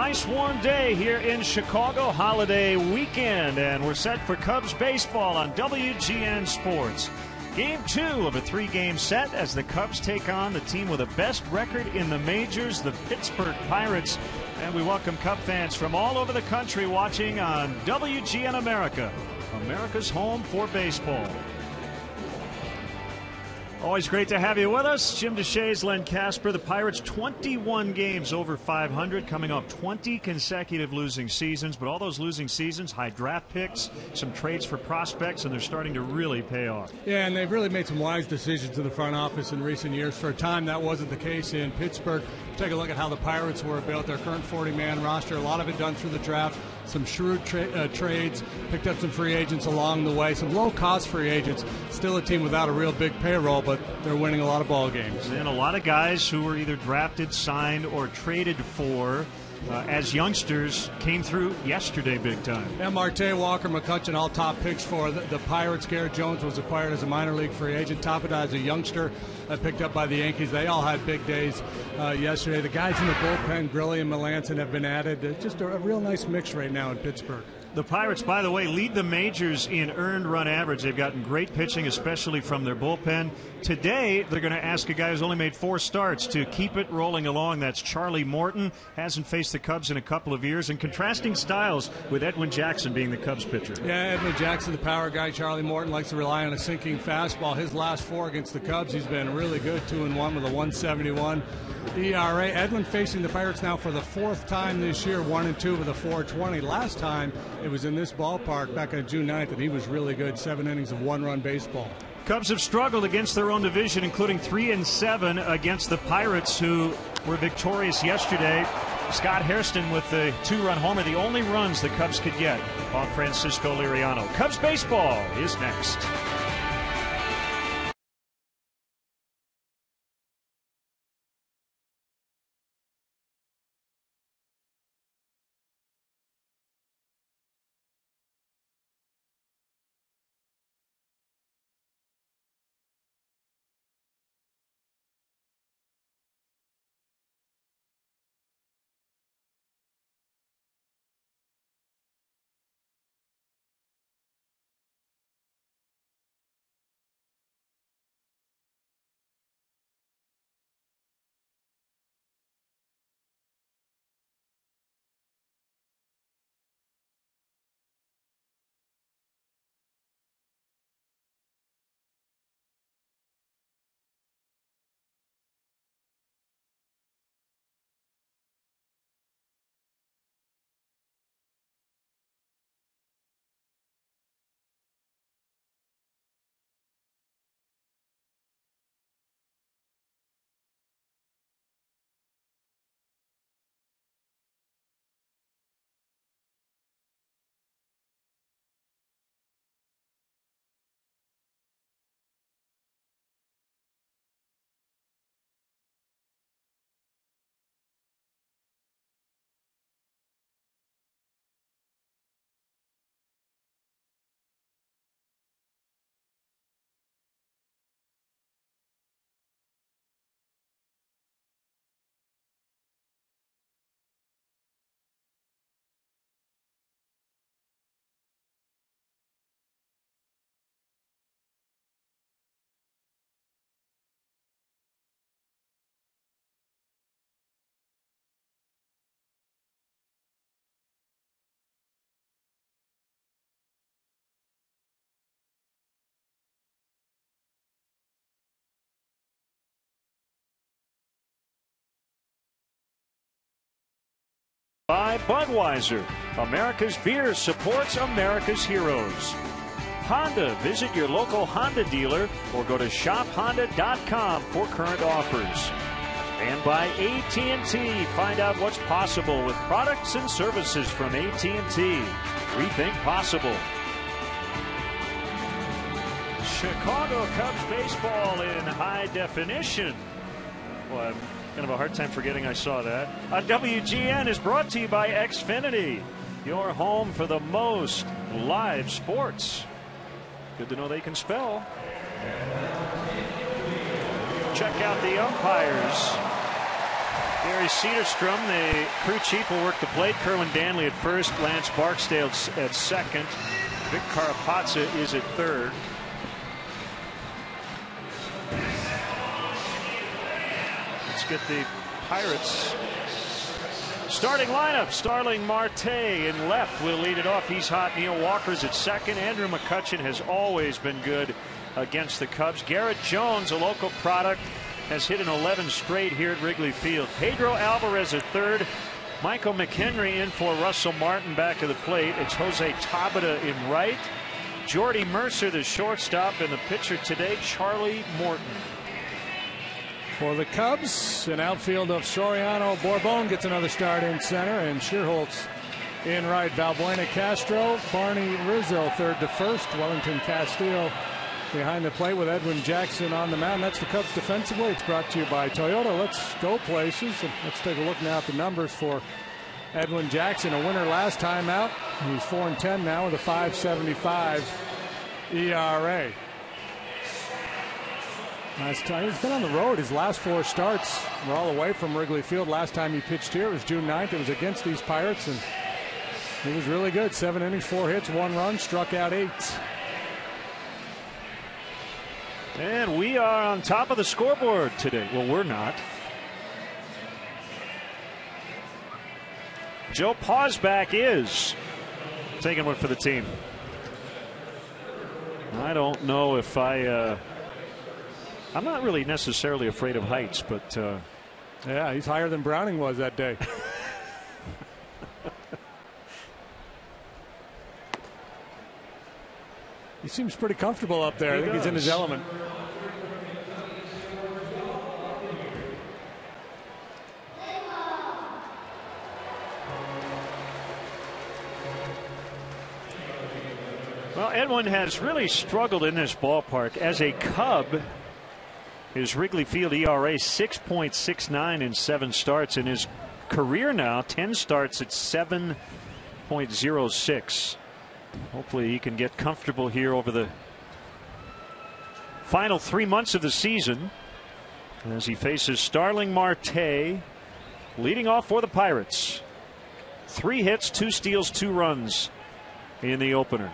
nice warm day here in Chicago, holiday weekend, and we're set for Cubs baseball on WGN Sports. Game 2 of a 3-game set as the Cubs take on the team with the best record in the majors, the Pittsburgh Pirates. And we welcome Cub fans from all over the country watching on WGN America, America's home for baseball. Always great to have you with us. Jim DeShays, Len Casper. The Pirates 21 games over 500, coming off 20 consecutive losing seasons. But all those losing seasons, high draft picks, some trades for prospects, and they're starting to really pay off. Yeah, and they've really made some wise decisions in the front office in recent years. For a time, that wasn't the case in Pittsburgh. Take a look at how the Pirates were built, their current 40-man roster, a lot of it done through the draft. Some shrewd trades, picked up some free agents along the way, some low-cost free agents. Still a team without a real big payroll, but they're winning a lot of ball games. And a lot of guys who were either drafted, signed, or traded for as youngsters came through yesterday big time. Yeah, Marte, Walker, McCutcheon, all top picks for the Pirates. Garrett Jones was acquired as a minor league free agent. Tapia as a youngster picked up by the Yankees. They all had big days yesterday. The guys in the bullpen, Grilli and Melanson, have been added. Just a real nice mix right now in Pittsburgh. The Pirates, by the way, lead the majors in earned run average. They've gotten great pitching, especially from their bullpen. Today, they're going to ask a guy who's only made 4 starts to keep it rolling along. That's Charlie Morton. Hasn't faced the Cubs in a couple of years. And contrasting styles with Edwin Jackson being the Cubs pitcher. Yeah, Edwin Jackson, the power guy. Charlie Morton likes to rely on a sinking fastball. His last 4 against the Cubs, he's been really good, 2-1 with a 1.71 ERA. Edwin facing the Pirates now for the 4th time this year, 1-2 with a 4.20. Last time it was in this ballpark back on June 9th, and he was really good. 7 innings of 1-run baseball. Cubs have struggled against their own division, including 3-7 against the Pirates, who were victorious yesterday. Scott Hairston with the 2-run homer, the only runs the Cubs could get off Francisco Liriano. Cubs baseball is next. By Budweiser, America's beer supports America's heroes. Honda, visit your local Honda dealer or go to shophonda.com for current offers. And by AT&T, find out what's possible with products and services from AT&T. Rethink possible. Chicago Cubs baseball in high definition. Well, kind of a hard time forgetting I saw that. WGN is brought to you by Xfinity, your home for the most live sports. Good to know they can spell. Check out the umpires. Gary Cedarstrom, the crew chief, will work the plate. Kerwin Danley at first. Lance Barksdale at second. Vic Carapazza is at third. Let's get the Pirates starting lineup. Starling Marte in left will lead it off. He's hot. Neil Walker's at second. Andrew McCutchen has always been good against the Cubs. Garrett Jones, a local product, has hit an 11 straight here at Wrigley Field. Pedro Alvarez at third. Michael McHenry in for Russell Martin back of the plate. It's Jose Tabata in right. Jordy Mercer, the shortstop, and the pitcher today, Charlie Morton. For the Cubs, an outfield of Soriano. Bourbon gets another start in center, and Shearholtz in right. Valbuena Castro, Barney Rizzo third to first. Wellington Castillo behind the plate with Edwin Jackson on the mound. That's the Cubs defensively. It's brought to you by Toyota. Let's go places. Let's take a look now at the numbers for Edwin Jackson. A winner last time out. He's 4-10 now with a 5.75 ERA. Last time he's been on the road. His last 4 starts were all away from Wrigley Field. Last time he pitched here was June 9th. It was against these Pirates, and he was really good. 7 innings, 4 hits, 1 run, struck out 8. And we are on top of the scoreboard today. Well, we're not. Joe Pausback is taking one for the team. I don't know if I'm not really necessarily afraid of heights, but yeah, he's higher than Browning was that day. He seems pretty comfortable up there. I think he's in his element. Well, Edwin has really struggled in this ballpark. As a Cub, his Wrigley Field ERA 6.69 in 7 starts. In his career now, 10 starts at 7.06. Hopefully he can get comfortable here over the final 3 months of the season as he faces Starling Marte, leading off for the Pirates. 3 hits, 2 steals, 2 runs in the opener.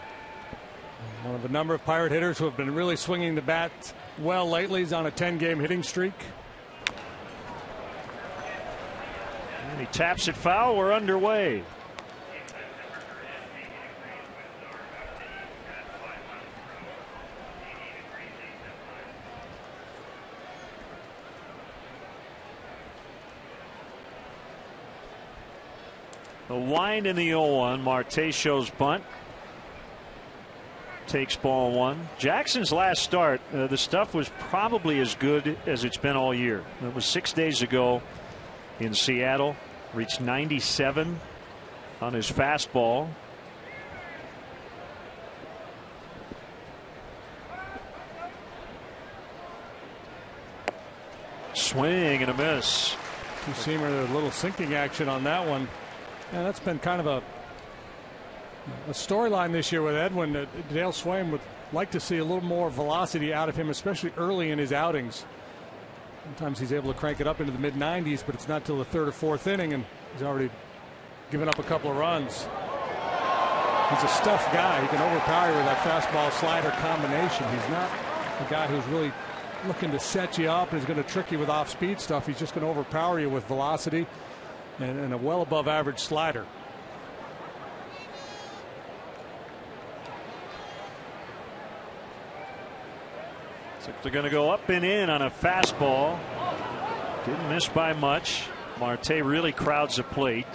One of a number of Pirate hitters who have been really swinging the bat well lately. He's on a 10-game hitting streak. And he taps it foul. We're underway. The wind in the 0-1. Marte shows bunt. Takes ball 1. Jackson's last start, the stuff was probably as good as it's been all year. It was 6 days ago in Seattle. Reached 97 on his fastball. Swing and a miss. Two-seamer, a little sinking action on that one. Yeah, that's been kind of a storyline this year with Edwin. Dale Swaim would like to see a little more velocity out of him, especially early in his outings. Sometimes he's able to crank it up into the mid-90s, but it's not till the 3rd or 4th inning, and he's already given up a couple of runs. He's a stuffed guy. He can overpower you with that fastball slider combination. He's not a guy who's really looking to set you up and is going to trick you with off-speed stuff. He's just going to overpower you with velocity and a well above average slider. So they're going to go up and in on a fastball. Didn't miss by much. Marte really crowds the plate.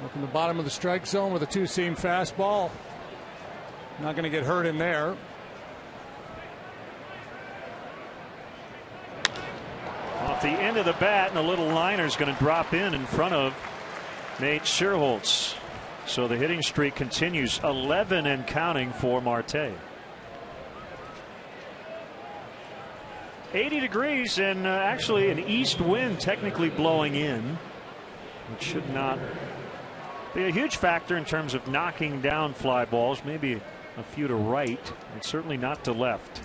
Up in the bottom of the strike zone with a 2-seam fastball. Not going to get hurt in there. Off the end of the bat, and a little liner is going to drop in front of Nate Shearholtz. So the hitting streak continues, 11 and counting for Marte. 80 degrees and actually an east wind technically blowing in, which should not be a huge factor in terms of knocking down fly balls. Maybe a few to right, and certainly not to left.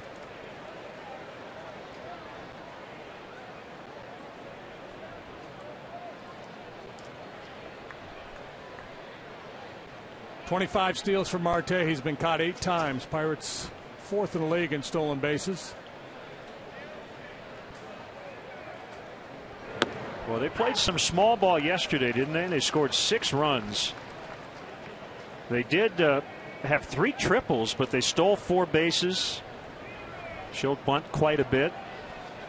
25 steals for Marte. He's been caught 8 times. Pirates 4th in the league in stolen bases. Well, they played some small ball yesterday, didn't they? They scored 6 runs. They did have 3 triples, but they stole 4 bases. Showed bunt quite a bit.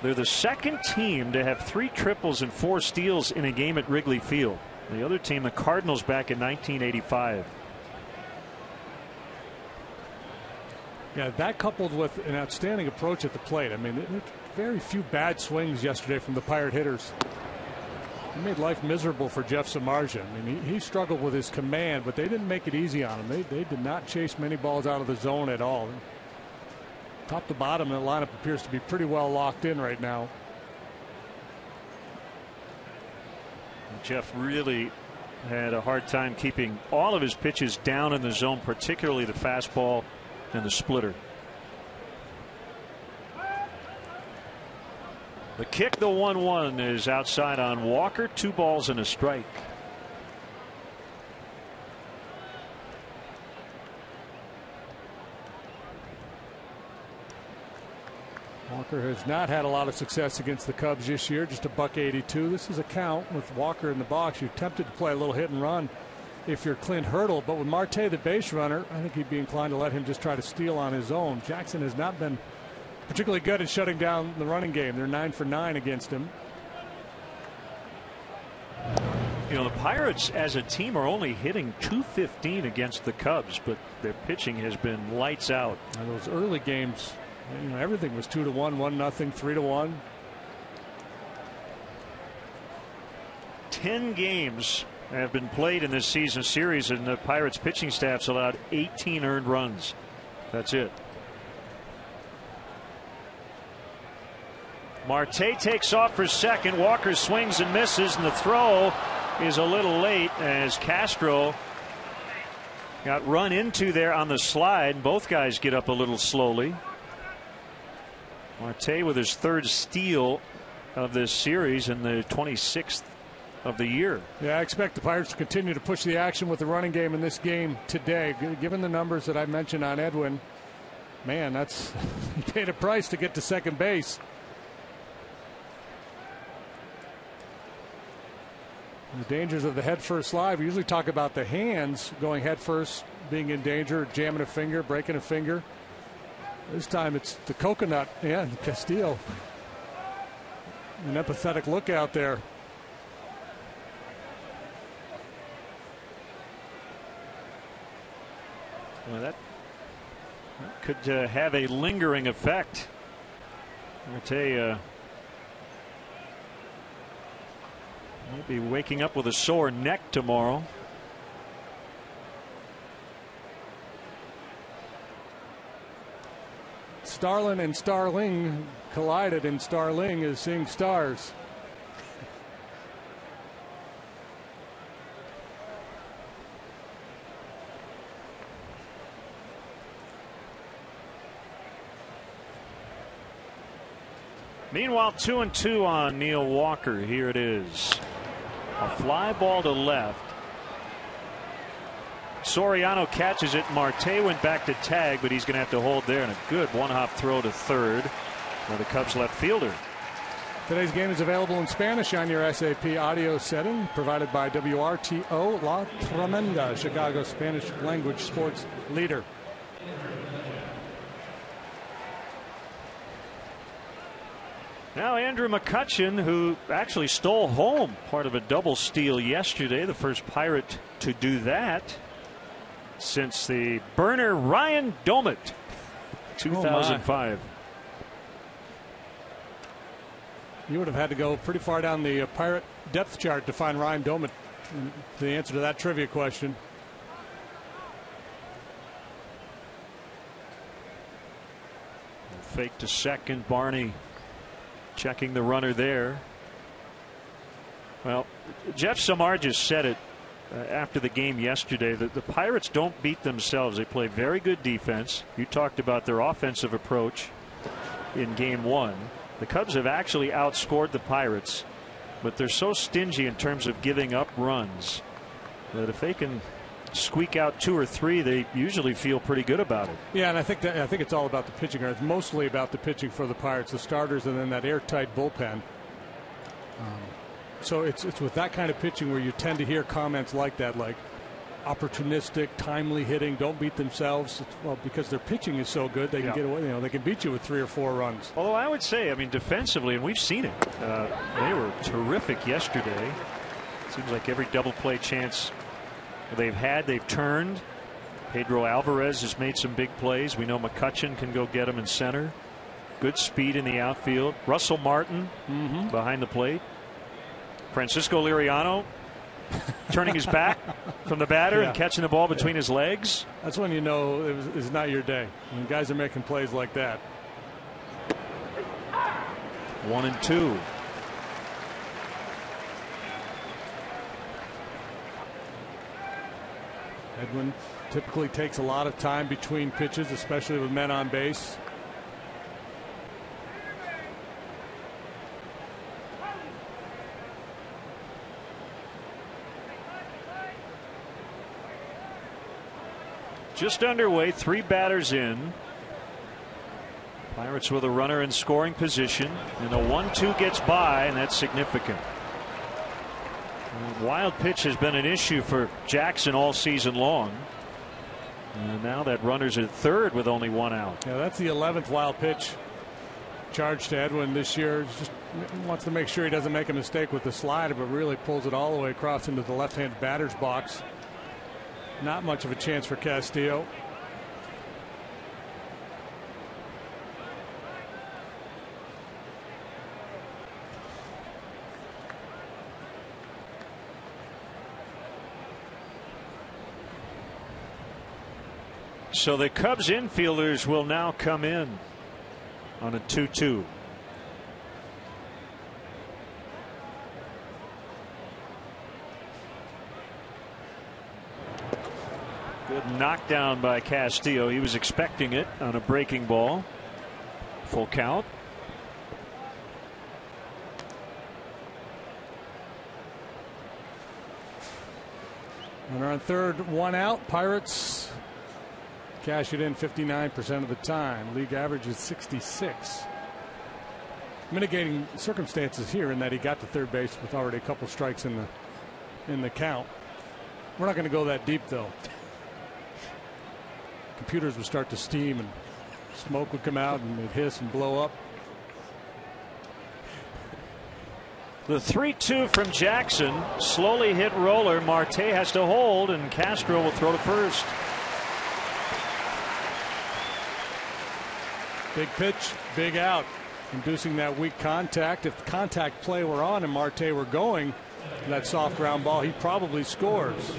They're the second team to have 3 triples and 4 steals in a game at Wrigley Field. The other team, the Cardinals, back in 1985. Yeah, that coupled with an outstanding approach at the plate. I mean, very few bad swings yesterday from the Pirate hitters. He made life miserable for Jeff Samardzija. I mean, he struggled with his command, but they didn't make it easy on him. They did not chase many balls out of the zone at all. Top to bottom, the lineup appears to be pretty well locked in right now. Jeff really had a hard time keeping all of his pitches down in the zone, particularly the fastball and the splitter. The kick, the 1-1, is outside on Walker. 2 balls and a strike. Walker has not had a lot of success against the Cubs this year. Just a $182. This is a count with Walker in the box. You're tempted to play a little hit and run if you're Clint Hurdle, but with Marte the base runner, I think he'd be inclined to let him just try to steal on his own. Jackson has not been particularly good at shutting down the running game. They're 9 for 9 against him. You know, the Pirates as a team are only hitting .215 against the Cubs, but their pitching has been lights out. Now, those early games, you know, everything was 2-1, 1-0, 3-1. 10 games have been played in this season series, and the Pirates pitching staff's allowed 18 earned runs. That's it. Marte takes off for second. Walker swings and misses, and the throw is a little late as Castro got run into there on the slide. Both guys get up a little slowly. Marte with his 3rd steal of this series and the 26th of the year. Yeah, I expect the Pirates to continue to push the action with the running game in this game today. Given the numbers that I mentioned on Edwin, man, that's he paid a price to get to second base. The dangers of the head first slide. We usually talk about the hands going head first, being in danger, jamming a finger, breaking a finger. This time it's the coconut. Yeah, Castillo. An empathetic look out there. Well, that could have a lingering effect. Marte might be waking up with a sore neck tomorrow. Starlin and Starling collided, and Starling is seeing stars. Meanwhile, 2-2 on Neil Walker. Here it is. A fly ball to left. Soriano catches it. Marte went back to tag, but he's going to have to hold there, and a good one-hop throw to third for the Cubs left fielder. Today's game is available in Spanish on your SAP audio setting, provided by WRTO La Tremenda, Chicago Spanish language sports leader. Now Andrew McCutchen, who actually stole home part of a double steal yesterday, the first Pirate to do that since the burner Ryan Domit, 2005. You would have had to go pretty far down the Pirate depth chart to find Ryan Domit the answer to that trivia question. Fake to second. Barney checking the runner there. Well, Jeff Samardzija said it after the game yesterday that the Pirates don't beat themselves. They play very good defense. You talked about their offensive approach in game 1. The Cubs have actually outscored the Pirates, but they're so stingy in terms of giving up runs that if they can squeak out 2 or 3, they usually feel pretty good about it. Yeah, and I think it's all about the pitching. It's mostly about the pitching for the Pirates, the starters, and then that airtight bullpen. So it's with that kind of pitching where you tend to hear comments like that, like opportunistic, timely hitting, don't beat themselves. Well, because their pitching is so good, they can get away. They can beat you with 3 or 4 runs. Although I would say, I mean, defensively, and we've seen it, they were terrific yesterday. Seems like every double play chance they've had, they've turned. Pedro Alvarez has made some big plays. We know McCutchen can go get him in center. Good speed in the outfield. Russell Martin behind the plate. Francisco Liriano turning his back from the batter and catching the ball between his legs. That's when you know it's not your day. When guys are making plays like that. 1-2. Edwin typically takes a lot of time between pitches, especially with men on base. Just underway, 3 batters in. Pirates with a runner in scoring position, and the 1-2 gets by, and that's significant. Wild pitch has been an issue for Jackson all season long. And now that runner's at third with only 1 out. Yeah, that's the 11th wild pitch charged to Edwin this year. Just wants to make sure he doesn't make a mistake with the slider, but really pulls it all the way across into the left-handed batter's box. Not much of a chance for Castillo. So the Cubs infielders will now come in on a 2-2. Good knockdown by Castillo. He was expecting it on a breaking ball. Full count. Runner on third, 1 out. Pirates cash it in 59% of the time. League average is 66. Mitigating circumstances here in that he got to third base with already a couple strikes in the count. We're not going to go that deep though. Computers would start to steam and smoke would come out and it'd hiss and blow up. The 3-2 from Jackson. Slowly hit roller. Marte has to hold, and Castro will throw to first. Big pitch, big out, inducing that weak contact. If the contact play were on and Marte were going, that soft ground ball, he probably scores.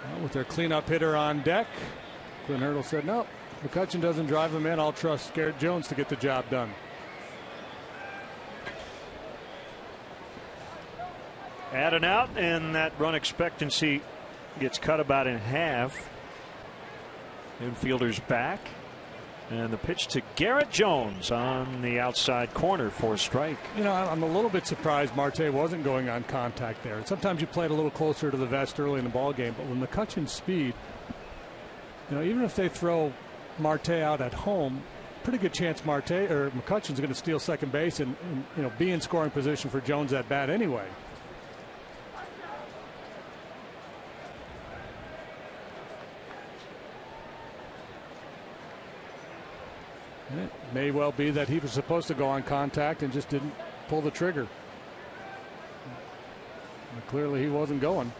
Well, with their cleanup hitter on deck, Clint Hurdle said, no, McCutchen doesn't drive him in. I'll trust Garrett Jones to get the job done. Add an out, and that run expectancy gets cut about in half. Infielders back, and the pitch to Garrett Jones on the outside corner for a strike. You know, I'm a little bit surprised Marte wasn't going on contact there. Sometimes you play it a little closer to the vest early in the ball game, but with McCutchen's speed, you know, even if they throw Marte out at home, pretty good chance Marte or McCutchen's going to steal second base and you know, be in scoring position for Jones at bat anyway. And it may well be that he was supposed to go on contact and just didn't pull the trigger. But clearly he wasn't going.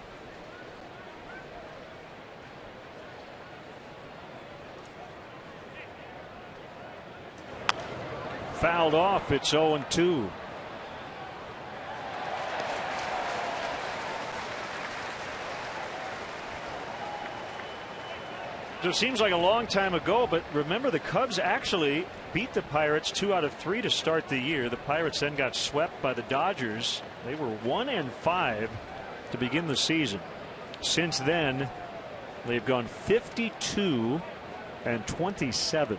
Fouled off. It's 0-2. So it seems like a long time ago, but remember the Cubs actually beat the Pirates 2 out of 3 to start the year. The Pirates then got swept by the Dodgers. They were 1-5 to begin the season. Since then, they've gone 52-27.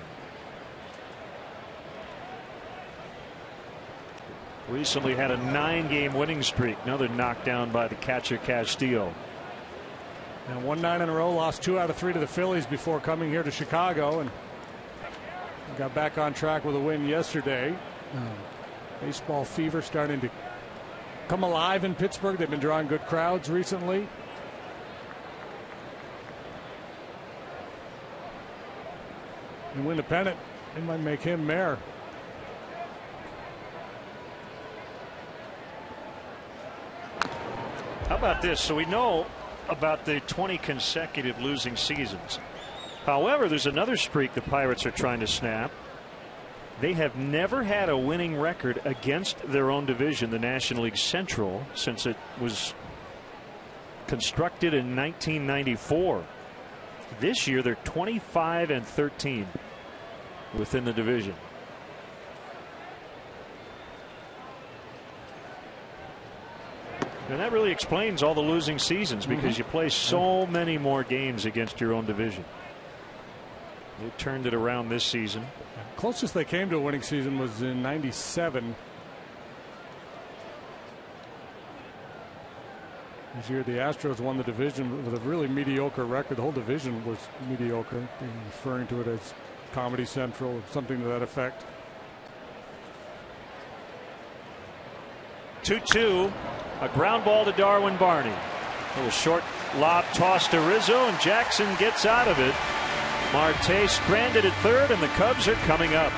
Recently had a 9-game winning streak. Another knockdown by the catcher Castillo. And won 9 in a row, lost 2 out of 3 to the Phillies before coming here to Chicago, and got back on track with a win yesterday. Baseball fever starting to come alive in Pittsburgh. They've been drawing good crowds recently. And win the pennant, it might make him mayor. How about this? So we know about the 20 consecutive losing seasons. However, there's another streak the Pirates are trying to snap. They have never had a winning record against their own division, the National League Central, since it was constructed in 1994. This year they're 25-13 within the division. And that really explains all the losing seasons, because you play so many more games against your own division. They turned it around this season. Closest they came to a winning season was in '97. This year the Astros won the division with a really mediocre record. The whole division was mediocre, referring to it as Comedy Central or something to that effect. 2-2. A ground ball to Darwin Barney. A little short lob toss to Rizzo, and Jackson gets out of it. Marte stranded at third, and the Cubs are coming up.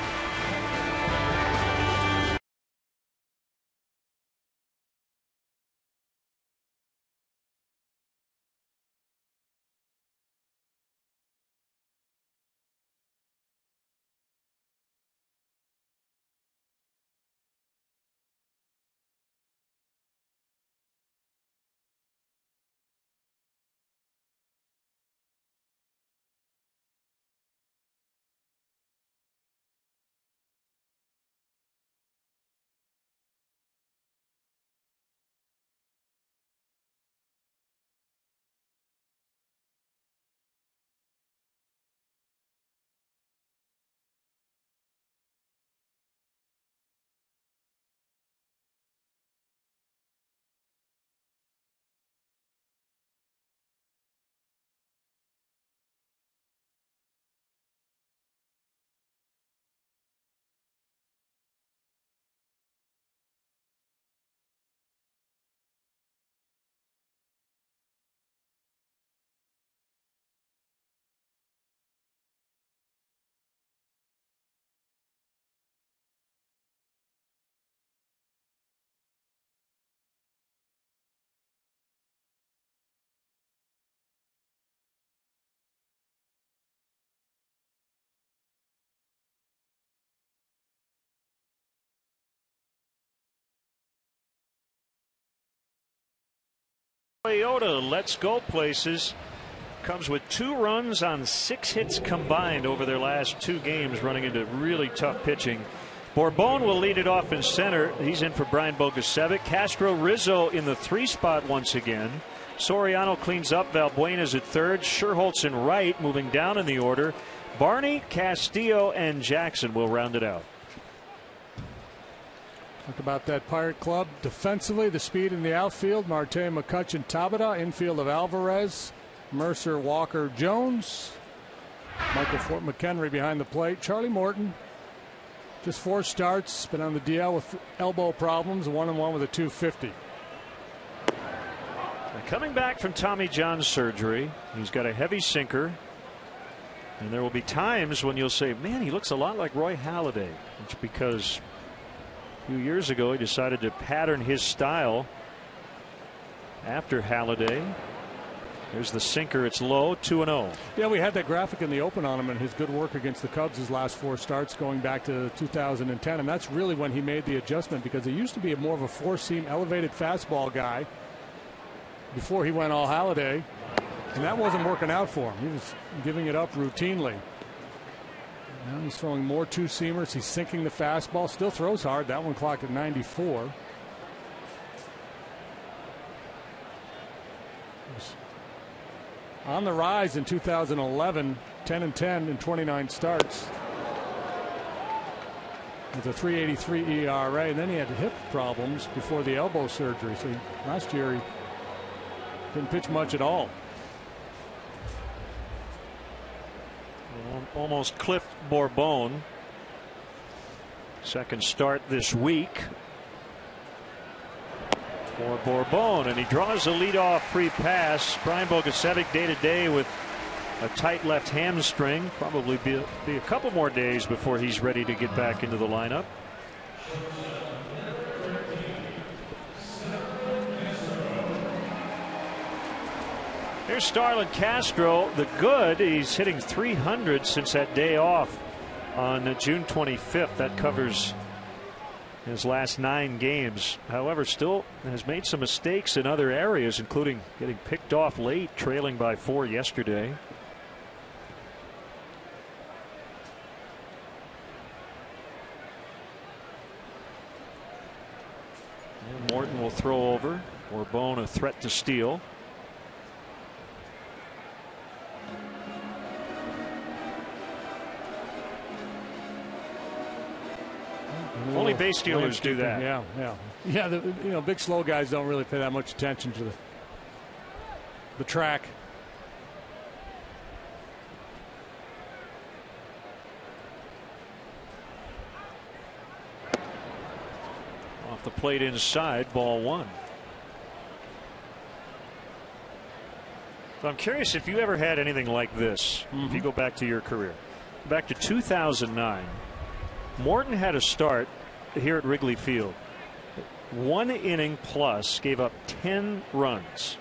Toyota lets go places. Comes with 2 runs on 6 hits combined over their last 2 games, running into really tough pitching. Bourbon will lead it off in center. He's in for Brian Bogusevic. Castro Rizzo in the 3 spot once again. Soriano cleans up. Valbuena's at third. Sherholtz in right, moving down in the order. Barney, Castillo, and Jackson will round it out. Talk about that Pirate club. Defensively, the speed in the outfield. Marte, McCutchen, Tabata. Infield of Alvarez, Mercer, Walker, Jones. Michael Fort McHenry behind the plate. Charlie Morton, just 4 starts. Been on the DL with elbow problems. 1-1 with a 250. Coming back from Tommy John surgery, he's got a heavy sinker. And there will be times when you'll say, man, he looks a lot like Roy Halladay. It's because a few years ago he decided to pattern his style after Halladay. There's the sinker. It's low, 2-0. Yeah, we had that graphic in the open on him and his good work against the Cubs his last 4 starts going back to 2010. And that's really when he made the adjustment, because he used to be more of a 4-seam elevated fastball guy before he went all Halladay. And that wasn't working out for him. He was giving it up routinely. Now he's throwing more 2-seamers. He's sinking the fastball. Still throws hard. That one clocked at 94. On the rise in 2011, 10-10 in 29 starts. with a 3.83 ERA, and then he had hip problems before the elbow surgery. So last year he didn't pitch much at all. Almost clipped Bourbon. Second start this week for Bourbon, and he draws a leadoff free pass. Brian Bogusevic day to day with a tight left hamstring. Probably be a couple more days before he's ready to get back into the lineup. Here's Starlin Castro, the good. He's hitting .300 since that day off on June 25th. That covers his last 9 games. However, still has made some mistakes in other areas, including getting picked off late, trailing by 4 yesterday. And Morton will throw over. Bourbon a threat to steal. Only base stealers do that. Yeah. The big slow guys don't really pay that much attention to the track. Off the plate inside, ball 1. So I'm curious if you ever had anything like this. If you go back to your career, back to 2009. Morton had a start here at Wrigley Field. 1 inning plus, gave up 10 runs.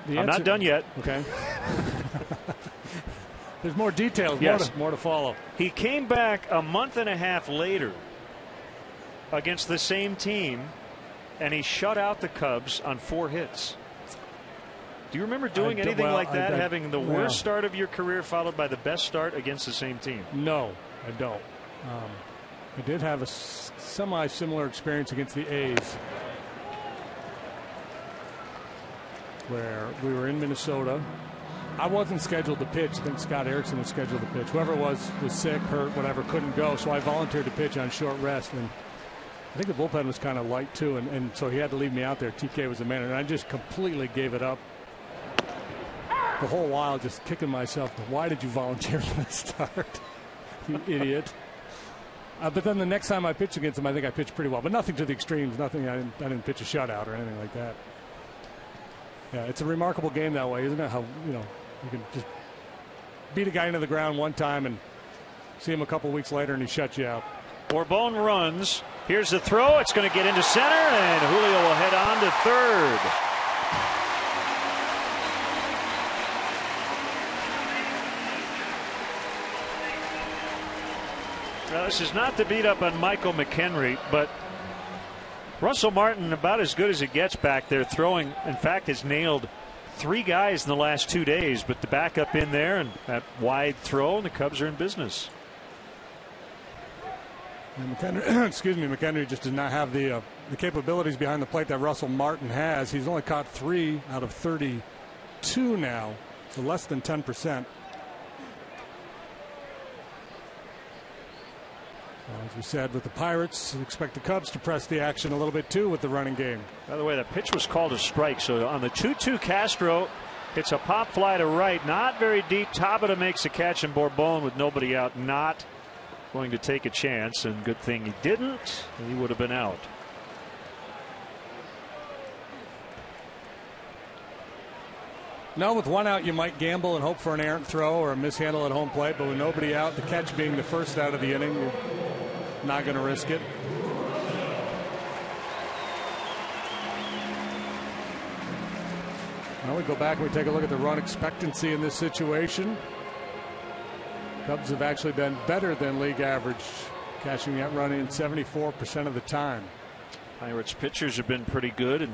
I'm not done yet. Okay. There's more details. Yes. More to follow. He came back a month and a half later against the same team, and he shut out the Cubs on 4 hits. Do you remember doing anything like that, having the worst start of your career followed by the best start against the same team? No, I don't. I did have a semi-similar experience against the A's, where we were in Minnesota. I wasn't scheduled to pitch. I think Scott Erickson was scheduled to pitch. Whoever was sick, hurt, whatever, couldn't go. So I volunteered to pitch on short rest. And I think the bullpen was kind of light too, and so he had to leave me out there. TK was the man, and I just completely gave it up. The whole while just kicking myself. Why did you volunteer for the start? You idiot. But then the next time I pitched against him, I think I pitched pretty well, but nothing to the extremes. Nothing. I didn't pitch a shutout or anything like that. Yeah, it's a remarkable game that way, isn't it? How you can just beat a guy into the ground one time and see him a couple weeks later and he shuts you out. Bourbon runs. Here's the throw. It's going to get into center, and Julio will head on to third. Now, this is not to beat up on Michael McHenry, but Russell Martin about as good as it gets back there throwing. In fact, has nailed 3 guys in the last 2 days, but the backup in there and that wide throw, and the Cubs are in business. And McHenry just did not have the capabilities behind the plate that Russell Martin has. He's only caught 3 out of 32 now, so less than 10%. As we said, with the Pirates, expect the Cubs to press the action a little bit too with the running game. By the way, that pitch was called a strike. So on the 2-2, Castro hits a pop fly to right, not very deep. Tabata makes a catch, and Bourbon with nobody out, not going to take a chance. And good thing he didn't. He would have been out. No, with 1 out, you might gamble and hope for an errant throw or a mishandle at home plate. But with nobody out, the catch being the first out of the inning, you're not going to risk it. Now we go back and we take a look at the run expectancy in this situation. Cubs have actually been better than league average, catching that run in 74% of the time. Pirates pitchers have been pretty good and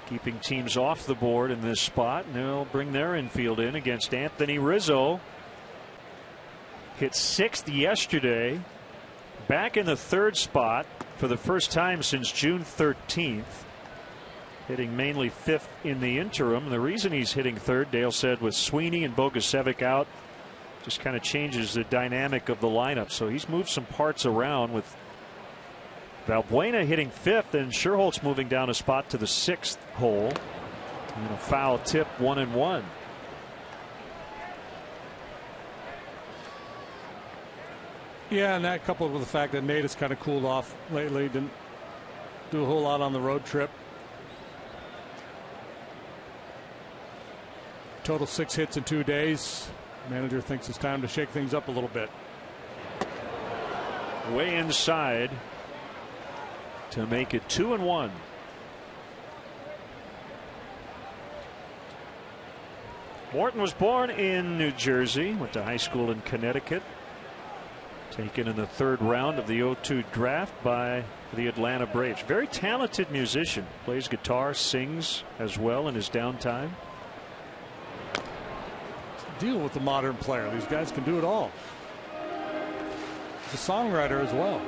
keeping teams off the board in this spot, and they'll bring their infield in against Anthony Rizzo. Hit 6th yesterday, back in the 3rd spot for the first time since June 13th, hitting mainly 5th in the interim. The reason he's hitting 3rd, Dale said, with Sweeney and Bogusevic out, Just kind of changes the dynamic of the lineup. So he's moved some parts around with Valbuena hitting 5th and Sherholtz moving down a spot to the 6th hole. And a foul tip, 1-1. Yeah, and that coupled with the fact that Nate has kind of cooled off lately, didn't do a whole lot on the road trip. Total 6 hits in 2 days. Manager thinks it's time to shake things up a little bit. Way inside to make it 2-1. Morton was born in New Jersey, went to high school in Connecticut. Taken in the 3rd round of the 0-2 draft by the Atlanta Braves. Very talented musician. Plays guitar, sings as well in his downtime. Deal with the modern player. These guys can do it all. He's a songwriter as well.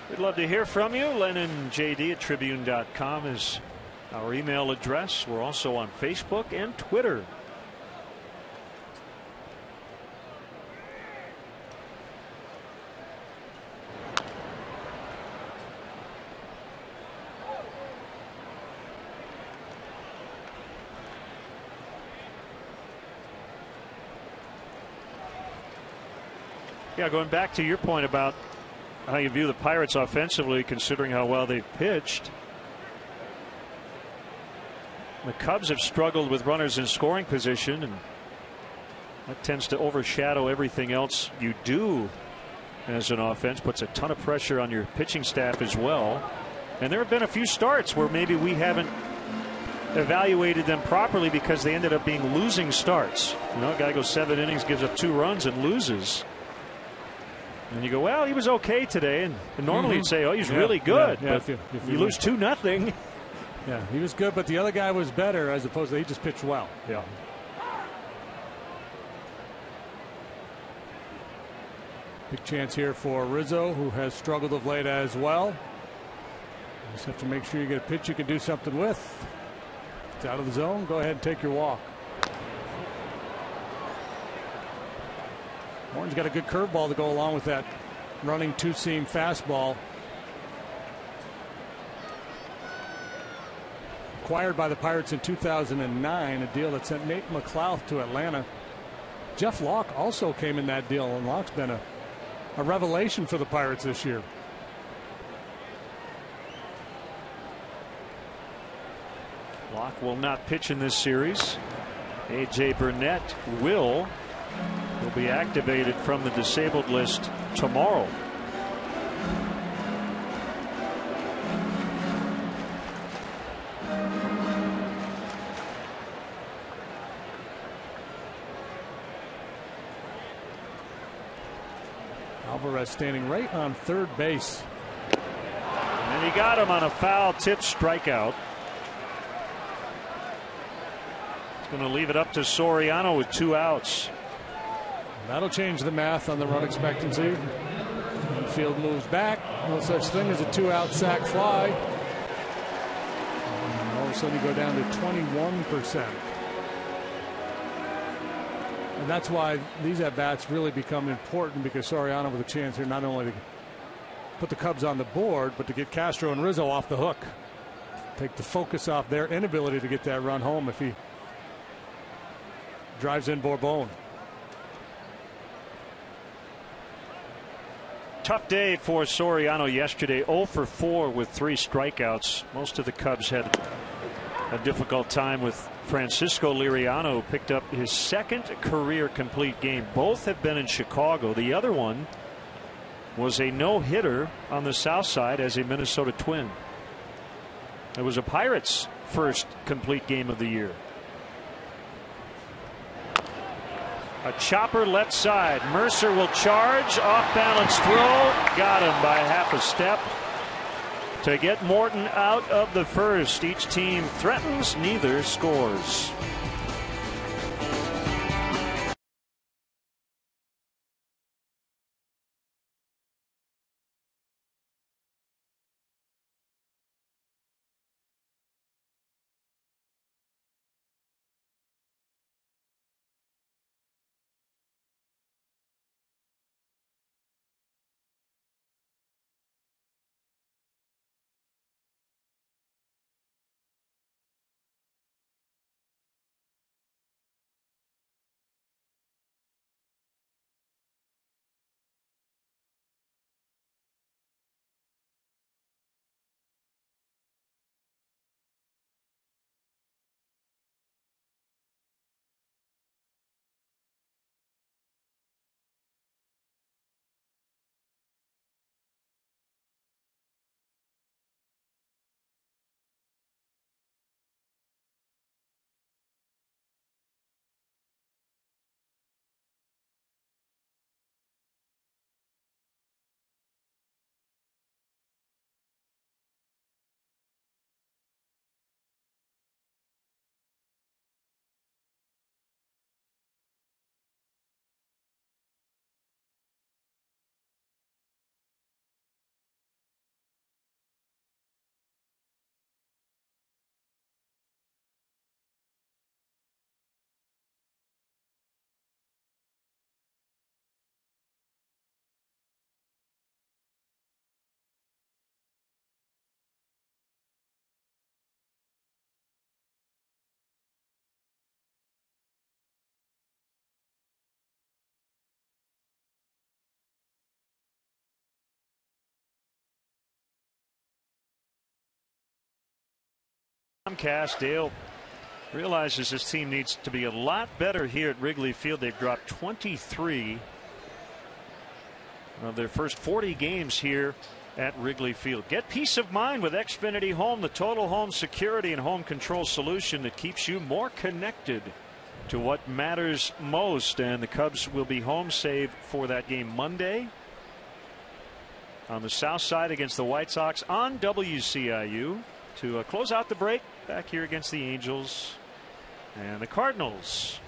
We'd love to hear from you. LennonJD@Tribune.com is our email address. We're also on Facebook and Twitter. Yeah, going back to your point about how you view the Pirates offensively, considering how well they've pitched. The Cubs have struggled with runners in scoring position, and that tends to overshadow everything else you do as an offense. Puts a ton of pressure on your pitching staff as well. And there have been a few starts where maybe we haven't evaluated them properly because they ended up being losing starts. You know, a guy goes 7 innings, gives up 2 runs, and loses. And you go, well, he was okay today, and normally you'd say, oh, he's really good. Yeah, but if you lose 2-0. Yeah, he was good, but the other guy was better, as opposed to he just pitched well. Yeah. Big chance here for Rizzo, who has struggled of late as well. You just have to make sure you get a pitch you can do something with. It's out of the zone. Go ahead and take your walk. Morton's got a good curveball to go along with that running 2-seam fastball. Acquired by the Pirates in 2009, a deal that sent Nate McLouth to Atlanta. Jeff Locke also came in that deal, and Locke's been a revelation for the Pirates this year. Locke will not pitch in this series. A.J. Burnett will be activated from the disabled list tomorrow. Alvarez standing right on 3rd base. And he got him on a foul tip strikeout. He's going to leave it up to Soriano with 2 outs. That'll change the math on the run expectancy. Infield moves back. No such thing as a 2-out sac fly. And all of a sudden you go down to 21%. And that's why these at-bats really become important, because Soriano with a chance here not only to put the Cubs on the board, but to get Castro and Rizzo off the hook. Take the focus off their inability to get that run home if he drives in Bourbon. Tough day for Soriano yesterday. 0 for 4 with 3 strikeouts. Most of the Cubs had a difficult time with Francisco Liriano, who picked up his 2nd career complete game. Both have been in Chicago. The other one was a no-hitter on the south side as a Minnesota Twin. It was a Pirates' first complete game of the year. A chopper left side. Mercer will charge. Off balance throw. Got him by half a step to get Morton out of the first. Each team threatens, neither scores. Comcast, Dale realizes his team needs to be a lot better here at Wrigley Field. They've dropped 23 of their first 40 games here at Wrigley Field. Get peace of mind with Xfinity Home, the total home security and home control solution that keeps you more connected to what matters most. And the Cubs will be home save for that game Monday on the south side against the White Sox on WCIU to close out the break. Back here against the Angels and the Cardinals.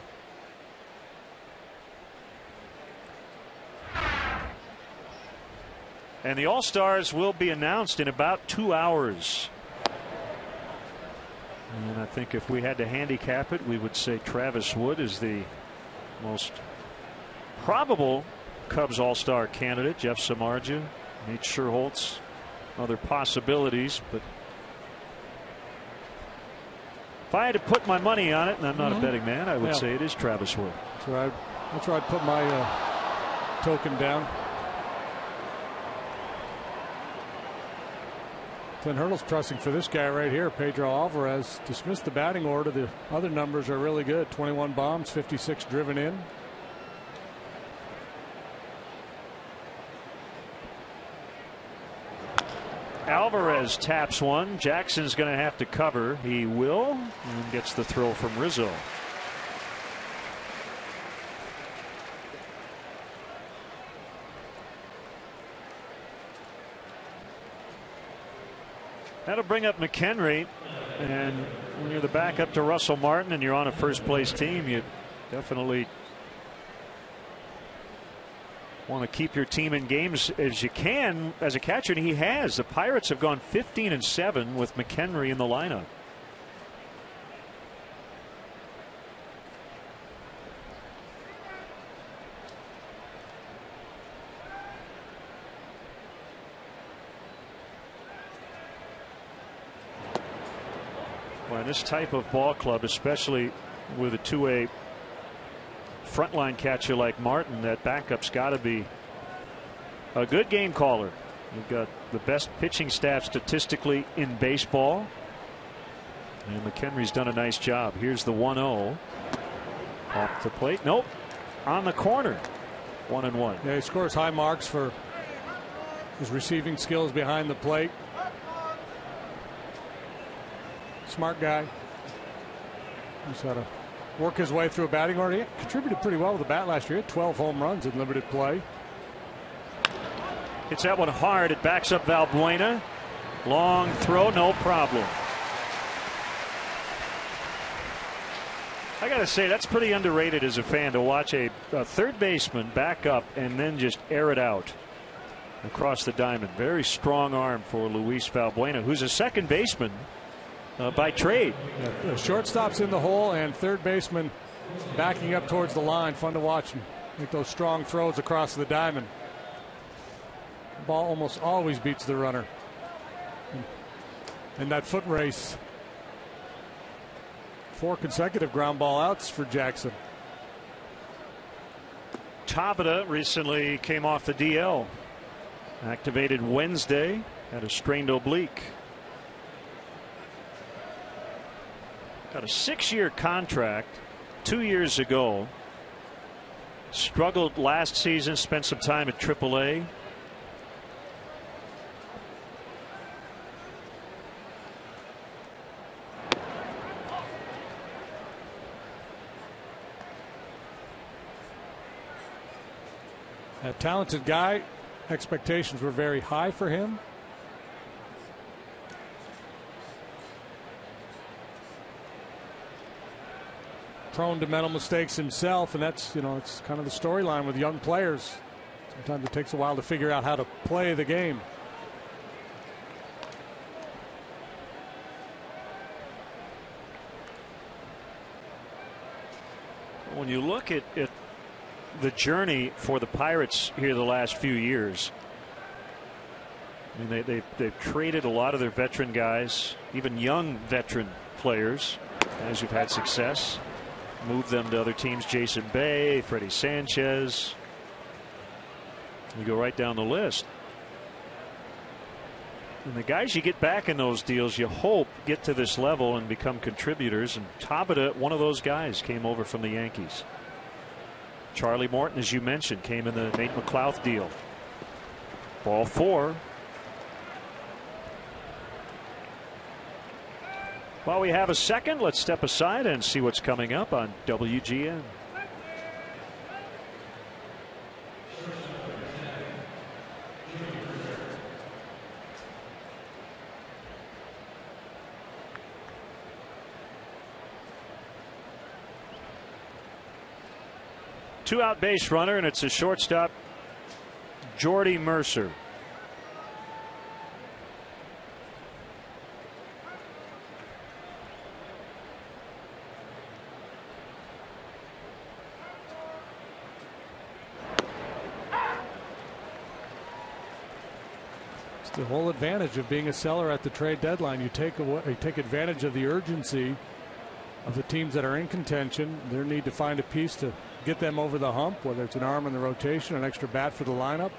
And the All-Stars will be announced in about 2 hours. And I think if we had to handicap it, we would say Travis Wood is the most probable Cubs All-Star candidate. Jeff Samardzija, Nate Scherholtz, other possibilities, but if I had to put my money on it, and I'm not a betting man, I would say it is Travis Wood. That's where I'd put my token down. Clint Hurdle's trusting for this guy right here. Pedro Alvarez dismissed the batting order. The other numbers are really good. 21 bombs, 56 driven in. Alvarez taps one. Jackson's going to have to cover. He will, and gets the throw from Rizzo. That'll bring up McHenry, and when you're the backup to Russell Martin and you're on a first place team, you definitely want to keep your team in games as you can as a catcher, and he has. The Pirates have gone 15-7 with McHenry in the lineup. Well, in this type of ball club, especially with a two-way frontline catcher like Martin, that backup's got to be a good game caller. You've got the best pitching staff statistically in baseball, and McHenry's done a nice job. Here's the 1-0 off the plate. Nope, on the corner. 1-1. Yeah, he scores high marks for his receiving skills behind the plate. Smart guy. He's had to work his way through a batting order. He contributed pretty well with the bat last year. 12 home runs in limited play. Hits that one hard. It backs up Valbuena. Long throw, no problem. I got to say, that's pretty underrated as a fan to watch a third baseman back up and then just air it out across the diamond. Very strong arm for Luis Valbuena, who's a second baseman by trade. Yeah, shortstop's in the hole and third baseman backing up towards the line. Fun to watch him make those strong throws across the diamond. The ball almost always beats the runner. And that foot race. 4 consecutive ground ball outs for Jackson. Tabata recently came off the DL. Activated Wednesday. Had a strained oblique. Got a 6-year contract 2 years ago. Struggled last season, spent some time at AAA. A talented guy. Expectations were very high for him. Prone to mental mistakes himself, and that's, it's kind of the storyline with young players. Sometimes it takes a while to figure out how to play the game. When you look at the journey for the Pirates here the last few years, I mean, they've traded a lot of their veteran guys, even young veteran players, guys who've had success. Move them to other teams. Jason Bay, Freddie Sanchez. You go right down the list. And the guys you get back in those deals, you hope get to this level and become contributors. And Tabata, one of those guys, came over from the Yankees. Charlie Morton, as you mentioned, came in the Nate McLouth deal. Ball 4. While we have a second, let's step aside and see what's coming up on WGN. Two-out base runner, and it's a shortstop, Jordy Mercer. It's the whole advantage of being a seller at the trade deadline. You take advantage of the urgency of the teams that are in contention, their need to find a piece to get them over the hump, whether it's an arm in the rotation, an extra bat for the lineup.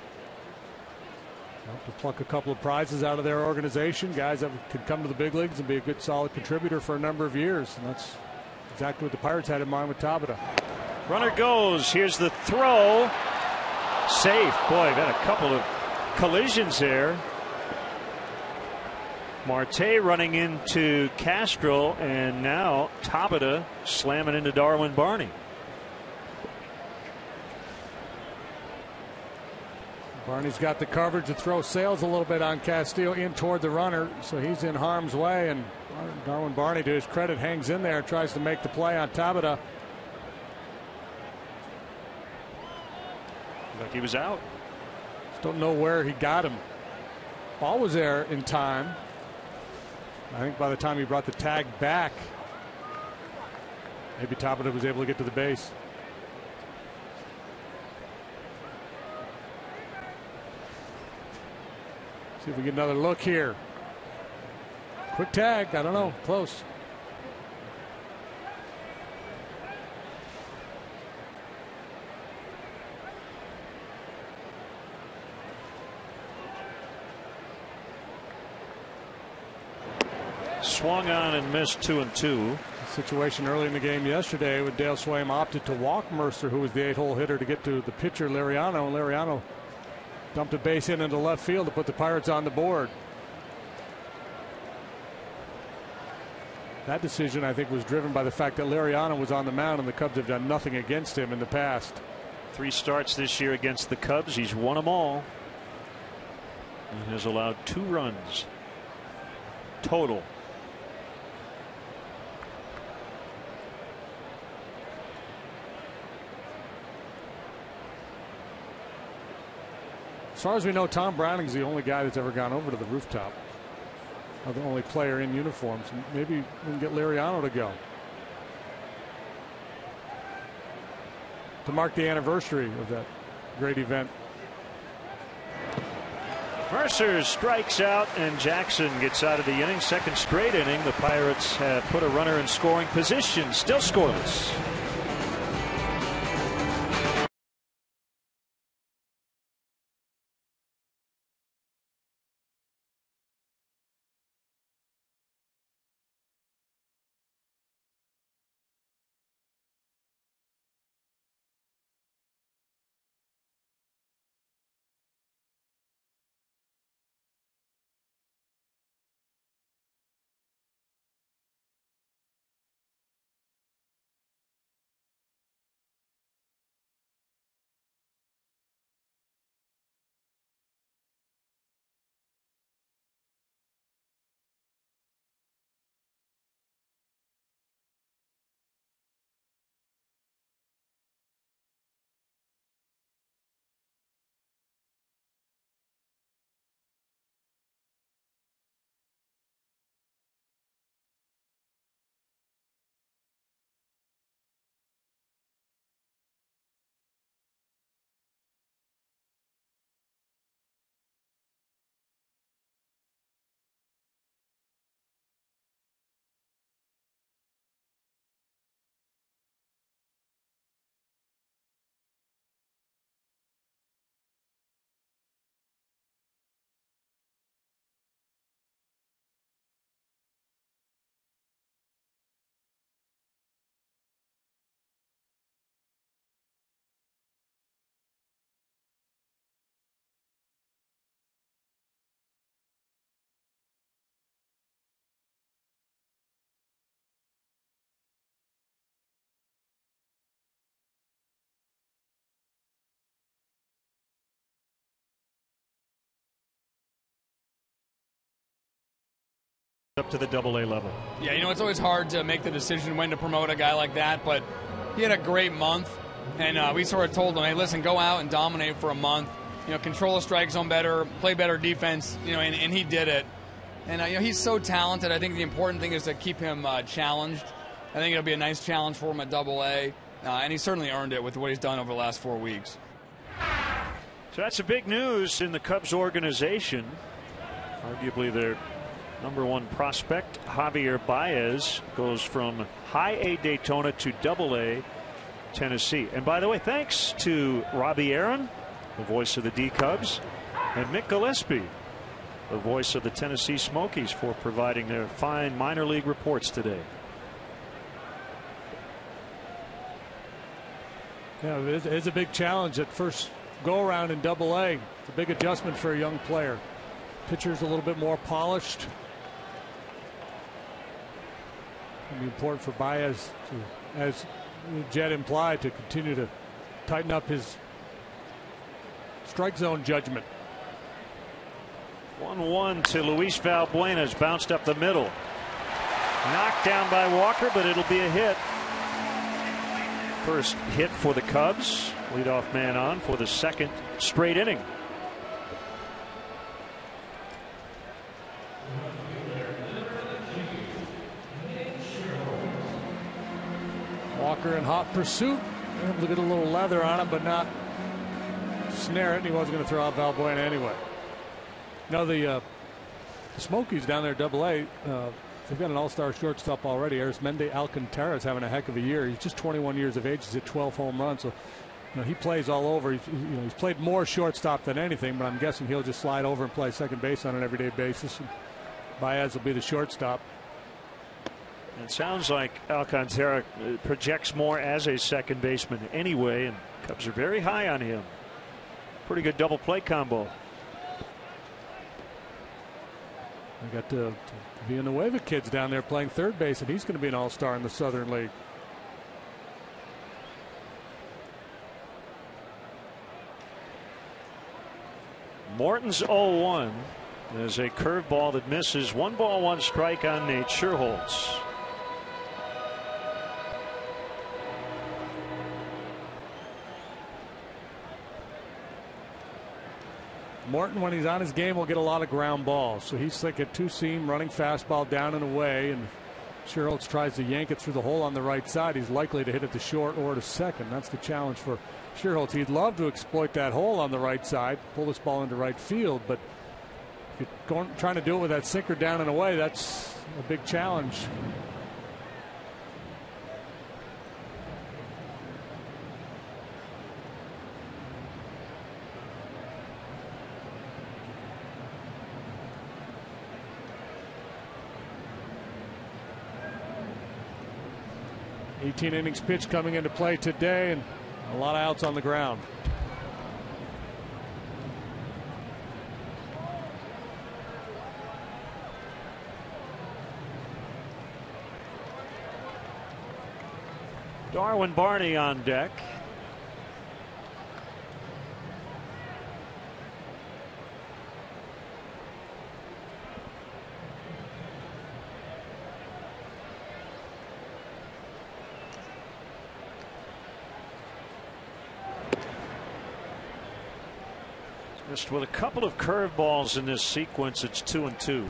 To pluck a couple of prizes out of their organization, guys that could come to the big leagues and be a good solid contributor for a number of years. And that's exactly what the Pirates had in mind with Tabata. Runner goes. Here's the throw. Safe. Boy, got a couple of collisions there. Marte running into Castro, and now Tabata slamming into Darwin Barney. Barney's got the coverage. The throw sails a little bit on Castillo in toward the runner, so he's in harm's way, and Darwin Barney, to his credit, hangs in there and tries to make the play on Tabata. Like he was out. Just don't know where he got him. Ball was there in time. I think by the time he brought the tag back, maybe Tabata was able to get to the base. See if we get another look here. Quick tag. I don't know. Close. Swung on and missed 2-2. Situation early in the game yesterday when Dale Swaim opted to walk Mercer, who was the 8-hole hitter, to get to the pitcher Liriano, and Liriano dumped a base hit into left field to put the Pirates on the board. That decision, I think, was driven by the fact that Liriano was on the mound and the Cubs have done nothing against him in the past. 3 starts this year against the Cubs. He's won them all. He has allowed 2 runs total. As far as we know, Tom Browning's the only guy that's ever gone over to the rooftop. The only player in uniform. So maybe we can get Liriano to go to mark the anniversary of that great event. Mercer strikes out, and Jackson gets out of the inning. Second straight inning. The Pirates have put a runner in scoring position. Still scoreless. up to the Double-A level. Yeah, it's always hard to make the decision when to promote a guy like that, but he had a great month, and we sort of told him, hey, listen, go out and dominate for a month. Control the strike zone better, play better defense, and he did it. And he's so talented. I think the important thing is to keep him challenged. I think it'll be a nice challenge for him at Double-A, and he certainly earned it with what he's done over the last 4 weeks. So that's the big news in the Cubs organization. Arguably their #1 prospect, Javier Baez, goes from High A Daytona to Double-A Tennessee. And by the way, thanks to Robbie Aaron, the voice of the D-Cubs, and Mick Gillespie, the voice of the Tennessee Smokies, for providing their fine minor league reports today. Yeah, it is a big challenge at first go-around in Double-A. It's a big adjustment for a young player. Pitcher's a little bit more polished. It'll be important for Baez to, as Jed implied, to continue to tighten up his strike zone judgment. 1-1 to Luis Valbuena's, bounced up the middle. Knocked down by Walker, but it'll be a hit. First hit for the Cubs. Leadoff man on for the second straight inning. Walker in hot pursuit. Able to get a little leather on him, but not snare it. And he wasn't going to throw out Valbuena anyway. Now the Smokies down there at Double-A, they've got an all-star shortstop already. Arismendi Alcantara is having a heck of a year. He's just 21 years of age. He's hit 12 home runs. So he plays all over. He's played more shortstop than anything, but I'm guessing he'll just slide over and play second base on an everyday basis. And Baez will be the shortstop. It sounds like Alcantara projects more as a second baseman anyway, and Cubs are very high on him. Pretty good double play combo. We got the Villanueva kids down there playing third base, and he's going to be an all-star in the Southern League. Morton's 0-1. There's a curveball that misses. 1 ball, 1 strike on Nate Scherholz. Morton, when he's on his game, will get a lot of ground balls. So he's like a two-seam running fastball down and away, and Scherholz tries to yank it through the hole on the right side. He's likely to hit it to short or to second. That's the challenge for Scherholz. He'd love to exploit that hole on the right side, pull this ball into right field, but if you're trying to do it with that sinker down and away, that's a big challenge. Innings pitch coming into play today, and a lot of outs on the ground. Darwin Barney on deck. Just with a couple of curveballs in this sequence, it's 2-2.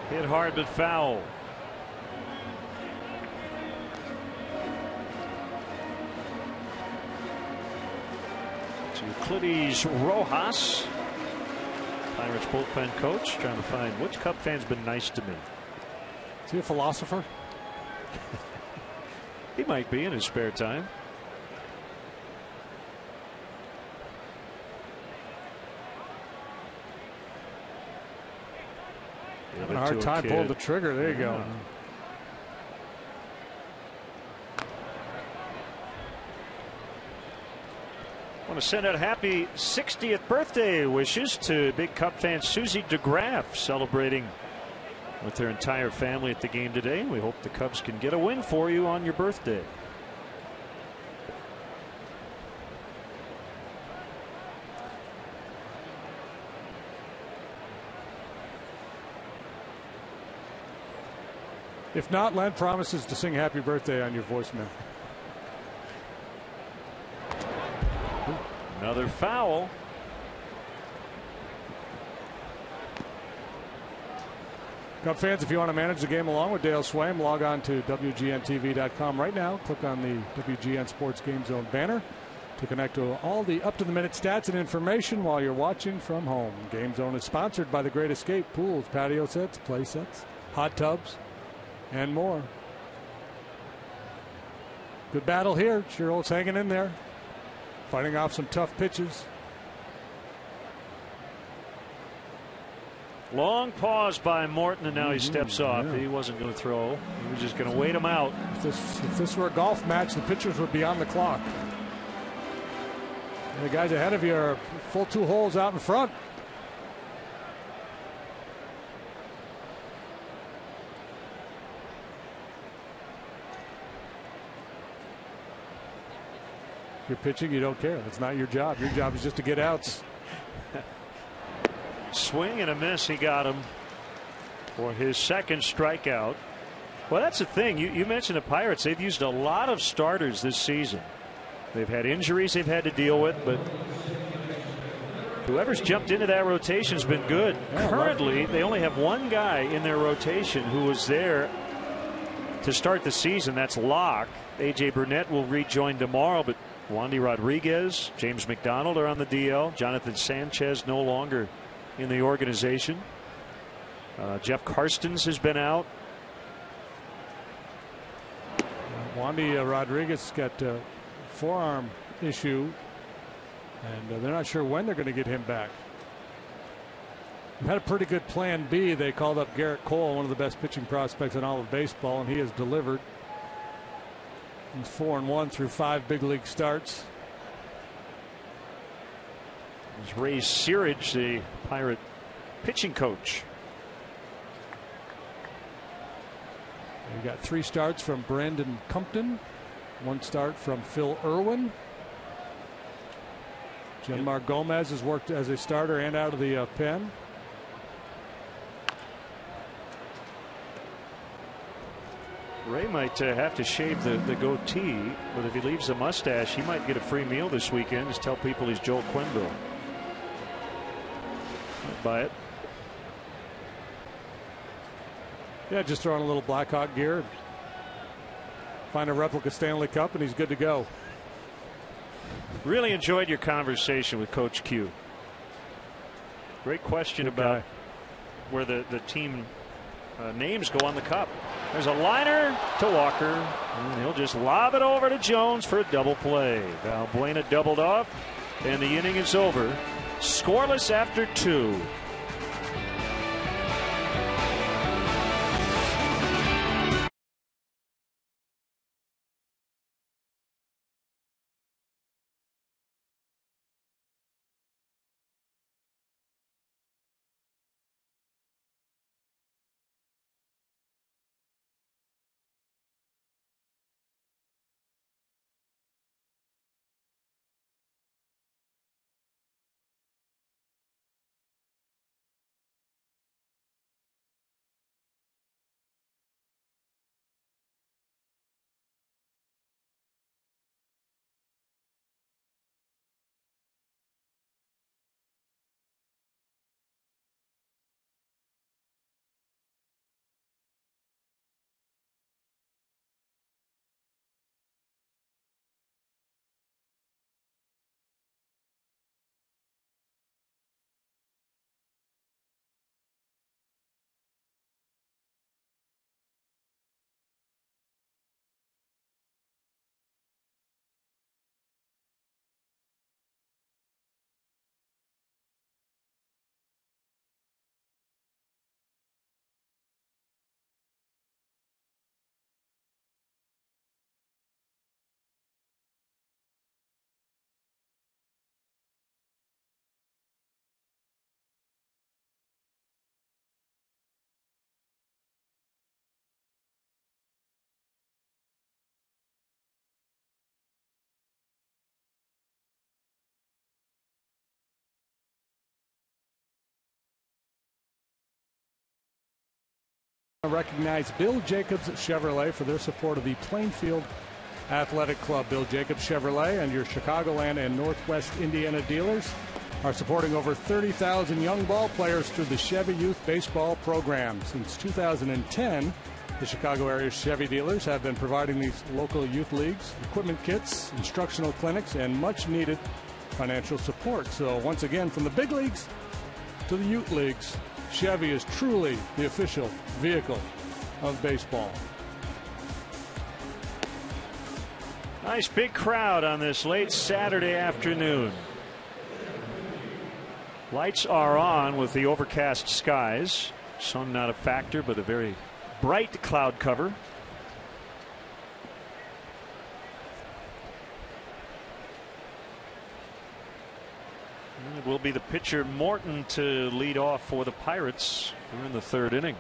Hit hard but foul. Euclides Rojas, Pirates bullpen coach, trying to find which Cub fan's been nice to me. Is he a philosopher? He might be in his spare time. Having a hard time pulling the trigger. There you go. Want to send out happy 60th birthday wishes to big Cub fan Susie DeGraff, celebrating with their entire family at the game today. We hope the Cubs can get a win for you on your birthday. If not, Len promises to sing happy birthday on your voicemail. Another foul. Cub fans, if you want to manage the game along with Dale Swaim, log on to WGNTV.com right now. Click on the WGN Sports Game Zone banner to connect to all the up-to-the-minute stats and information while you're watching from home. Game Zone is sponsored by The Great Escape Pools, patio sets, play sets, hot tubs, and more. Good battle here. Sherrill's hanging in there, fighting off some tough pitches. Long pause by Morton, and now he steps off. Yeah. He wasn't going to throw. He was just going to wait him out. If this were a golf match, the pitchers would be on the clock. And the guys ahead of you are full 2 holes out in front. If you're pitching, you don't care. That's not your job. Your job is just to get outs. Swing and a miss. He got him for his second strikeout. Well, that's the thing. You mentioned the Pirates. They've used a lot of starters this season. They've had injuries they've had to deal with, but whoever's jumped into that rotation has been good. Yeah, currently, they only have one guy in their rotation who was there to start the season. That's Locke. A.J. Burnett will rejoin tomorrow, but Wandy Rodriguez, James McDonald are on the DL. Jonathan Sanchez no longer in the organization. Jeff Karstens has been out. Wandy Rodriguez got a forearm issue, and they're not sure when they're going to get him back. They've had a pretty good plan B. They called up Garrett Cole, one of the best pitching prospects in all of baseball, and he has delivered. He's 4-1 through 5 big league starts. It's Ray Searage, the Pirate pitching coach. We got 3 starts from Brandon Compton, 1 start from Phil Irwin. Genmar Gomez has worked as a starter and out of the pen. Ray might have to shave the goatee, but if he leaves the mustache, he might get a free meal this weekend. Just tell people he's Joel Quenneville. Buy it. Yeah, just throw on a little Blackhawk gear, find a replica Stanley Cup, and he's good to go. Really enjoyed your conversation with Coach Q. Great question about where the team names go on the cup. There's a liner to Walker, and he'll just lob it over to Jones for a double play. Valbuena doubled off, and the inning is over. Scoreless after 2. Recognize Bill Jacobs Chevrolet for their support of the Plainfield Athletic Club. Bill Jacobs Chevrolet and your Chicagoland and Northwest Indiana dealers are supporting over 30,000 young ball players through the Chevy Youth Baseball program. Since 2010, the Chicago area Chevy dealers have been providing these local youth leagues, equipment kits, instructional clinics, and much needed financial support. So once again, from the big leagues to the youth leagues, Chevy is truly the official vehicle of baseball. Nice big crowd on this late Saturday afternoon. Lights are on with the overcast skies. Sun not a factor, but a very bright cloud cover. And it will be the pitcher Morton to lead off for the Pirates. We're in the third inning.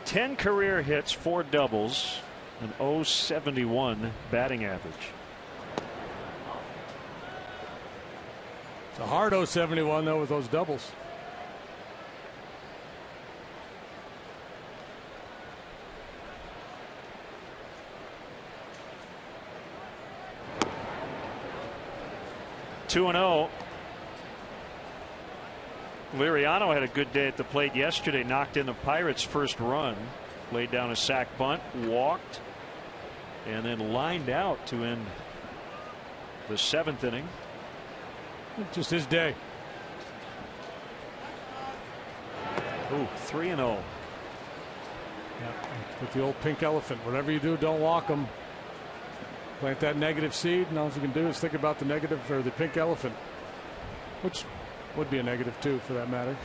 Ten career hits, 4 doubles, an .071 batting average. It's a hard .071 though with those doubles. Two and 0. Soriano had a good day at the plate yesterday. Knocked in the Pirates' first run. Laid down a sac bunt, walked, and then lined out to end the 7th inning. Just his day. Ooh, 3 and 0. With the old pink elephant. Whatever you do, don't walk them. Plant that negative seed, and all you can do is think about the negative or the pink elephant, which would be a negative too, for that matter.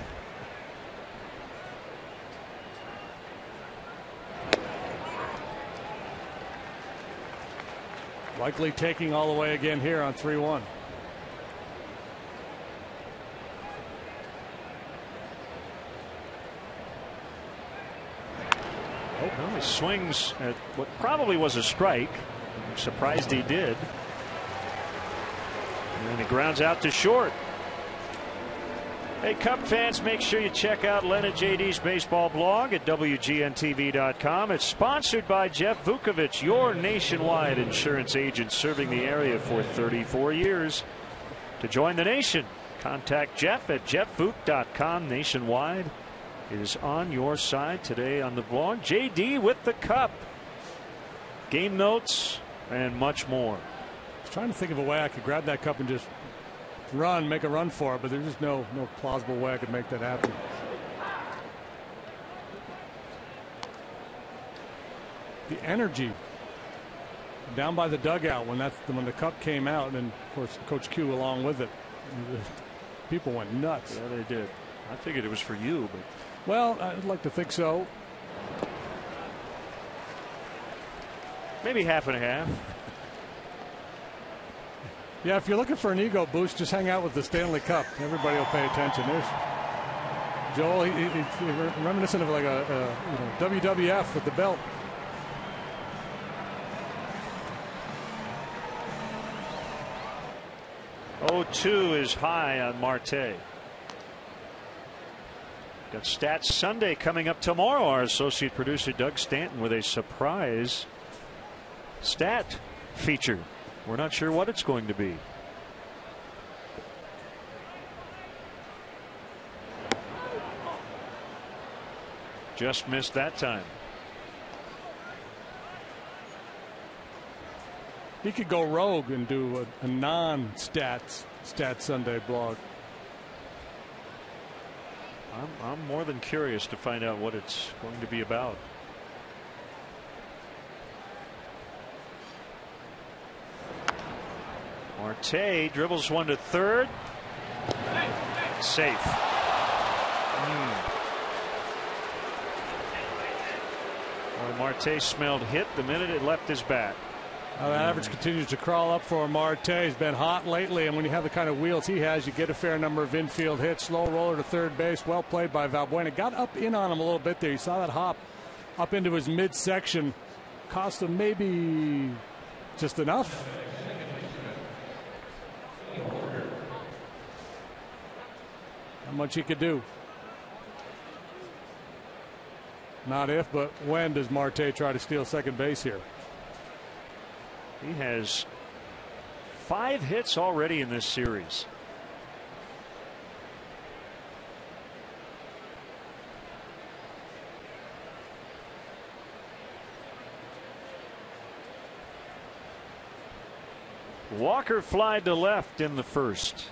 Likely taking all the way again here on 3-1. Well, he swings at what probably was a strike. I'm surprised he did. And he grounds out to short. Hey, Cub fans, make sure you check out Len and JD's baseball blog at WGNTV.com. It's sponsored by Jeff Vukovich, your nationwide insurance agent serving the area for 34 years. To join the nation, contact Jeff at jeffvuk.com. Nationwide is on your side today on the blog. JD with the Cup, game notes, and much more. I was trying to think of a way I could grab that cup and just make a run for it, but there's just no plausible way I could make that happen. The energy down by the dugout when the cup came out, and then of course Coach Q along with it, people went nuts. Yeah, they did. I figured it was for you, but well, I'd like to think so. Maybe half and half. Yeah, if you're looking for an ego boost, just hang out with the Stanley Cup. Everybody will pay attention. There's Joel. He's reminiscent of like a WWF with the belt. .02 is high on Marte. Got Stats Sunday coming up tomorrow. Our associate producer Doug Stanton with a surprise stat feature. We're not sure what it's going to be. Just missed that time. He could go rogue and do a non-Stats Sunday blog. I'm more than curious to find out what it's going to be about. Marte dribbles one to third. Safe. Well, Marte smelled hit the minute it left his bat. The average continues to crawl up for Marte. He's been hot lately, and when you have the kind of wheels he has, you get a fair number of infield hits. Slow roller to third base. Well played by Valbuena. Got up in on him a little bit there. You saw that hop up into his midsection. Cost him maybe just enough. Not much he could do. Not if, but when does Marte try to steal second base here? He has 5 hits already in this series. Walker flied to left in the first.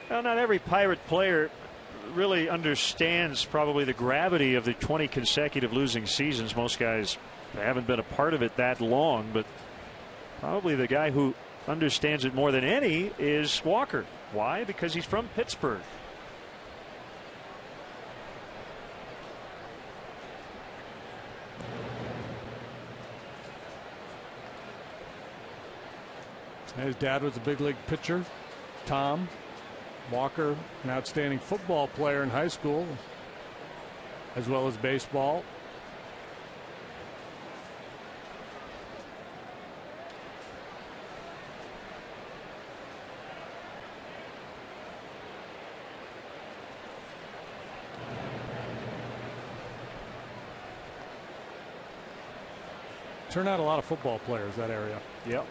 Well, not every Pirate player really understands probably the gravity of the 20 consecutive losing seasons. Most guys haven't been a part of it that long, but probably the guy who understands it more than any is Walker. Why? Because he's from Pittsburgh. His dad was a big league pitcher, Tom. Walker, an outstanding football player in high school, as well as baseball. Turned out a lot of football players, that area. Yep.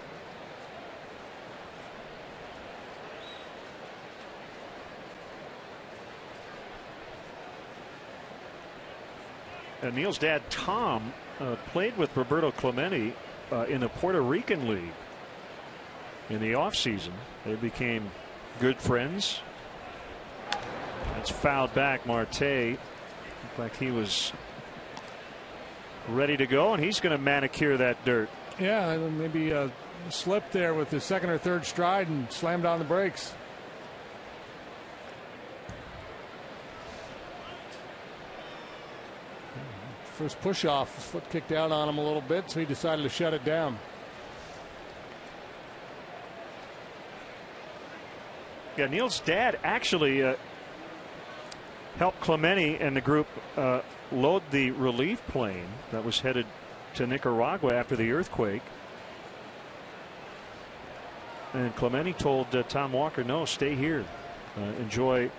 Neil's dad, Tom, played with Roberto Clemente in the Puerto Rican League in the offseason. They became good friends. That's fouled back. Marte looked like he was ready to go, and he's going to manicure that dirt. Yeah, maybe slipped there with his second or third stride and slammed on the brakes. First push off, his foot kicked out on him a little bit, so he decided to shut it down. Yeah, Neil's dad actually helped Clemente and the group load the relief plane that was headed to Nicaragua after the earthquake. And Clemente told Tom Walker, no, stay here, enjoy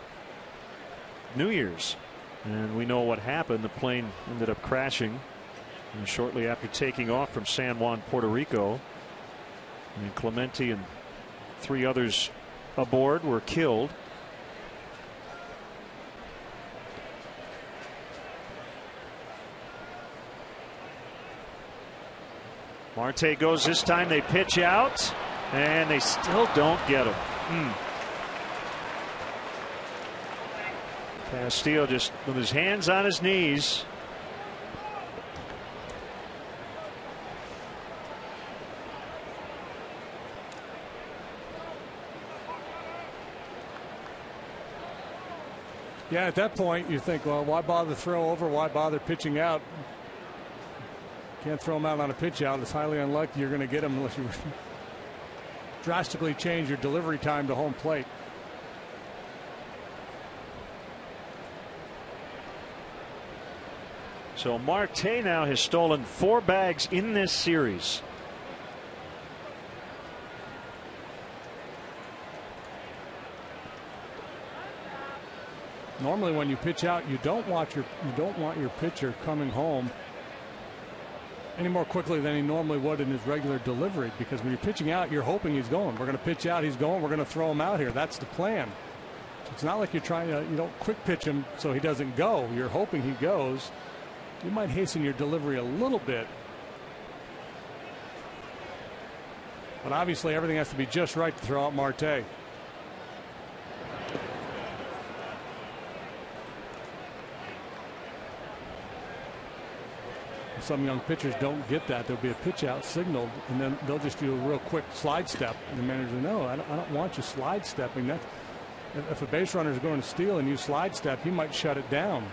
New Year's. And we know what happened. The plane ended up crashing shortly after taking off from San Juan, Puerto Rico. And Clemente and 3 others aboard were killed. Marte goes this time. They pitch out, and they still don't get him. Castillo just with his hands on his knees. Yeah, at that point you think, well, why bother throw over? Why bother pitching out? Can't throw him out on a pitch out. It's highly unlikely you're going to get him unless you drastically change your delivery time to home plate. So Marte now has stolen 4 bags in this series. Normally, when you pitch out, you don't want your pitcher coming home any more quickly than he normally would in his regular delivery, because when you're pitching out, you're hoping he's going. We're going to pitch out, he's going. We're going to throw him out here. That's the plan. So it's not like you're trying to, you don't quick pitch him so he doesn't go. You're hoping he goes. You might hasten your delivery a little bit, but obviously everything has to be just right to throw out Marte. Some young pitchers don't get that. There'll be a pitch out signaled, and then they'll just do a real quick slide step. And the manager, no, I don't want you slide stepping. That if a base runner is going to steal and you slide step, he might shut it down.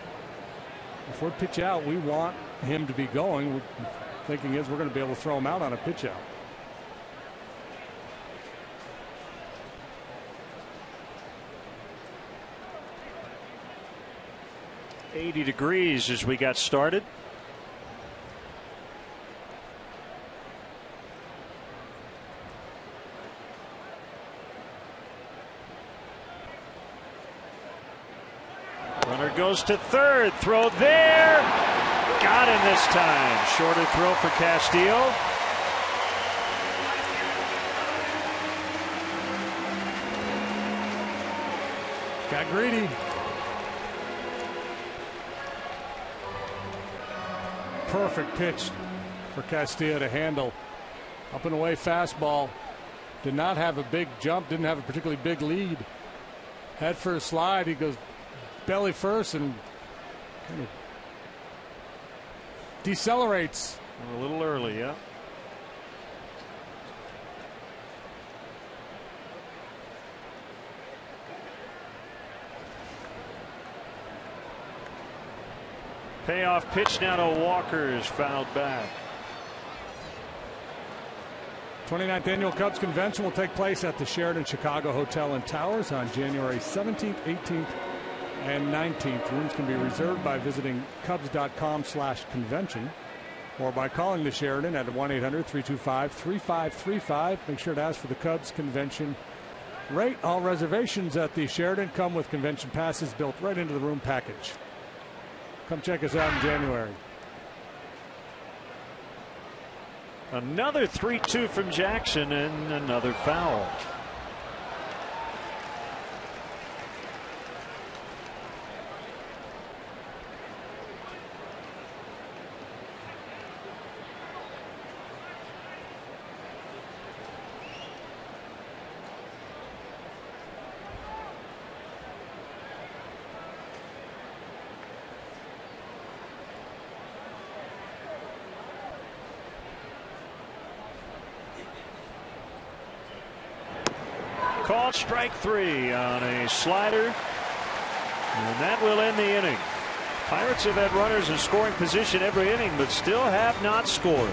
If we're pitch out, we want him to be going. Thinking is we're going to be able to throw him out on a pitch out. .80 degrees as we got started. Runner goes to third. Throw there. Got him this time. Shorter throw for Castillo. Got greedy. Perfect pitch for Castillo to handle. Up and away fastball. Did not have a big jump. Didn't have a particularly big lead. Head first slide. He goes belly first and kind of decelerates. A little early, yeah. Payoff pitch now to Walker is fouled back. 29th Annual Cubs Convention will take place at the Sheraton Chicago Hotel and Towers on January 17th, 18th, and 19th. Rooms can be reserved by visiting Cubs.com/convention or by calling the Sheraton at 1-800-325-3535. Make sure to ask for the Cubs Convention rate. All reservations at the Sheraton come with convention passes built right into the room package. Come check us out in January. Another 3-2 from Jackson and another foul. Called strike 3 on a slider, and that will end the inning. Pirates have had runners in scoring position every inning, but still have not scored.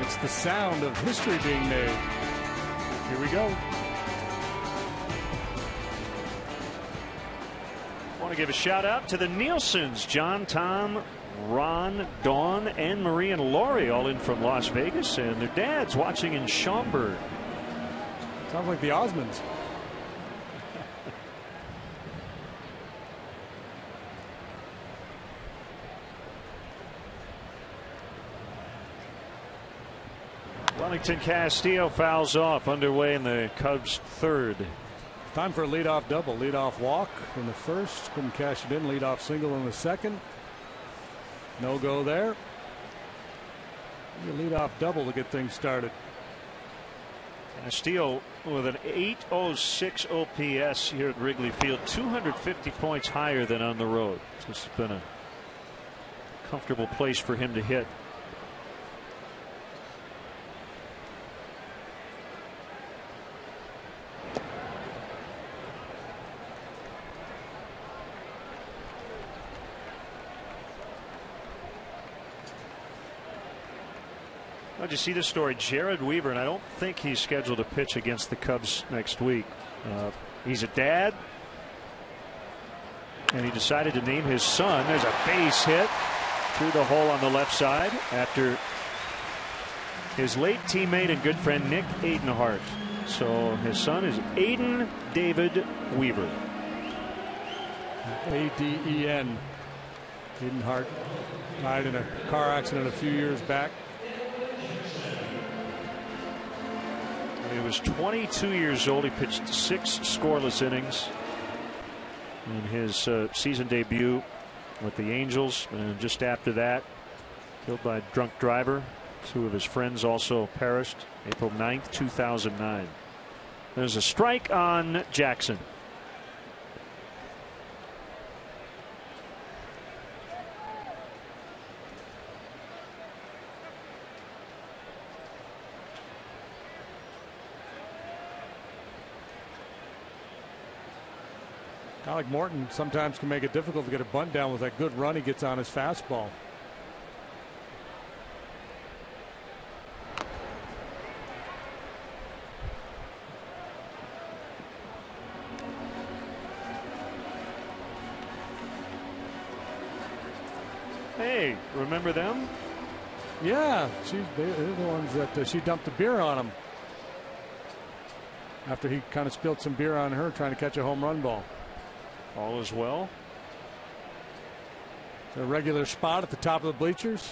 It's the sound of history being made. Here we go. I want to give a shout out to the Nielsen's. John, Tom, Ron, Dawn, Anne Marie, and Lori all in from Las Vegas, and their dads watching in Schaumburg. Sounds like the Osmonds. Wellington Castillo fouls off, underway in the Cubs' third. Time for a leadoff double. Leadoff walk in the first. Couldn't cash it in. Leadoff single in the second. No go there. Leadoff double to get things started. Castillo with an 806 OPS here at Wrigley Field, 250 points higher than on the road. This has been a comfortable place for him to hit. Did you see this story? Jared Weaver, and I don't think he's scheduled to pitch against the Cubs next week. He's a dad, and he decided to name his son. There's a base hit through the hole on the left side after his late teammate and good friend Nick Aidenhart. So his son is Aiden David Weaver. A-D-E-N. Aidenhart died in a car accident a few years back. He was 22 years old. He pitched 6 scoreless innings in his season debut with the Angels, and just after that, killed by a drunk driver. 2 of his friends also perished. April 9th, 2009. There's a strike on Jackson. Alec Morton sometimes can make it difficult to get a bunt down with that good run he gets on his fastball. Hey, remember them? Yeah, they're the ones that she dumped the beer on him after he kind of spilled some beer on her trying to catch a home run ball. All is well. A regular spot at the top of the bleachers.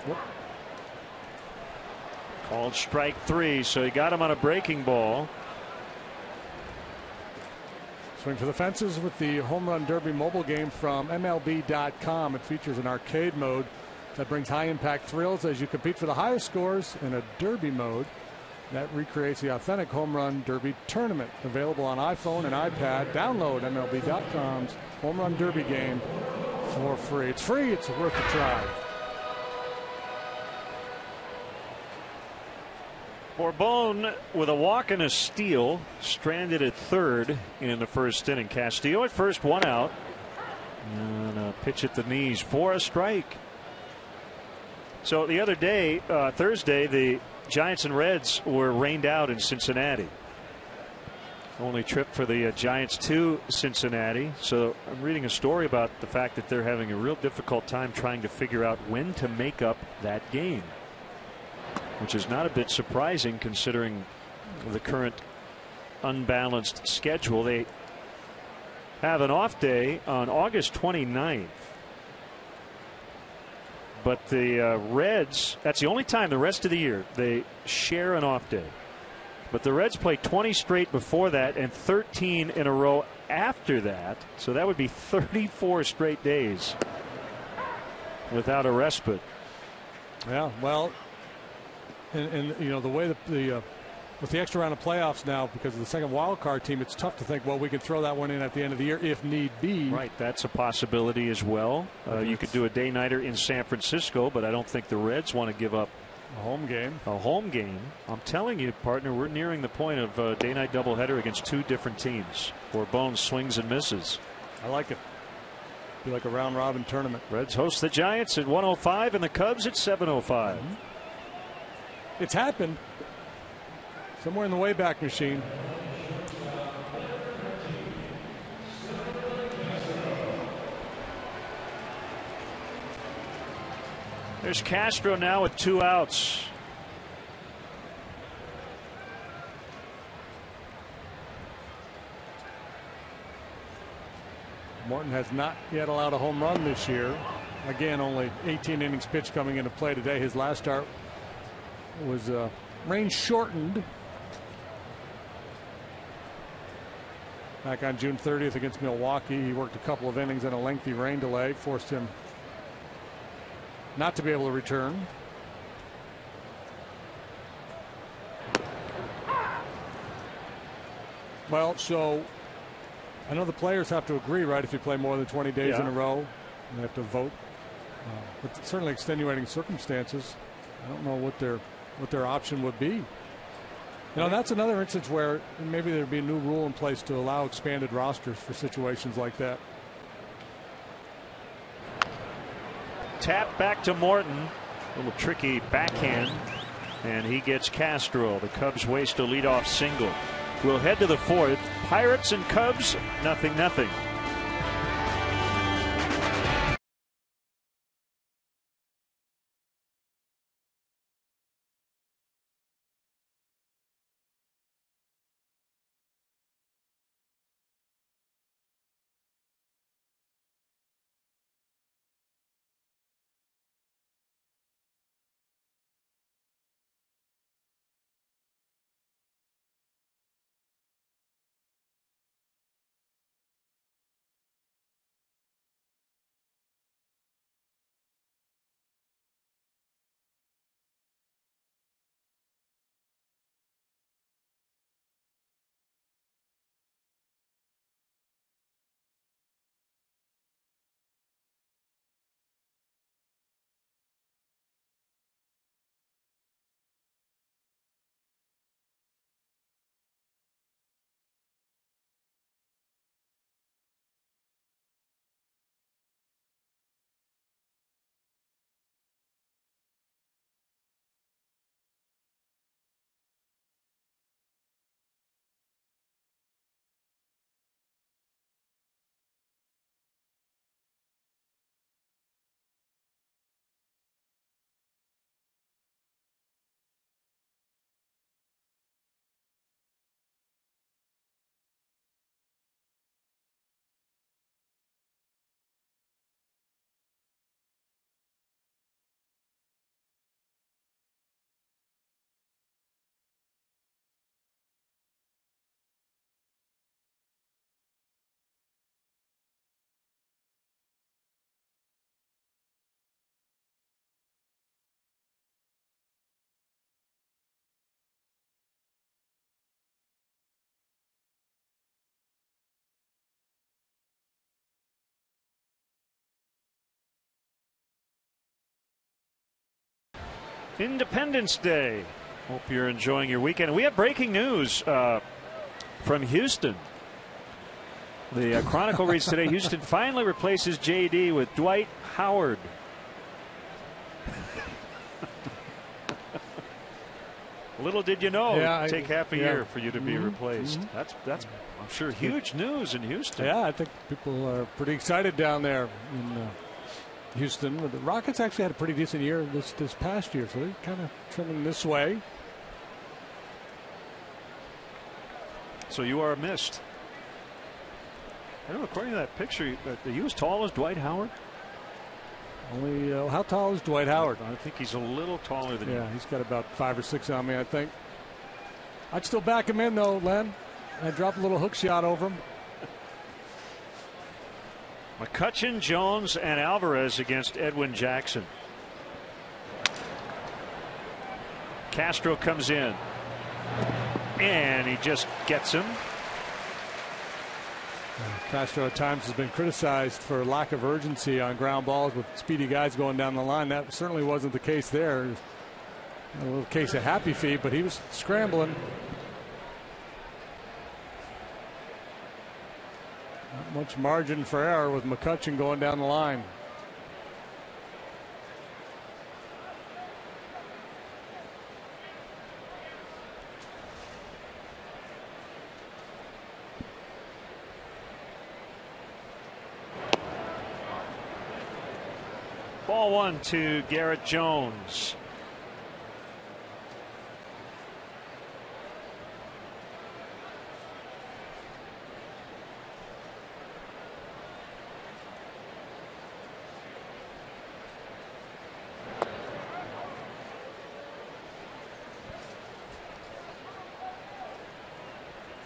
Whoop. Called strike 3, so he got him on a breaking ball. Swing for the fences with the Home Run Derby mobile game from MLB.com. It features an arcade mode that brings high impact thrills as you compete for the highest scores in a derby mode that recreates the authentic Home Run Derby tournament. Available on iPhone and iPad. Download MLB.com's Home Run Derby game for free. It's free. It's worth a try. Borbon with a walk and a steal, stranded at third in the first inning. Castillo at first, 1 out, and a pitch at the knees for a strike. So the other day, Thursday, the Giants and Reds were rained out in Cincinnati. Only trip for the Giants to Cincinnati. So I'm reading a story about the fact that they're having a real difficult time trying to figure out when to make up that game, which is not a bit surprising considering the current unbalanced schedule. They have an off day on August 29th. But the Reds, that's the only time the rest of the year they share an off day. But the Reds play 20 straight before that and 13 in a row after that. So that would be 34 straight days without a respite. Yeah, well, and you know, the way that with the extra round of playoffs now, because of the second wild card team, it's tough to think, well, we could throw that one in at the end of the year if need be. Right, that's a possibility as well. You could do a day-nighter in San Francisco, but I don't think the Reds want to give up a home game. A home game. I'm telling you, partner, we're nearing the point of a day-night doubleheader against 2 different teams. Borbon swings and misses. I like it. Be like a round-robin tournament. Reds host the Giants at 1:05 and the Cubs at 7:05. It's happened. Somewhere in the Wayback Machine. There's Castro now with 2 outs. Morton has not yet allowed a home run this year. Again, only 18 innings pitched coming into play today. His last start was rain shortened back on June 30th against Milwaukee. He worked a couple of innings and a lengthy rain delay forced him not to be able to return. Well, so I know the players have to agree, right? If you play more than 20 days in a row, they have to vote. But certainly extenuating circumstances. I don't know what their option would be. You know, that's another instance where maybe there'd be a new rule in place to allow expanded rosters for situations like that. Tap back to Morton. A little tricky backhand. And he gets Castro. The Cubs waste a leadoff single. We'll head to the fourth. Pirates and Cubs, 0-0. Independence Day. Hope you're enjoying your weekend. We have breaking news from Houston. The Chronicle reads today, Houston finally replaces JD with Dwight Howard. Little did you know, it'd take half a year for you to be replaced. That's I'm sure huge news in Houston. Yeah, I think people are pretty excited down there in Houston. The Rockets actually had a pretty decent year this past year, so they're kind of trending this way. So you are missed. I know, according to that picture, are you as tall as Dwight Howard? Only how tall is Dwight Howard? I think he's a little taller than you. Yeah, he's got about 5 or 6 on me, I think. I'd still back him in though, Len. I'd drop a little hook shot over him. McCutchen, Jones, and Alvarez against Edwin Jackson. Castro comes in. And he just gets him. Castro at times has been criticized for lack of urgency on ground balls with speedy guys going down the line. That certainly wasn't the case there. A little case of happy feet, but he was scrambling. Not much margin for error with McCutchen going down the line. Ball one to Garrett Jones.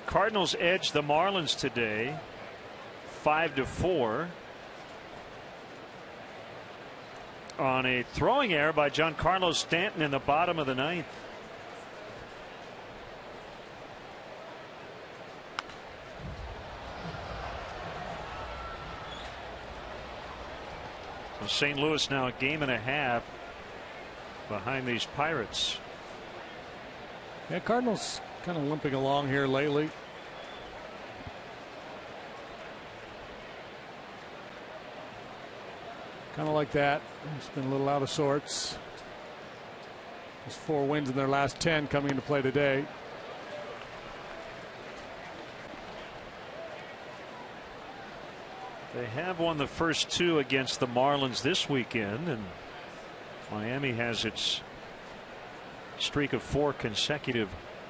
Cardinals edge the Marlins today 5-4 on a throwing error by Giancarlo Stanton in the bottom of the ninth. St. Louis now a game and a half behind these Pirates. Yeah, Cardinals kind of limping along here lately. Kind of like that. It's been a little out of sorts. There's 4 wins in their last 10 coming into play today. They have won the first 2 against the Marlins this weekend, and Miami has its streak of 4 consecutive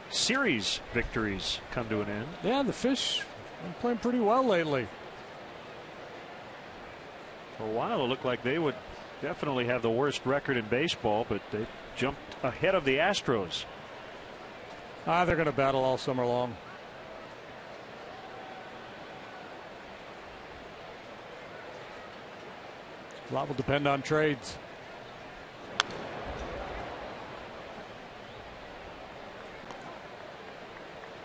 series victories come to an end. Yeah, the Fish been playing pretty well lately. For a while it looked like they would definitely have the worst record in baseball, but they jumped ahead of the Astros. They're going to battle all summer long. A lot will depend on trades.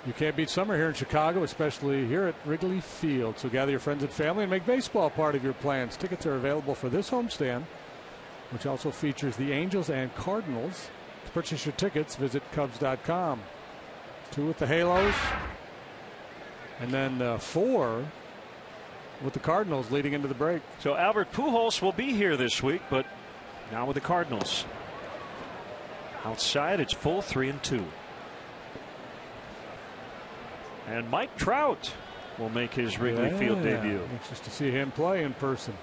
You can't beat summer here in Chicago, especially here at Wrigley Field. So gather your friends and family and make baseball part of your plans. Tickets are available for this homestand, which also features the Angels and Cardinals. To purchase your tickets, visit Cubs.com. 2 with the Halos, and then 4 with the Cardinals leading into the break. So Albert Pujols will be here this week, but now with the Cardinals. Outside, it's full 3-2. And Mike Trout will make his Wrigley Field debut. Anxious to see him play in person.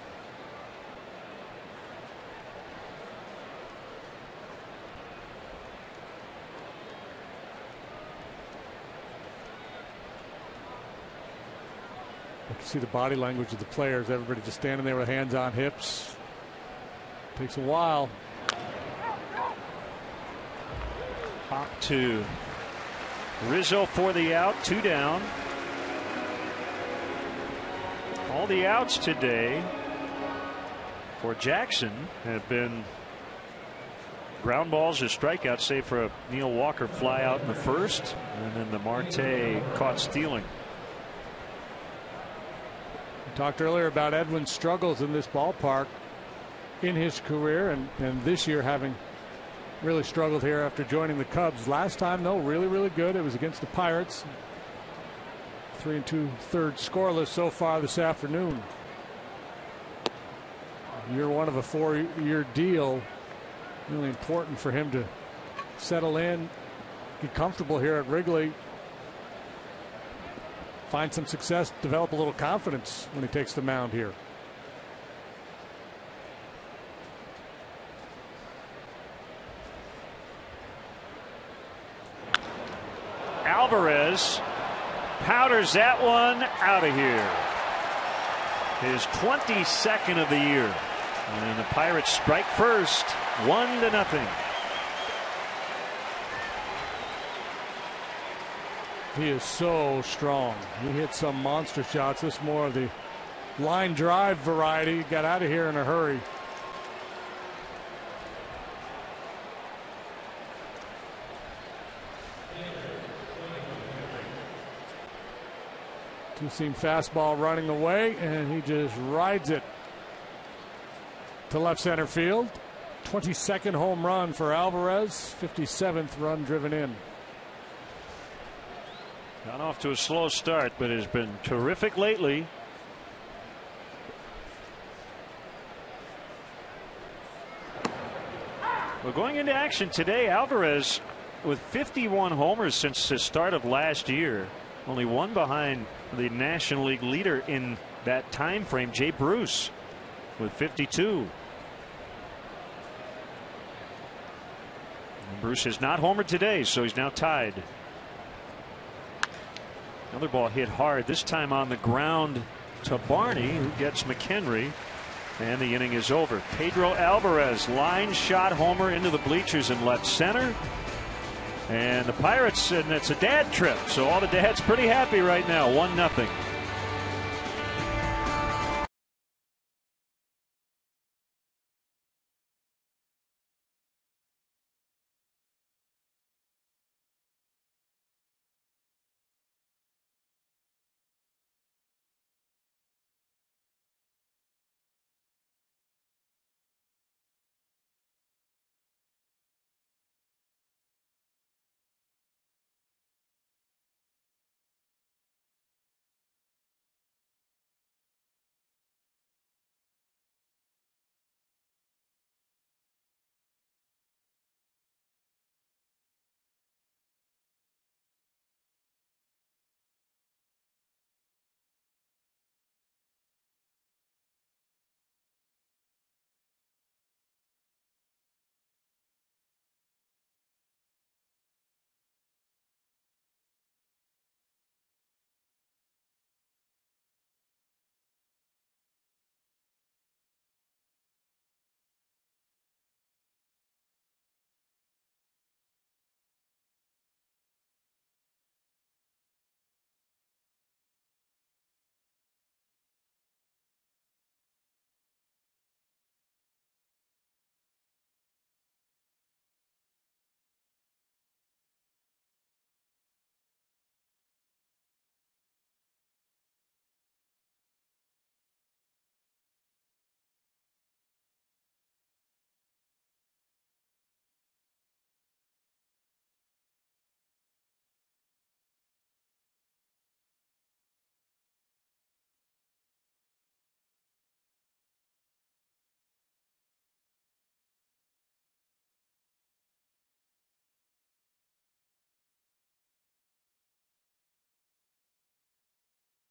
You can see the body language of the players. Everybody just standing there with hands on hips. Takes a while. Hop to Rizzo for the out, 2 down. All the outs today for Jackson have been ground balls or strikeouts, save for a Neil Walker fly out in the first, and then the Marte caught stealing. We talked earlier about Edwin's struggles in this ballpark in his career, and this year having really struggled here after joining the Cubs. Last time, though, really good. It was against the Pirates. 3 2/3 scoreless so far this afternoon. Year 1 of a 4-year deal. Really important for him to settle in, get comfortable here at Wrigley, find some success, develop a little confidence when he takes the mound here. Alvarez powders that one out of here. His 22nd of the year. And the Pirates strike first, 1-0. He is so strong. He hit some monster shots. This more of the line drive variety. Got out of here in a hurry. Two-seam fastball running away, and he just rides it to left center field. 22nd home run for Alvarez, 57th run driven in. Got off to a slow start, but has been terrific lately. Well, going into action today, Alvarez with 51 homers since the start of last year. Only one behind the National League leader in that time frame, Jay Bruce, with 52. And Bruce has not homered today, so he's now tied. Another ball hit hard, this time on the ground to Barney, who gets McHenry, and the inning is over. Pedro Alvarez, line shot homer into the bleachers in left center. And the Pirates, and it's a dad trip, so all the dads pretty happy right now, 1-0.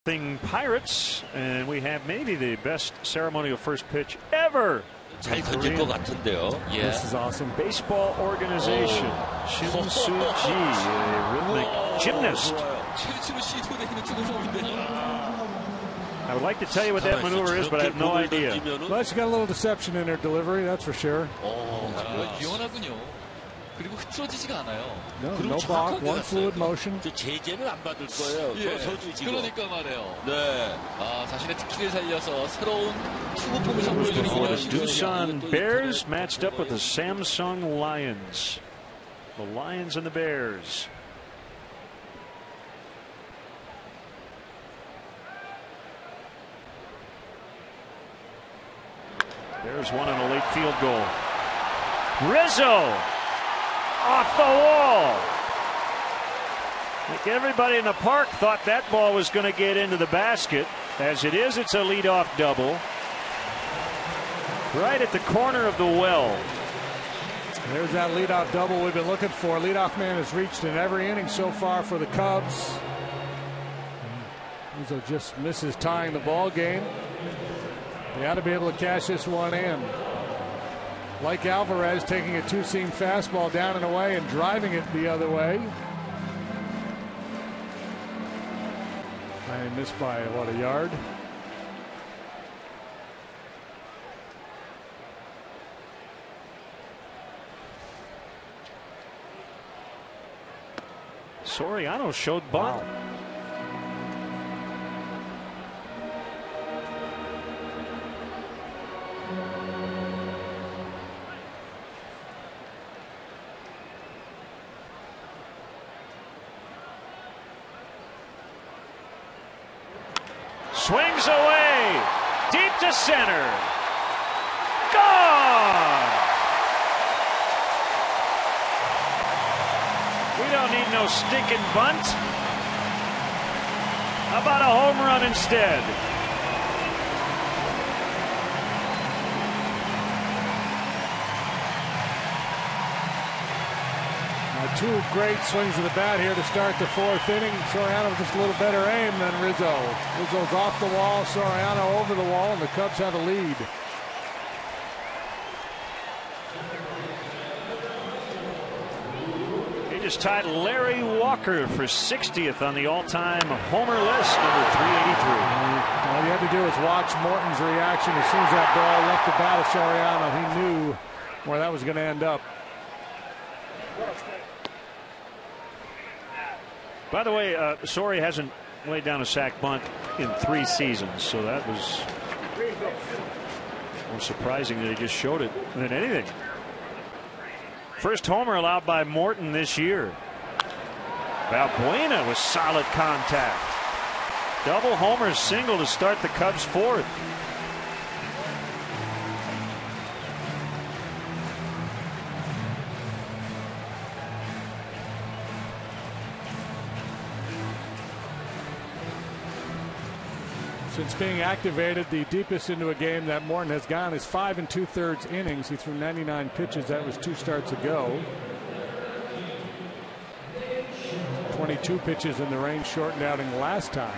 Pirates, and we have maybe the best ceremonial first pitch ever. 잘 던질 것 같은데요. This is awesome. Baseball organization. Shin Soo-ji, a rhythmic gymnast. 최초로 시도되는 투구폼인데. I would like to tell you what that maneuver is, but I have no idea. Well, she got a little deception in her delivery, that's for sure. 유연하군요. 그리고 흐트러지지가 않아요. No balk, one fluid motion. 제재는 안 받을 거예요. 선수 지금. 그러니까 말해요. 네. 자신의 특기를 살려서 새로운 투구폼을 선보여주는 Before the Doosan Bears matched up with the Samsung Lions. The Lions and the Bears. There's one on a late field goal. Rizzo off the wall. I think everybody in the park thought that ball was going to get into the basket. As it is, it's a leadoff double. Right at the corner of the well. There's that leadoff double we've been looking for. Leadoff man has reached in every inning so far for the Cubs. Rizzo just misses tying the ball game. They ought to be able to cash this one in. Like Alvarez, taking a two-seam fastball down and away and driving it the other way. And missed by, what, a yard? Soriano showed bunt. Wow. Swings away, deep to center. Gone! We don't need no stinking bunt. How about a home run instead? Two great swings of the bat here to start the fourth inning. Soriano just a little better aim than Rizzo. Rizzo's off the wall, Soriano over the wall, and the Cubs have a lead. He just tied Larry Walker for 60th on the all-time homer list, number 383. All you had to do was watch Morton's reaction as soon as that ball left the bat of Soriano. He knew where that was going to end up. By the way, Sori hasn't laid down a sac bunt in 3 seasons, so that was more surprising that he just showed it than anything. First homer allowed by Morton this year. Valbuena with solid contact. Double homer single to start the Cubs' fourth. Since being activated, the deepest into a game that Morton has gone is 5 2/3 innings. He threw 99 pitches. That was 2 starts ago. 22 pitches in the range shortened outing last time.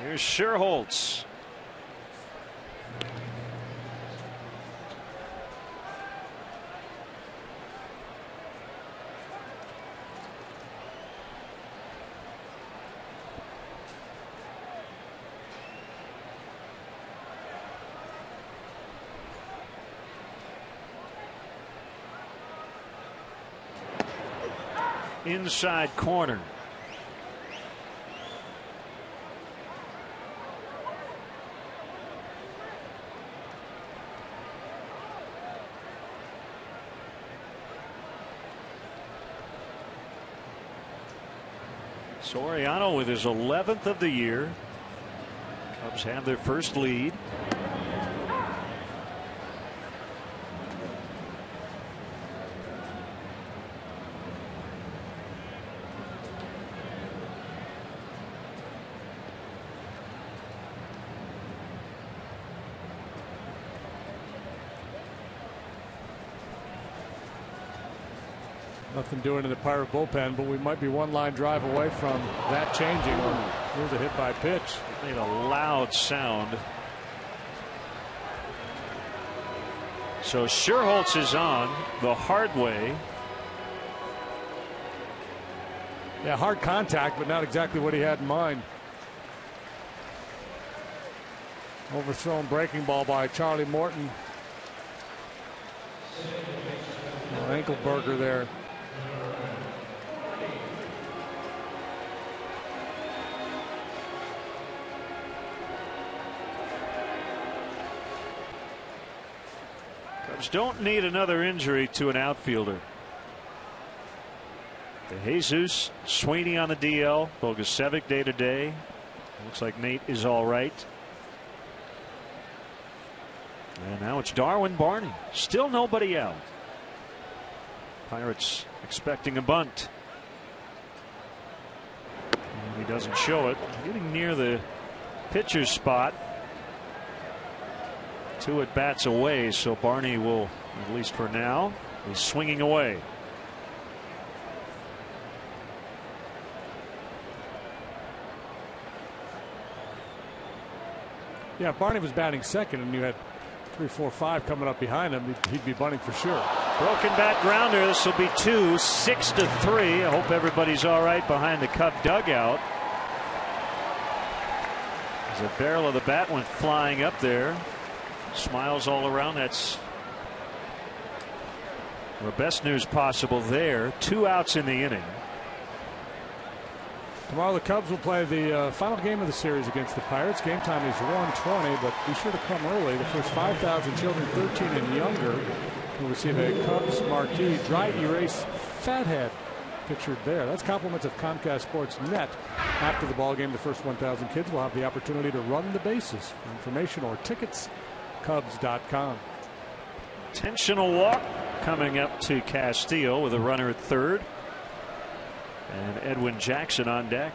Here's Sherholtz. Inside corner. Soriano with his 11th of the year. Cubs have their first lead. Nothing doing in the Pirate bullpen, but we might be one line drive away from that changing. Here's a hit by pitch. Made a loud sound. So Scherholtz is on the hard way. Yeah, hard contact, but not exactly what he had in mind. Overthrown breaking ball by Charlie Morton. Ankle burger there. Cubs don't need another injury to an outfielder. De Jesus, Sweeney on the DL, Bogusevic day to day. Looks like Nate is all right. And now it's Darwin Barney. Still nobody out. Pirates expecting a bunt. And he doesn't show it. Getting near the pitcher's spot. 2 at bats away, so Barney will, at least for now, be swinging away. Yeah, if Barney was batting second and you had 3, 4, 5 coming up behind him, he'd be bunting for sure. Broken bat grounder. This will be 2, 6-3. I hope everybody's all right behind the Cub dugout. As the barrel of the bat went flying up there. Smiles all around. That's the best news possible there. 2 outs in the inning. Tomorrow the Cubs will play the final game of the series against the Pirates. Game time is 1:20, but be sure to come early. The first 5,000 children 13 and younger will receive a Cubs marquee dry erase fathead pictured there. That's compliments of Comcast Sports Net. After the ball game, the first 1,000 kids will have the opportunity to run the bases. For information or tickets, Cubs.com. Intentional walk coming up to Castillo with a runner at third. And Edwin Jackson on deck.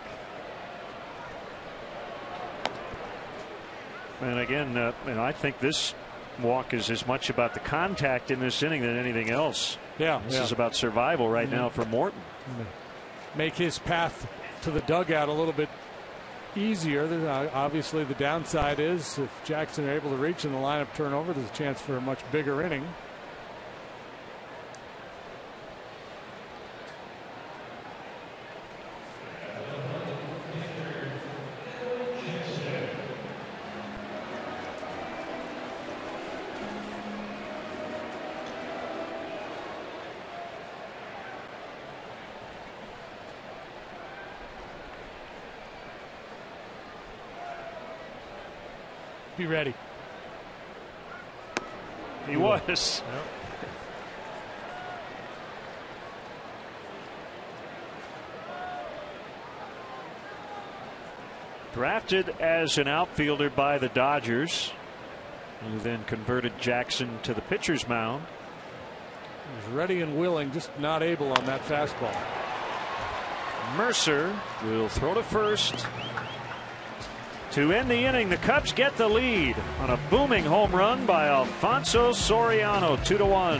And again, I think this walk is as much about the contact in this inning than anything else. Yeah, this is about survival right now for Morton. Make his path to the dugout a little bit easier. Obviously, the downside is if Jackson are able to reach in the lineup turnover, there's a chance for a much bigger inning. Be ready. He was. Yep. Drafted as an outfielder by the Dodgers, who then converted Jackson to the pitcher's mound. He was ready and willing, just not able on that fastball. Mercer will throw to first. To end the inning, the Cubs get the lead on a booming home run by Alfonso Soriano, 2-1.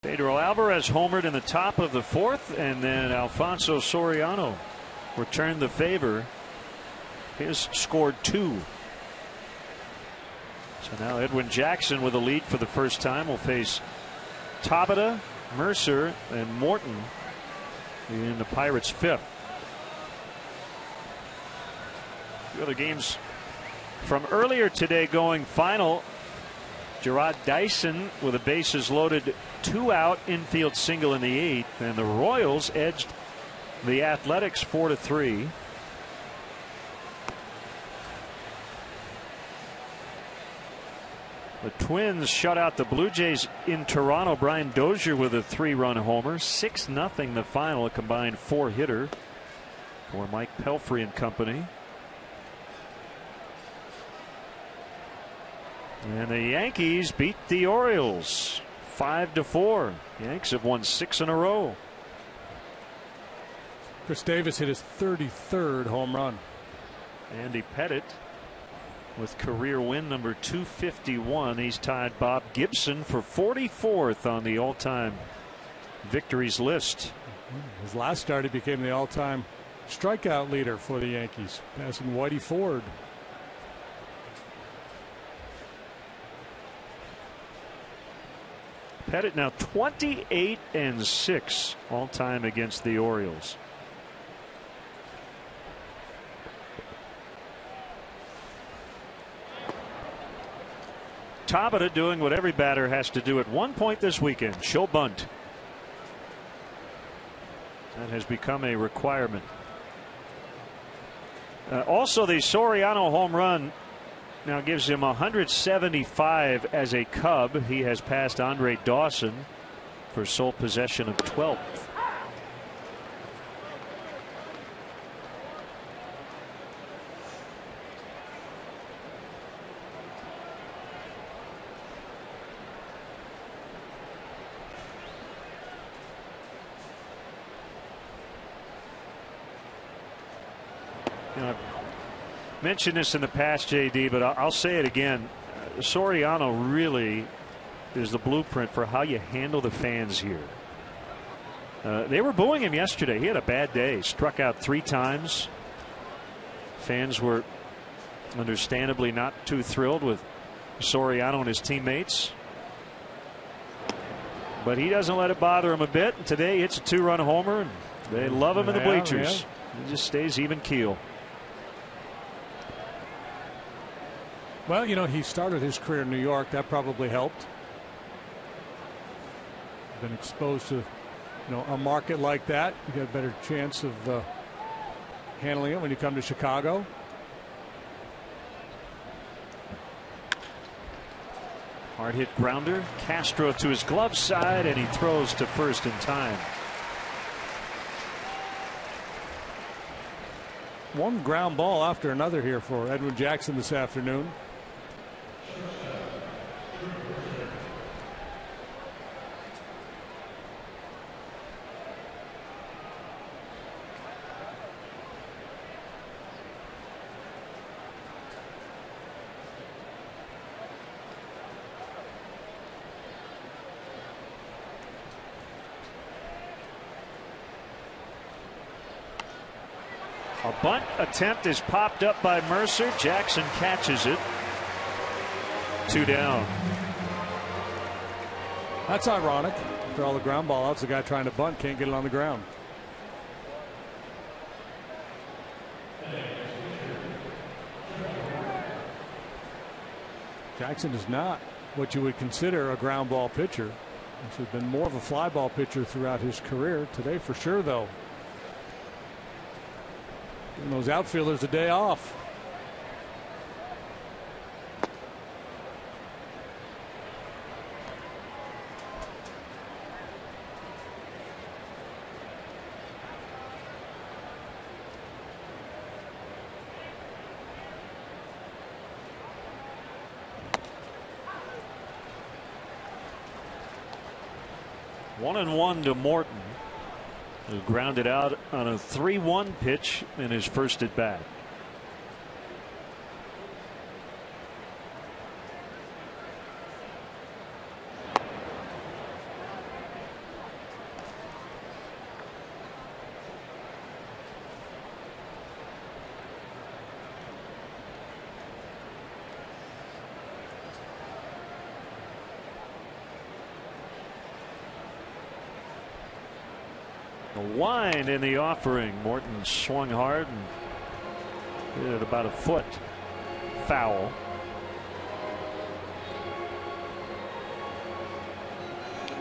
Pedro Alvarez homered in the top of the fourth, and then Alfonso Soriano returned the favor. His scored 2. So now Edwin Jackson with a lead for the first time will face Tabata, Mercer, and Morton in the Pirates' 5th. The other games from earlier today going final. Gerard Dyson with a bases loaded 2-out infield single in the 8th, and the Royals edged the Athletics 4-3. The Twins shut out the Blue Jays in Toronto. Brian Dozier with a 3-run homer. 6-0 the final, a combined 4-hitter for Mike Pelfrey and company. And the Yankees beat the Orioles 5-4. Yanks have won 6 in a row. Chris Davis hit his 33rd home run. Andy Pettitte with career win number 251. He's tied Bob Gibson for 44th on the all-time victories list. His last start, he became the all-time strikeout leader for the Yankees, passing Whitey Ford. Pettitte now 28-6 all time against the Orioles. Tabata doing what every batter has to do at one point this weekend: show bunt. That has become a requirement. Also, the Soriano home run now gives him 175 as a Cub. He has passed Andre Dawson for sole possession of 12th. I've mentioned this in the past, JD, but I'll say it again. Soriano really is the blueprint for how you handle the fans here. They were booing him yesterday. He had a bad day. Struck out 3 times. Fans were understandably not too thrilled with Soriano and his teammates. But he doesn't let it bother him a bit. And today it's a 2-run homer, and they love him in the bleachers. Yeah. He just stays even keel. Well, you know, he started his career in New York. That probably helped. Been exposed to, you know, a market like that. You got a better chance of handling it when you come to Chicago. Hard hit grounder. Castro to his glove side, and he throws to first in time. One ground ball after another here for Edwin Jackson this afternoon. A bunt attempt is popped up by Mercer. Jackson catches it. 2 down. That's ironic. After all the ground ball outs, the guy trying to bunt can't get it on the ground. Jackson is not what you would consider a ground ball pitcher. He's been more of a fly ball pitcher throughout his career. Today for sure, though. Giving those outfielders a day off. One and one to Morton, who grounded out on a 3-1 pitch in his first at bat. A wind in the offering. Morton swung hard and hit it about a foot foul.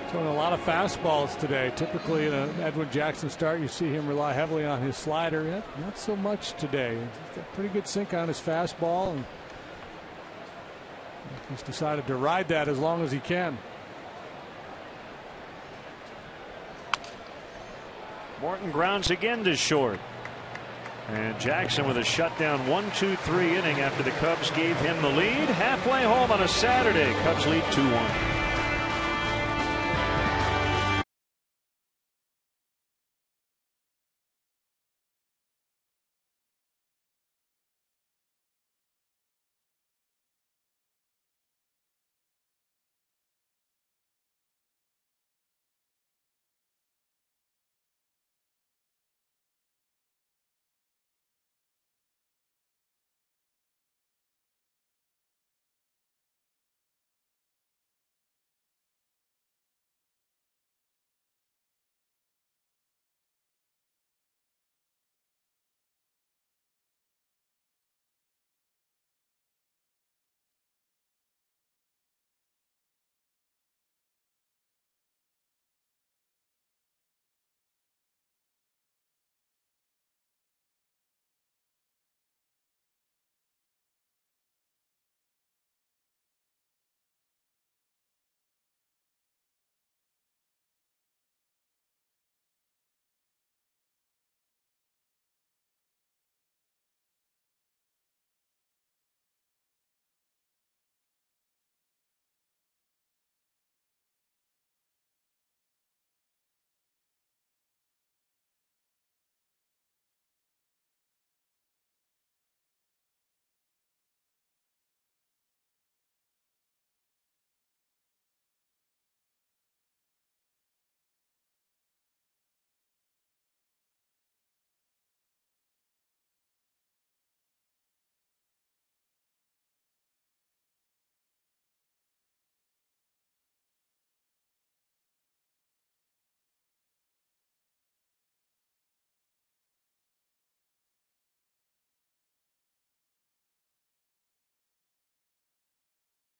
Throwing a lot of fastballs today. Typically in an Edwin Jackson start, you see him rely heavily on his slider. Not so much today. He's got pretty good sink on his fastball, and he's decided to ride that as long as he can. Morton grounds again to short. And Jackson with a shutdown 1-2-3 inning after the Cubs gave him the lead. Halfway home on a Saturday. Cubs lead 2-1.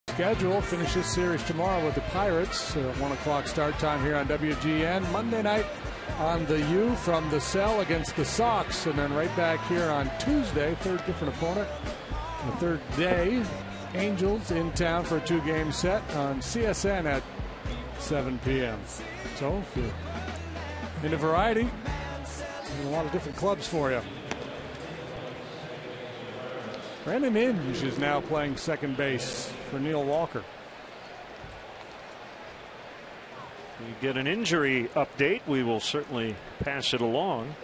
Schedule. Finish this series tomorrow with the Pirates. 1 o'clock start time here on WGN. Monday night on the U from the Cell against the Sox. And then right back here on Tuesday, third different opponent. The third day, Angels in town for a 2-game set on CSN at 7 p.m. So if you're into variety, there's a lot of different clubs for you. Brandon Inge is now playing second base for Neil Walker. You get an injury update, we will certainly pass it along.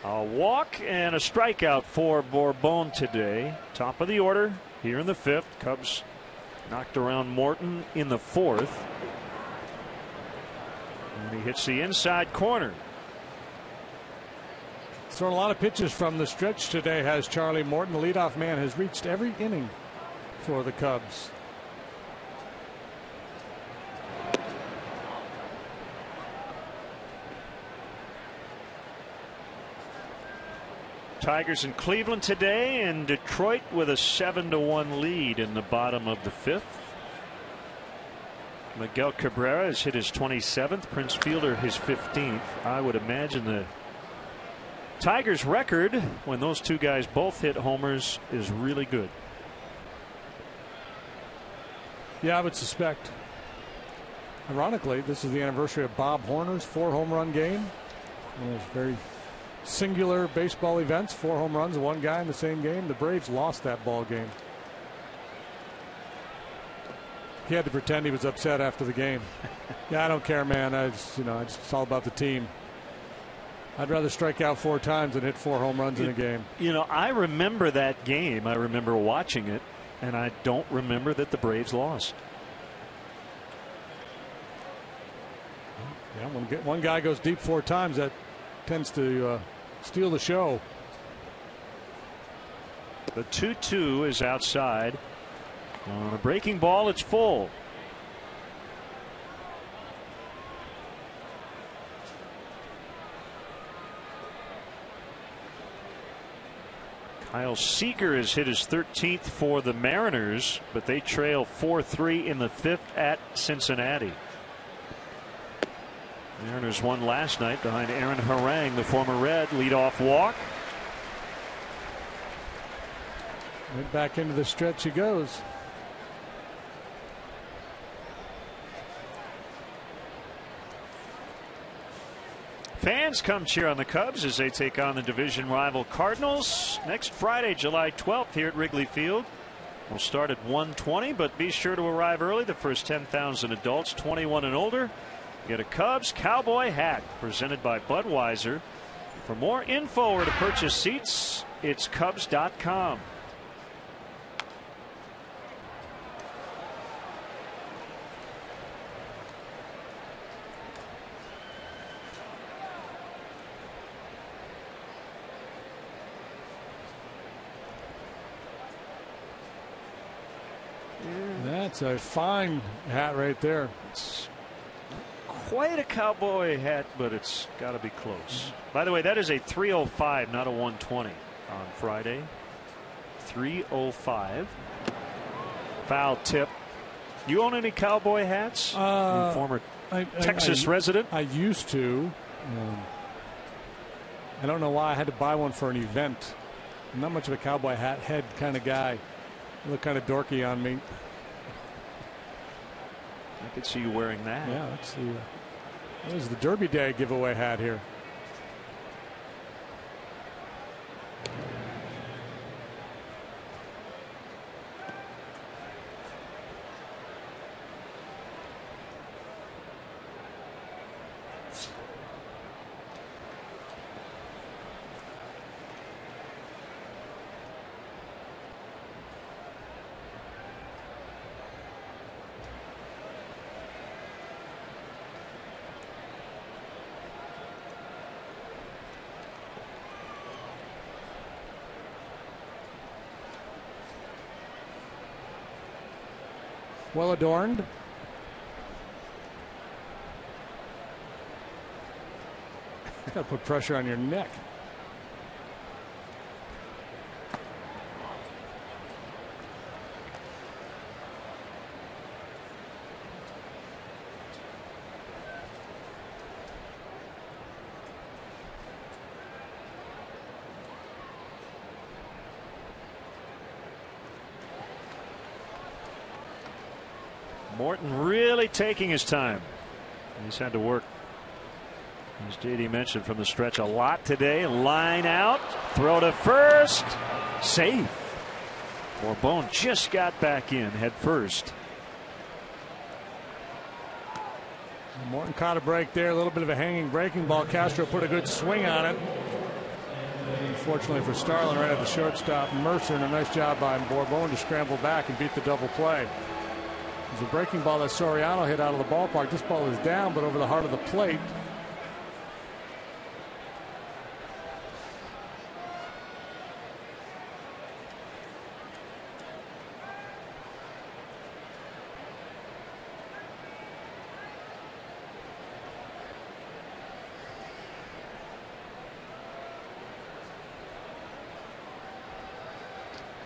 A walk and a strikeout for Bourbon today. Top of the order here in the 5th. Cubs knocked around Morton in the 4th. And he hits the inside corner. Thrown a lot of pitches from the stretch today, has Charlie Morton. The leadoff man has reached every inning for the Cubs. Tigers in Cleveland today, and Detroit with a 7-1 lead in the bottom of the 5th. Miguel Cabrera has hit his 27th. Prince Fielder his 15th. I would imagine the Tigers record when those two guys both hit homers is really good. Yeah, I would suspect. Ironically, this is the anniversary of Bob Horner's 4-home-run game. One of those very singular baseball events. 4 home runs, 1 guy in the same game. The Braves lost that ball game. He had to pretend he was upset after the game. Yeah, I don't care, man. It's all about the team. I'd rather strike out 4 times than hit 4 home runs in a game. I remember that game. I remember watching it, and I don't remember that the Braves lost. Yeah, when one guy goes deep 4 times, that tends to steal the show. The 2-2 is outside. On a breaking ball, it's full. Kyle Seager has hit his 13th for the Mariners, but they trail 4-3 in the 5th at Cincinnati. Mariners won last night behind Aaron Harang, the former Red. Leadoff walk. Right back into the stretch he goes. Fans come cheer on the Cubs as they take on the division rival Cardinals next Friday, July 12th here at Wrigley Field. We'll start at 1:20, but be sure to arrive early. The first 10,000 adults 21 and older get a Cubs cowboy hat presented by Budweiser. For more info or to purchase seats, it's Cubs.com. That's a fine hat right there. It's quite a cowboy hat, but it's got to be close. By the way, that is a 305, not a 120 on Friday. 305. Foul tip. You own any cowboy hats? Former Texas resident? I used to. I don't know why I had to buy one for an event. I'm not much of a cowboy hat head kind of guy. They look kind of dorky on me. I could see you wearing that. Yeah, that was the Derby Day giveaway hat here. Well adorned. Got to put pressure on your neck. Morton really taking his time. He's had to work, as JD mentioned, from the stretch a lot today. Line out, throw to first, safe. Bourbon just got back in head first. Morton caught a break there, a little bit of a hanging breaking ball. Castro put a good swing on it. Unfortunately for Starlin, right at the shortstop, Mercer, and a nice job by Bourbon to scramble back and beat the double play. It was a breaking ball that Soriano hit out of the ballpark. This ball is down, but over the heart of the plate.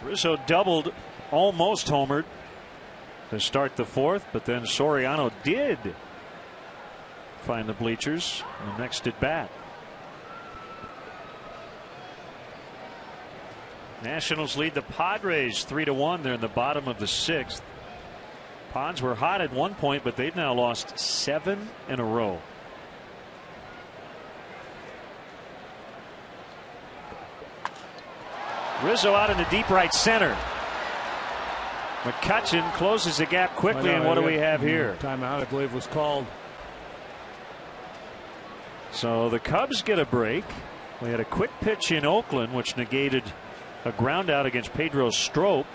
Rizzo doubled, almost homered to start the 4th, but then Soriano did find the bleachers in the next at bat. Nationals lead the Padres 3-1. They're in the bottom of the 6th. Pods were hot at one point, but they've now lost 7 in a row. Rizzo out in the deep right center. McCutchen closes the gap quickly, and what do we have here? Timeout, I believe, was called. So the Cubs get a break. We had a quick pitch in Oakland, which negated a ground out against Pedro Strop.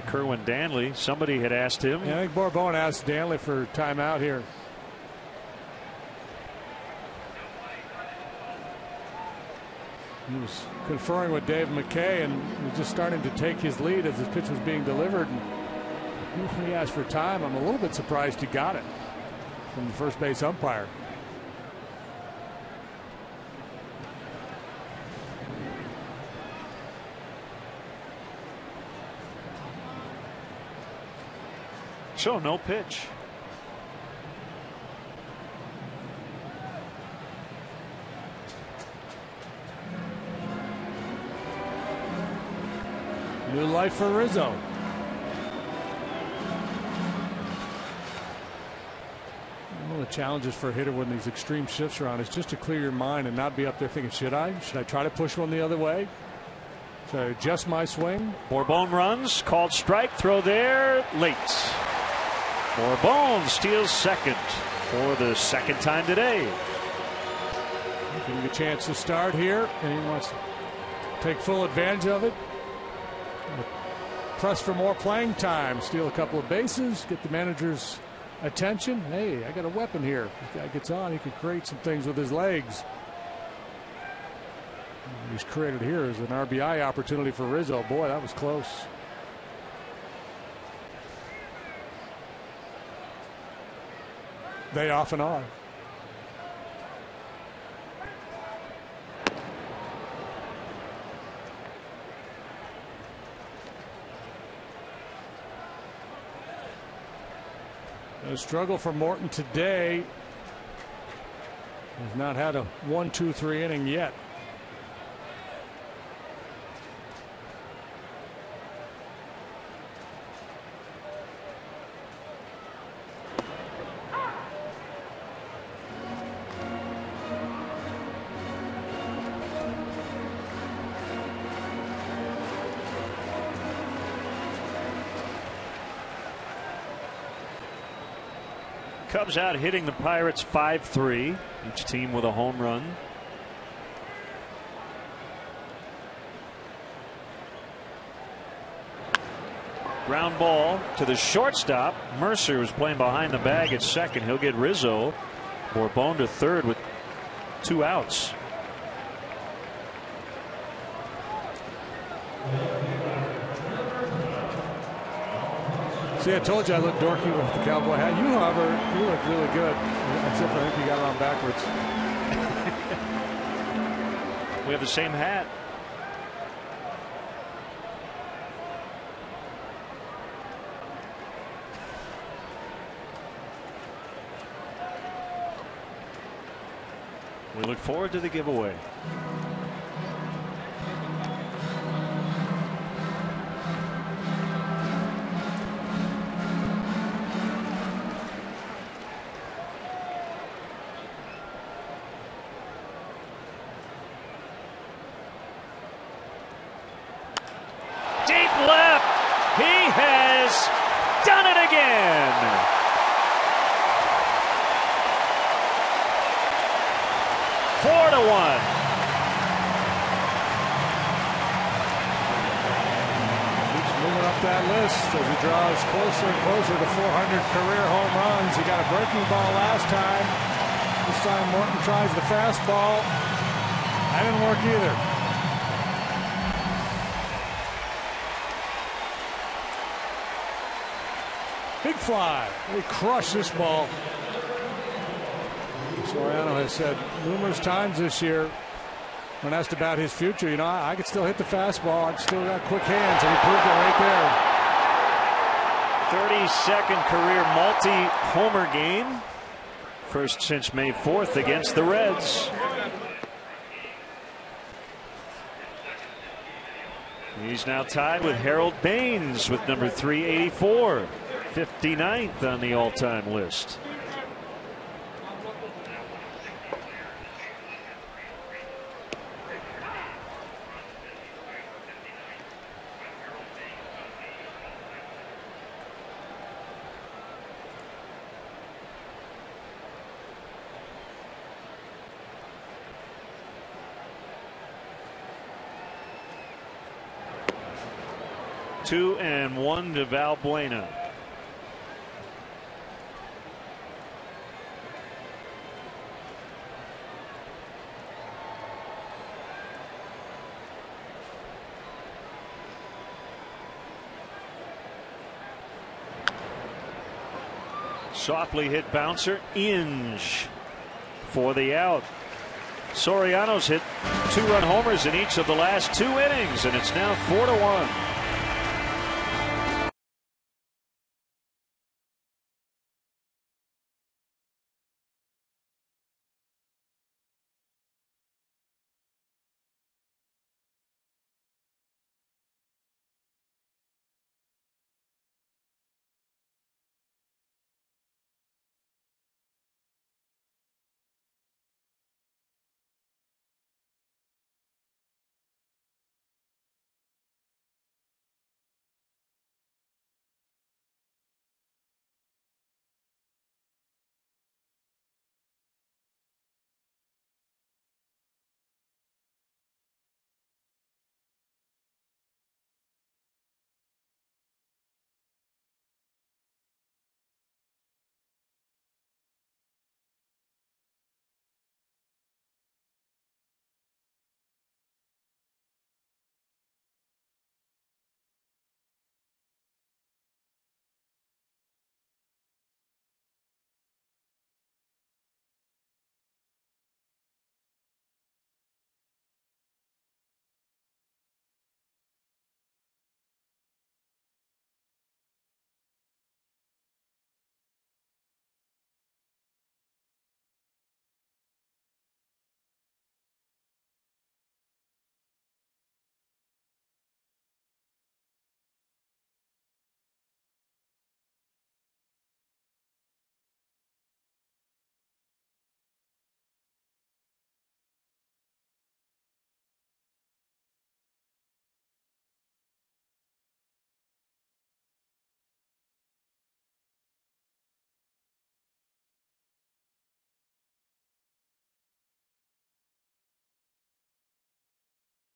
Kerwin Danley, somebody had asked him. Yeah, I think Bourbon asked Danley for timeout here. He was conferring with Dave McKay and was just starting to take his lead as his pitch was being delivered. And he asked for time. I'm a little bit surprised he got it from the first base umpire. So no pitch. New life for Rizzo. One of the challenges for a hitter when these extreme shifts are on is just to clear your mind and not be up there thinking, should I try to push one the other way? Should I adjust my swing? Bourbon runs, called strike, throw there, late. Bourbon steals second for the second time today. Getting a chance to start here, and he wants to take full advantage of it. Press for more playing time, steal a couple of bases, get the manager's attention. Hey, I got a weapon here. If the guy gets on, he can create some things with his legs. And he's created here is an RBI opportunity for Rizzo. Boy, that was close. They often are. A struggle for Morton today. Has not had a 1-2-3 inning yet. Cubs out hitting the Pirates 5-3. Each team with a home run. Ground ball to the shortstop. Mercer was playing behind the bag at second. He'll get Rizzo. Bourbon to third with 2 outs. See, I told you I looked dorky with the cowboy hat. You, however, you look really good. Except I think you got it on backwards. We have the same hat. We look forward to the giveaway. As he draws closer and closer to 400 career home runs. He got a breaking ball last time. This time Morton tries the fastball. That didn't work either. Big fly. They crush this ball. Soriano has said numerous times this year when asked about his future, I could still hit the fastball. I've still got quick hands, and he proved it right there. 32nd career multi-homer game. First since May 4th against the Reds. He's now tied with Harold Baines with number 384. 59th on the all-time list. 2-1 to Valbuena. Softly hit bouncer, Inge for the out. Soriano's hit 2-run homers in each of the last 2 innings, and it's now 4-1.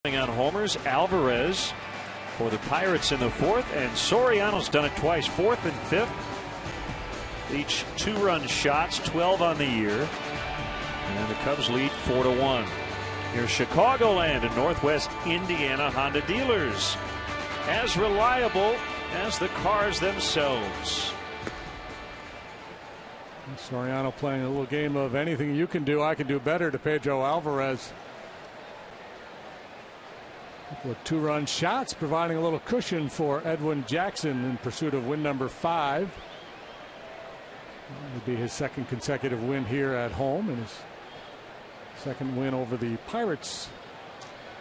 On homers, Alvarez for the Pirates in the 4th, and Soriano's done it twice, 4th and 5th. Each 2-run shots, 12 on the year, and the Cubs lead 4-1. Here's Chicagoland and Northwest Indiana Honda dealers, as reliable as the cars themselves. Soriano playing a little game of anything you can do, I can do better to Pedro Alvarez. With 2-run shots, providing a little cushion for Edwin Jackson in pursuit of win number 5. That would be his 2nd consecutive win here at home, and his 2nd win over the Pirates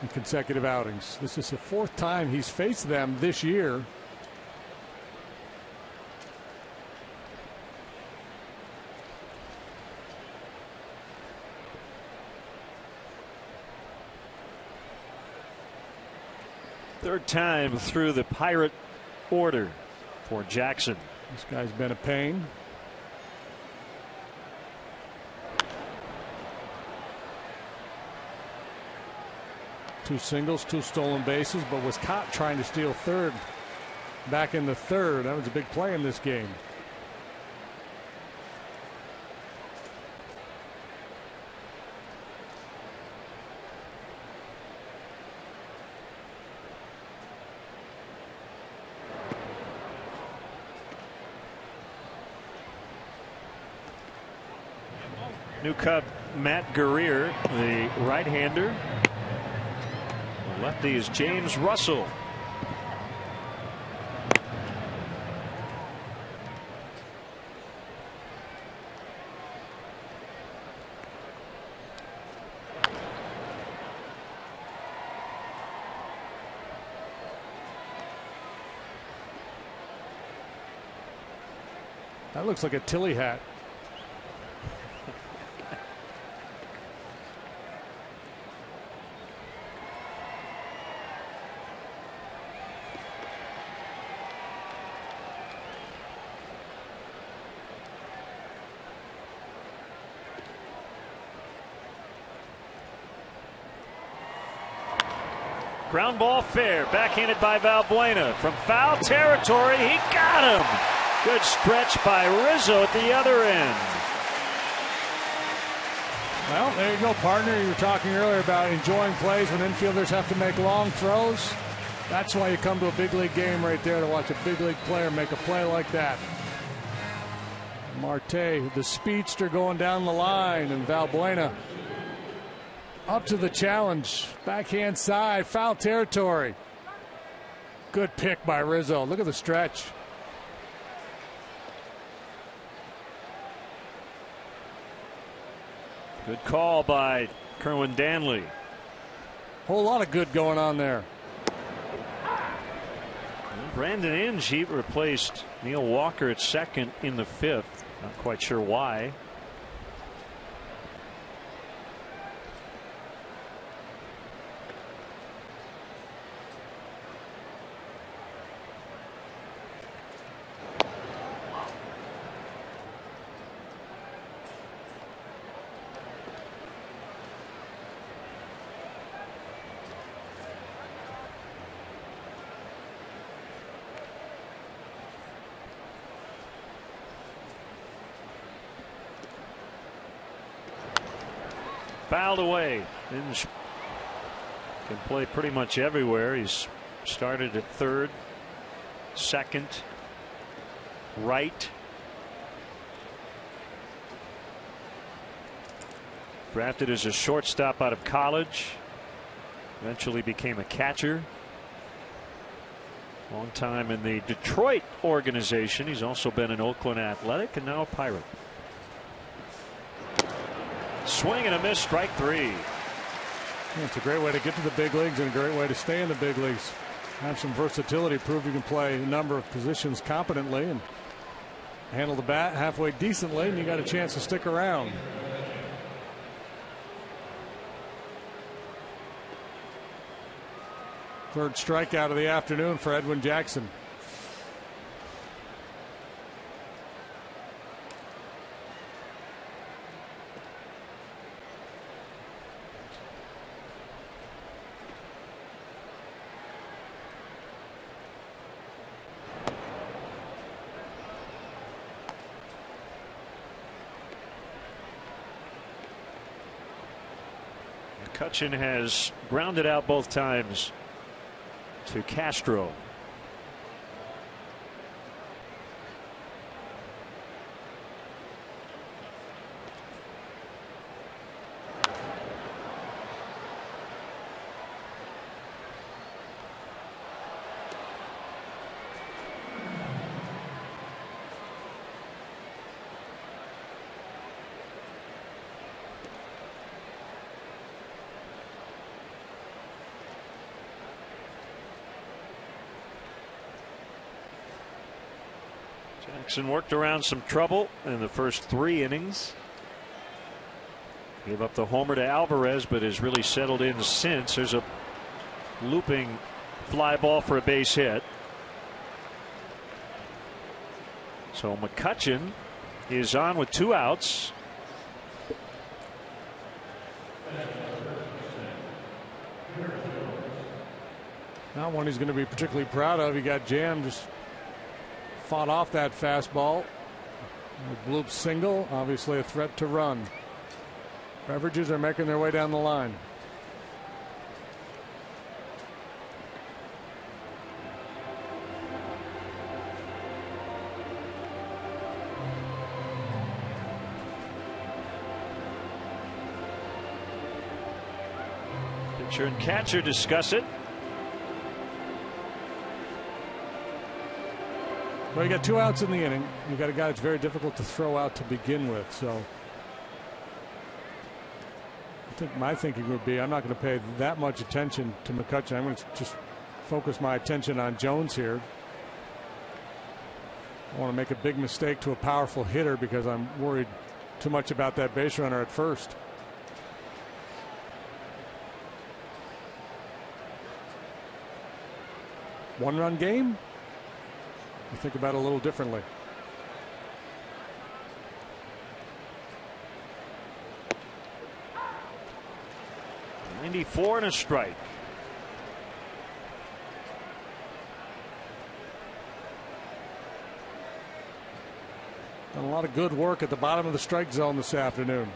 in consecutive outings. This is the 4th time he's faced them this year. Third time through the Pirate order for Jackson. This guy's been a pain. Two singles, 2 stolen bases, but was caught trying to steal third back in the 3rd. That was a big play in this game. New Cub Matt Guerrier, the right-hander. The lefty is James Russell. That looks like a Tilly hat. Ground ball fair. Backhanded by Valbuena. From foul territory, he got him. Good stretch by Rizzo at the other end. Well, there you go, partner. You were talking earlier about enjoying plays when infielders have to make long throws. That's why you come to a big league game right there, to watch a big league player make a play like that. Marte, the speedster, going down the line, and Valbuena up to the challenge. Backhand side, foul territory. Good pick by Rizzo. Look at the stretch. Good call by Kerwin Danley. Whole lot of good going on there. Brandon Inge, he replaced Neil Walker at second in the fifth. Not quite sure why. Fouled away. Inge can play pretty much everywhere. He's started at third, second, right. Drafted as a shortstop out of college. Eventually became a catcher. Long time in the Detroit organization. He's also been an Oakland Athletic and now a Pirate. Swing and a miss, strike three. Yeah, it's a great way to get to the big leagues and a great way to stay in the big leagues. Have some versatility, prove you can play a number of positions competently and handle the bat halfway decently, and you got a chance to stick around. Third strikeout of the afternoon for Edwin Jackson. McCutchen has grounded out both times to Castro. Jackson worked around some trouble in the first 3 innings. Gave up the homer to Alvarez, but has really settled in since. There's a looping fly ball for a base hit. So McCutchen is on with 2 outs. Not one he's going to be particularly proud of. He got jammed, just fought off that fastball. A bloop single, obviously a threat to run. Beverages are making their way down the line. Pitcher and catcher discuss it. Well, you got 2 outs in the inning. You got a guy that's very difficult to throw out to begin with. So I think my thinking would be I'm not going to pay that much attention to McCutchen. I'm going to just focus my attention on Jones here. I want to make a big mistake to a powerful hitter because I'm worried too much about that base runner at first. One-run game? You think about it a little differently. .94 and a strike. Done a lot of good work at the bottom of the strike zone this afternoon.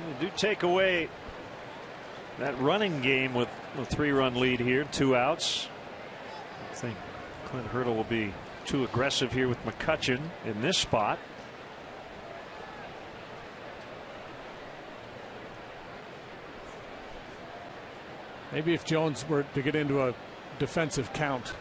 You do take away that running game with a 3-run lead here, 2 outs. I think Clint Hurdle will be too aggressive here with McCutchen in this spot. Maybe if Jones were to get into a defensive count.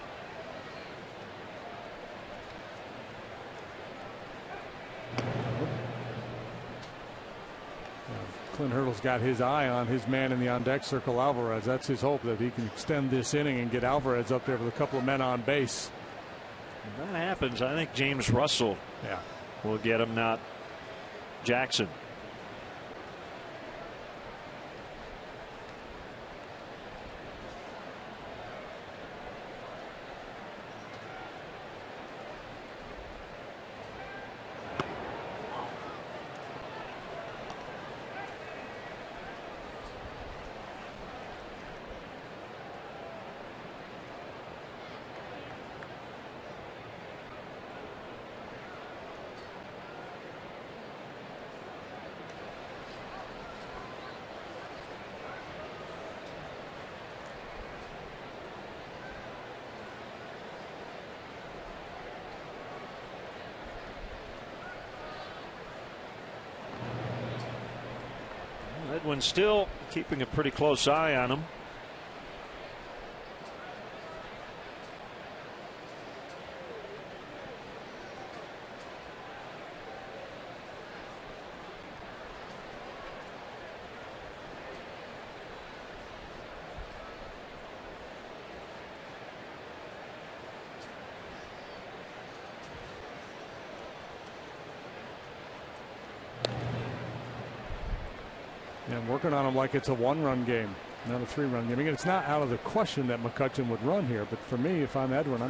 Clint Hurdle's got his eye on his man in the on-deck circle, Alvarez. That's his hope, that he can extend this inning and get Alvarez up there with a couple of men on base. When that happens, I think James Russell will get him, not Jackson. Edwin still keeping a pretty close eye on him. And working on him like it's a 1-run game, not a 3-run game. Again, it's not out of the question that McCutchen would run here, but for me, if I'm Edwin,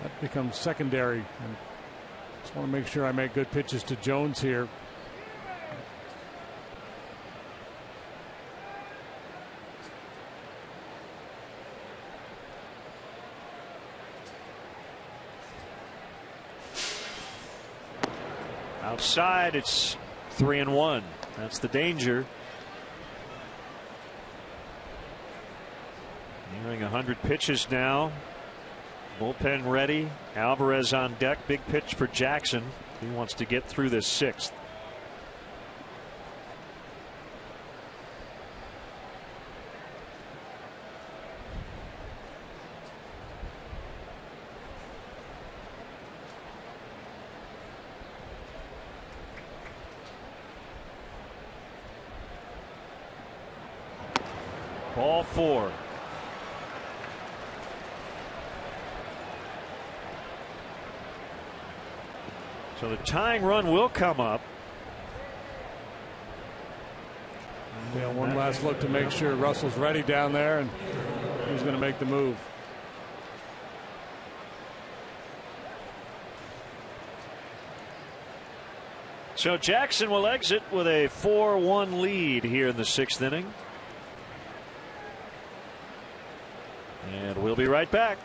that becomes secondary. And just want to make sure I make good pitches to Jones here. Outside, it's 3-1. That's the danger. Nearing 100 pitches now. Bullpen ready. Alvarez on deck. Big pitch for Jackson. He wants to get through this 6th. Ball 4. So the tying run will come up. Yeah, one last look to make sure Russell's ready down there, and he's going to make the move. So Jackson will exit with a 4-1 lead here in the 6th inning. And we'll be right back.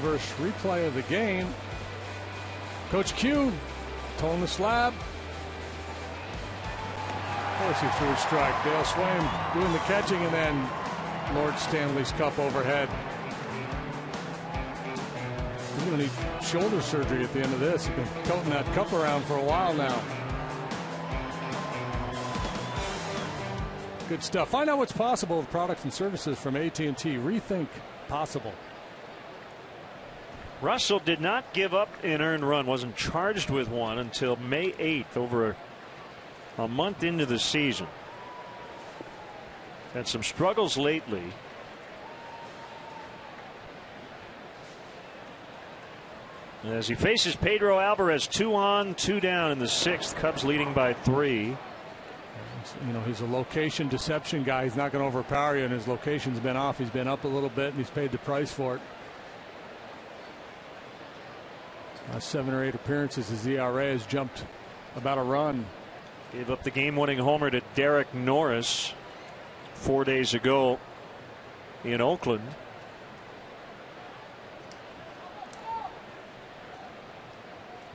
reverse replay of the game. Coach Q toeing the slab. Of course he threw a strike. Dale Swain doing the catching, and then Lord Stanley's Cup overhead. He's going to need shoulder surgery at the end of this. He's been toting that cup around for a while now. Good stuff. Find out what's possible with products and services from AT&T. Rethink possible. Russell did not give up an earned run, wasn't charged with one until May 8th, over a month into the season. Had some struggles lately. As he faces Pedro Alvarez, 2 on, 2 down in the 6th. Cubs leading by 3. You know, he's a location deception guy. He's not going to overpower you, and his location's been off. He's been up a little bit, and he's paid the price for it. 7 or 8 appearances, his ERA has jumped about a run. Gave up the game-winning homer to Derek Norris 4 days ago in Oakland.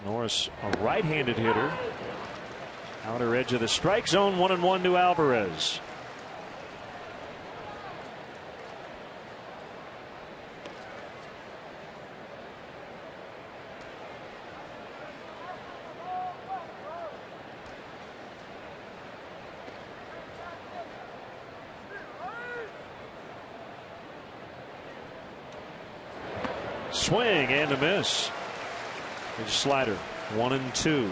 Norris, a right-handed hitter. Outer edge of the strike zone, 1-1 to Alvarez. Swing and a miss. His slider, 1-2.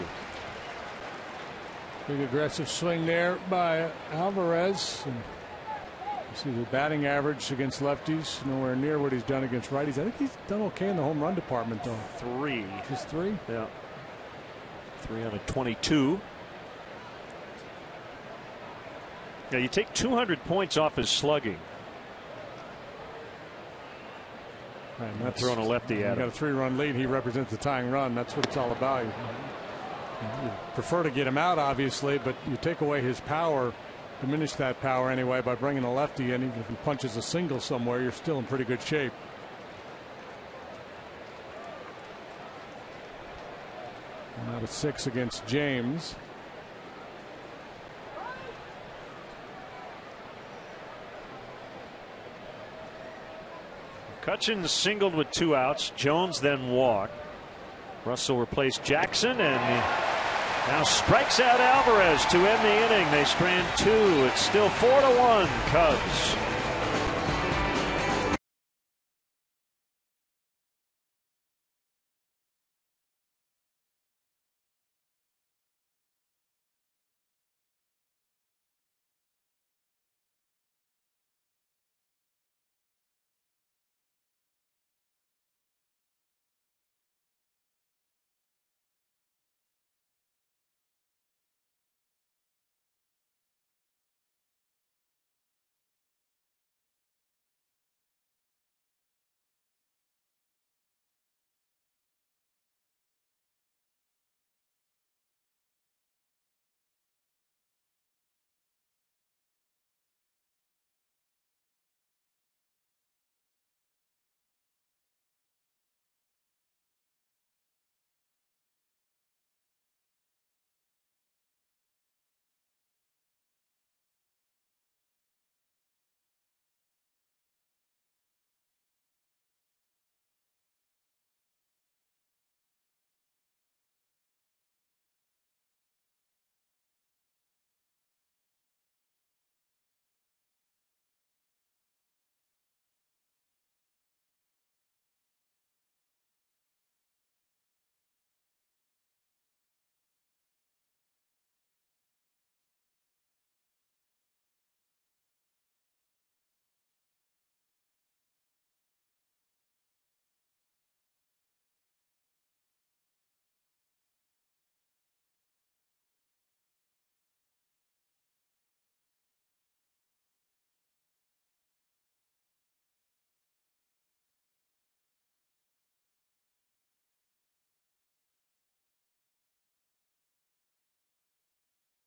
Big aggressive swing there by Alvarez. And you see the batting average against lefties, nowhere near what he's done against righties. I think he's done okay in the home run department, though. 3. Just 3? Yeah. 3 on a 22. Yeah, you take 200 points off his slugging. Right, not throwing a lefty at him. Got a 3-run lead. He represents the tying run. That's what it's all about. You prefer to get him out, obviously, but you take away his power, diminish that power anyway by bringing a lefty in. Even if he punches a single somewhere, you're still in pretty good shape. One out of 6 against James. Cutchin singled with 2 outs. Jones then walked. Russell replaced Jackson and now strikes out Alvarez to end the inning. They strand 2. It's still 4-1 Cubs.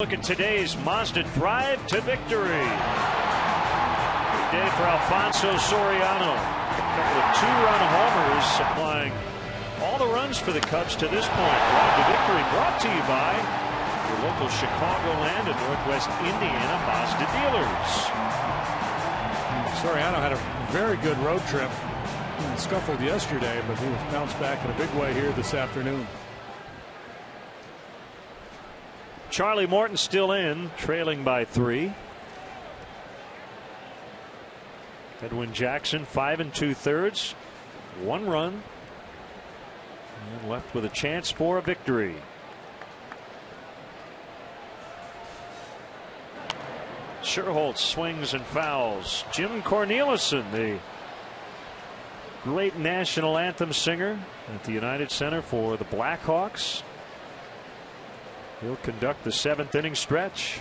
Look at today's Mazda drive to victory. Big day for Alfonso Soriano. couple of two-run homers supplying all the runs for the Cubs to this point. Drive to victory brought to you by your local Chicagoland and Northwest Indiana Mazda dealers. Soriano had a very good road trip. He scuffled yesterday, but he was bounced back in a big way here this afternoon. Charlie Morton still in, trailing by 3. Edwin Jackson 5 2/3, 1 run, and left with a chance for a victory. Sherholtz swings and fouls. Jim Cornelison, the great national anthem singer at the United Center for the Blackhawks. He'll conduct the 7th inning stretch.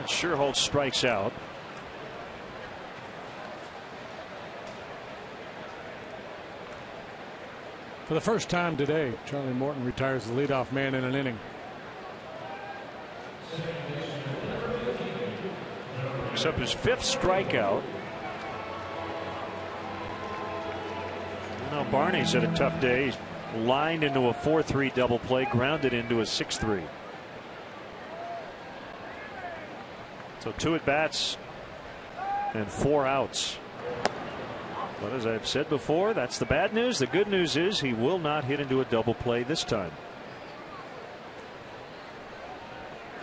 Sherholtz strikes out. For the first time today, Charlie Morton retires the leadoff man in an inning. Picks up his 5th strikeout. Now Barney's had a tough day. He's lined into a 4-3 double play, grounded into a 6-3. So 2 at-bats and 4 outs. But as I've said before, that's the bad news. The good news is he will not hit into a double play this time.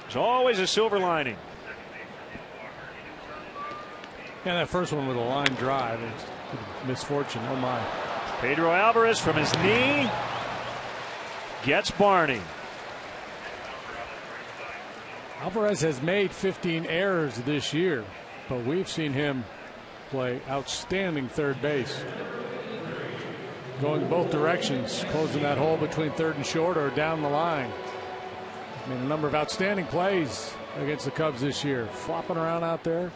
There's always a silver lining. Yeah, that first one with a line drive, it's misfortune. Oh my. Pedro Alvarez from his knee gets Barney. Alvarez has made 15 errors this year, but we've seen him play outstanding third base. Going both directions, closing that hole between third and short or down the line. I mean, a number of outstanding plays against the Cubs this year. Flopping around out there.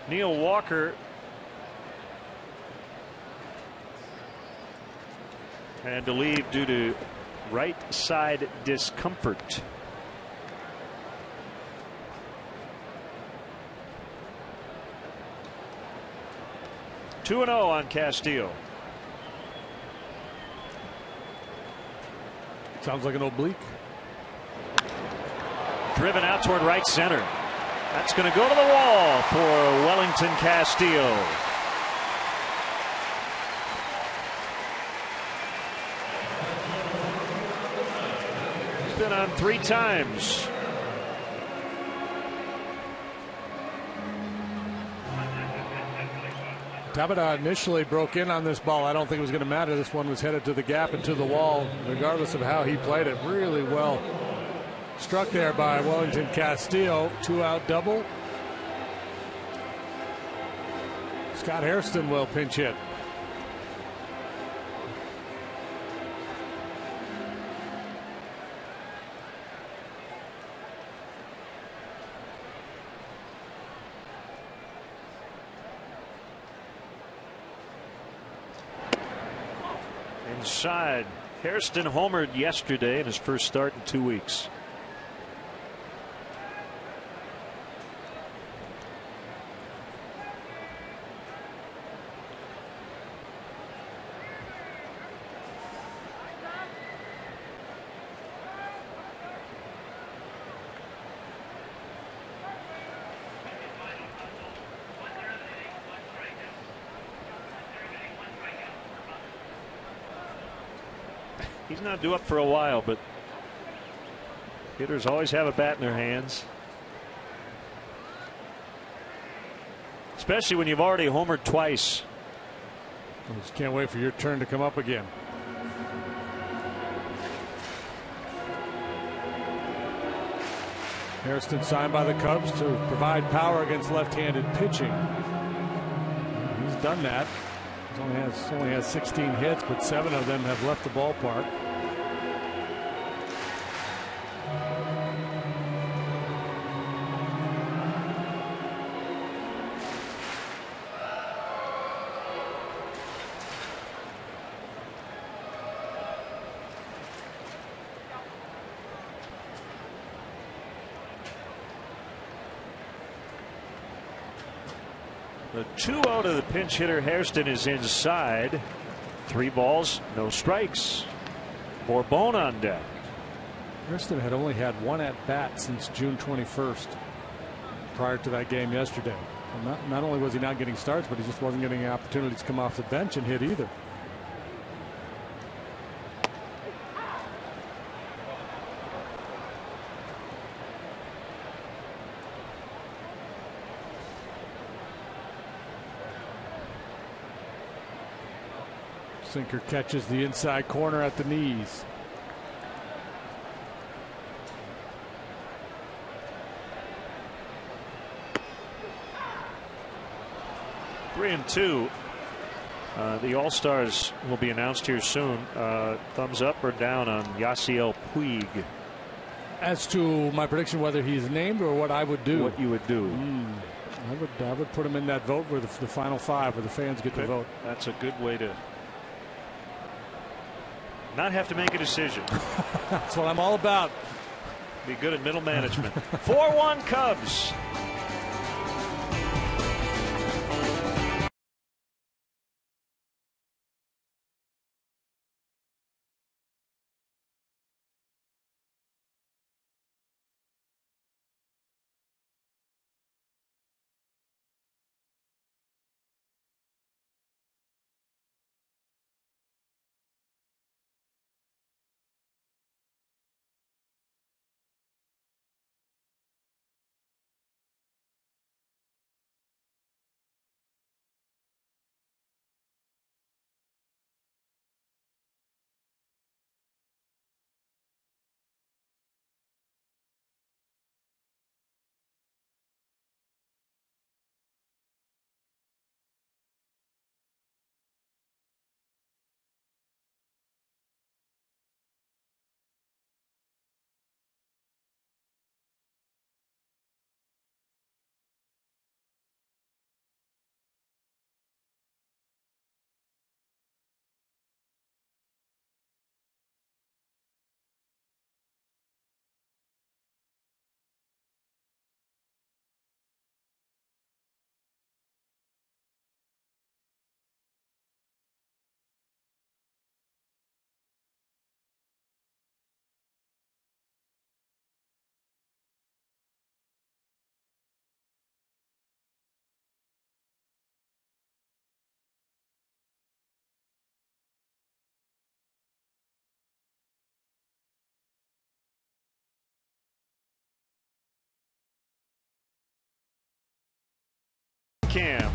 Neil Walker had to leave due to right side discomfort. Two 2-0 on Castillo. Sounds like an oblique. Driven out toward right center. That's going to go to the wall for Wellington Castillo. He's been on 3 times. Tabata initially broke in on this ball. I don't think it was going to matter. This one was headed to the gap and to the wall, regardless of how he played it. Really well struck there by Wellington Castillo. 2-out double. Scott Hairston will pinch hit. Inside. Hairston homered yesterday in his first start in 2 weeks. He's not due up for a while, but hitters always have a bat in their hands. especially when you've already homered twice. I just can't wait for your turn to come up again. Hairston signed by the Cubs to provide power against left-handed pitching. He's done that. He only has 16 hits, but 7 of them have left the ballpark. The 2-0 to the pinch hitter. Hairston is inside. 3 balls, no strikes. Bourbon on deck. Hairston had only had 1 at bat since June 21st, prior to that game yesterday. And not only was he not getting starts, but he just wasn't getting opportunities to come off the bench and hit either. Sinker catches the inside corner at the knees. Three and two. The All-Stars will be announced here soon. Thumbs up or down on Yasiel Puig? As to my prediction, whether he's named or what I would do. What you would do? I would put him in that vote where the final 5, where the fans get to vote. That's a good way to not have to make a decision. That's what I'm all about. Be good at middle management. 4-1 Cubs. Cam.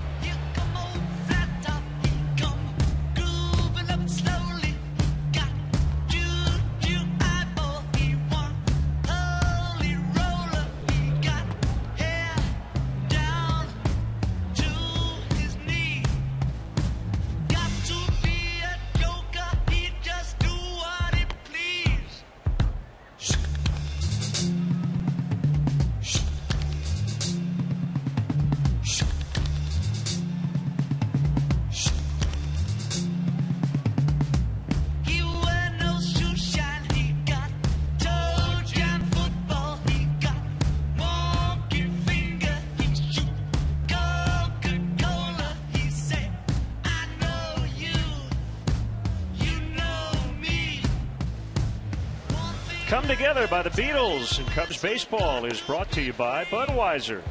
Come Together by the Beatles and Cubs baseball is brought to you by Budweiser,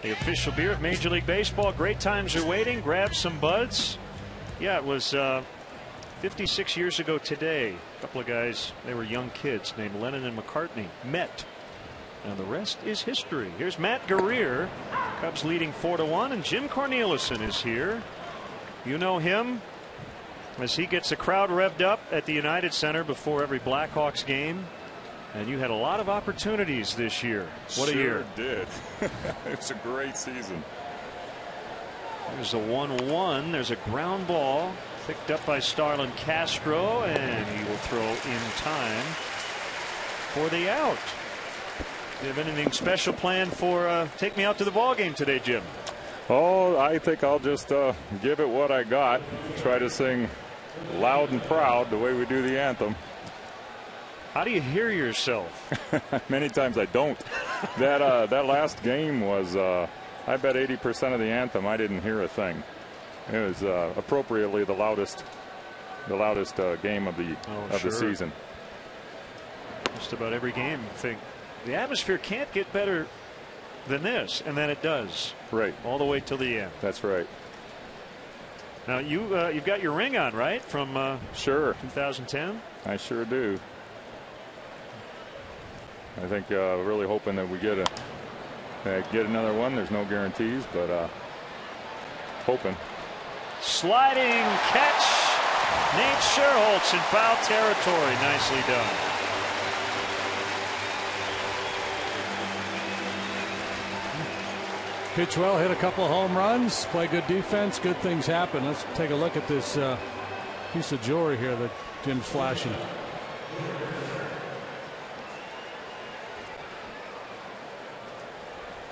the official beer of Major League Baseball. Great times are waiting. Grab some buds. Yeah, it was 56 years ago today. A couple of guys, they were young kids named Lennon and McCartney, met And the rest is history. Here's Matt Guerrier, Cubs leading 4-1, and Jim Cornelison is here. You know him as he gets the crowd revved up at the United Center before every Blackhawks game. And you had a lot of opportunities this year. What a year. Sure did. It's a great season. There's a 1-1. There's a ground ball picked up by Starlin Castro, and he will throw in time for the out. Do you have anything special planned for Take Me Out to the Ball Game today, Jim? Oh, I think I'll just give it what I got. Try to sing loud and proud the way we do the anthem. How do you hear yourself? Many times I don't. That last game was, I bet 80% of the anthem I didn't hear a thing. It was appropriately the loudest game of the season. Just about every game, I think. The atmosphere can't get better than this, and then it does. Right. All the way till the end. That's right. Now you've got your ring on, right? From sure. 2010. I sure do. I think really hoping that we get another one. There's no guarantees, but hoping. Sliding catch. Nate Scherholtz in foul territory. Nicely done. Pitch well, hit a couple of home runs, play good defense, good things happen. Let's take a look at this piece of jewelry here that Jim's flashing.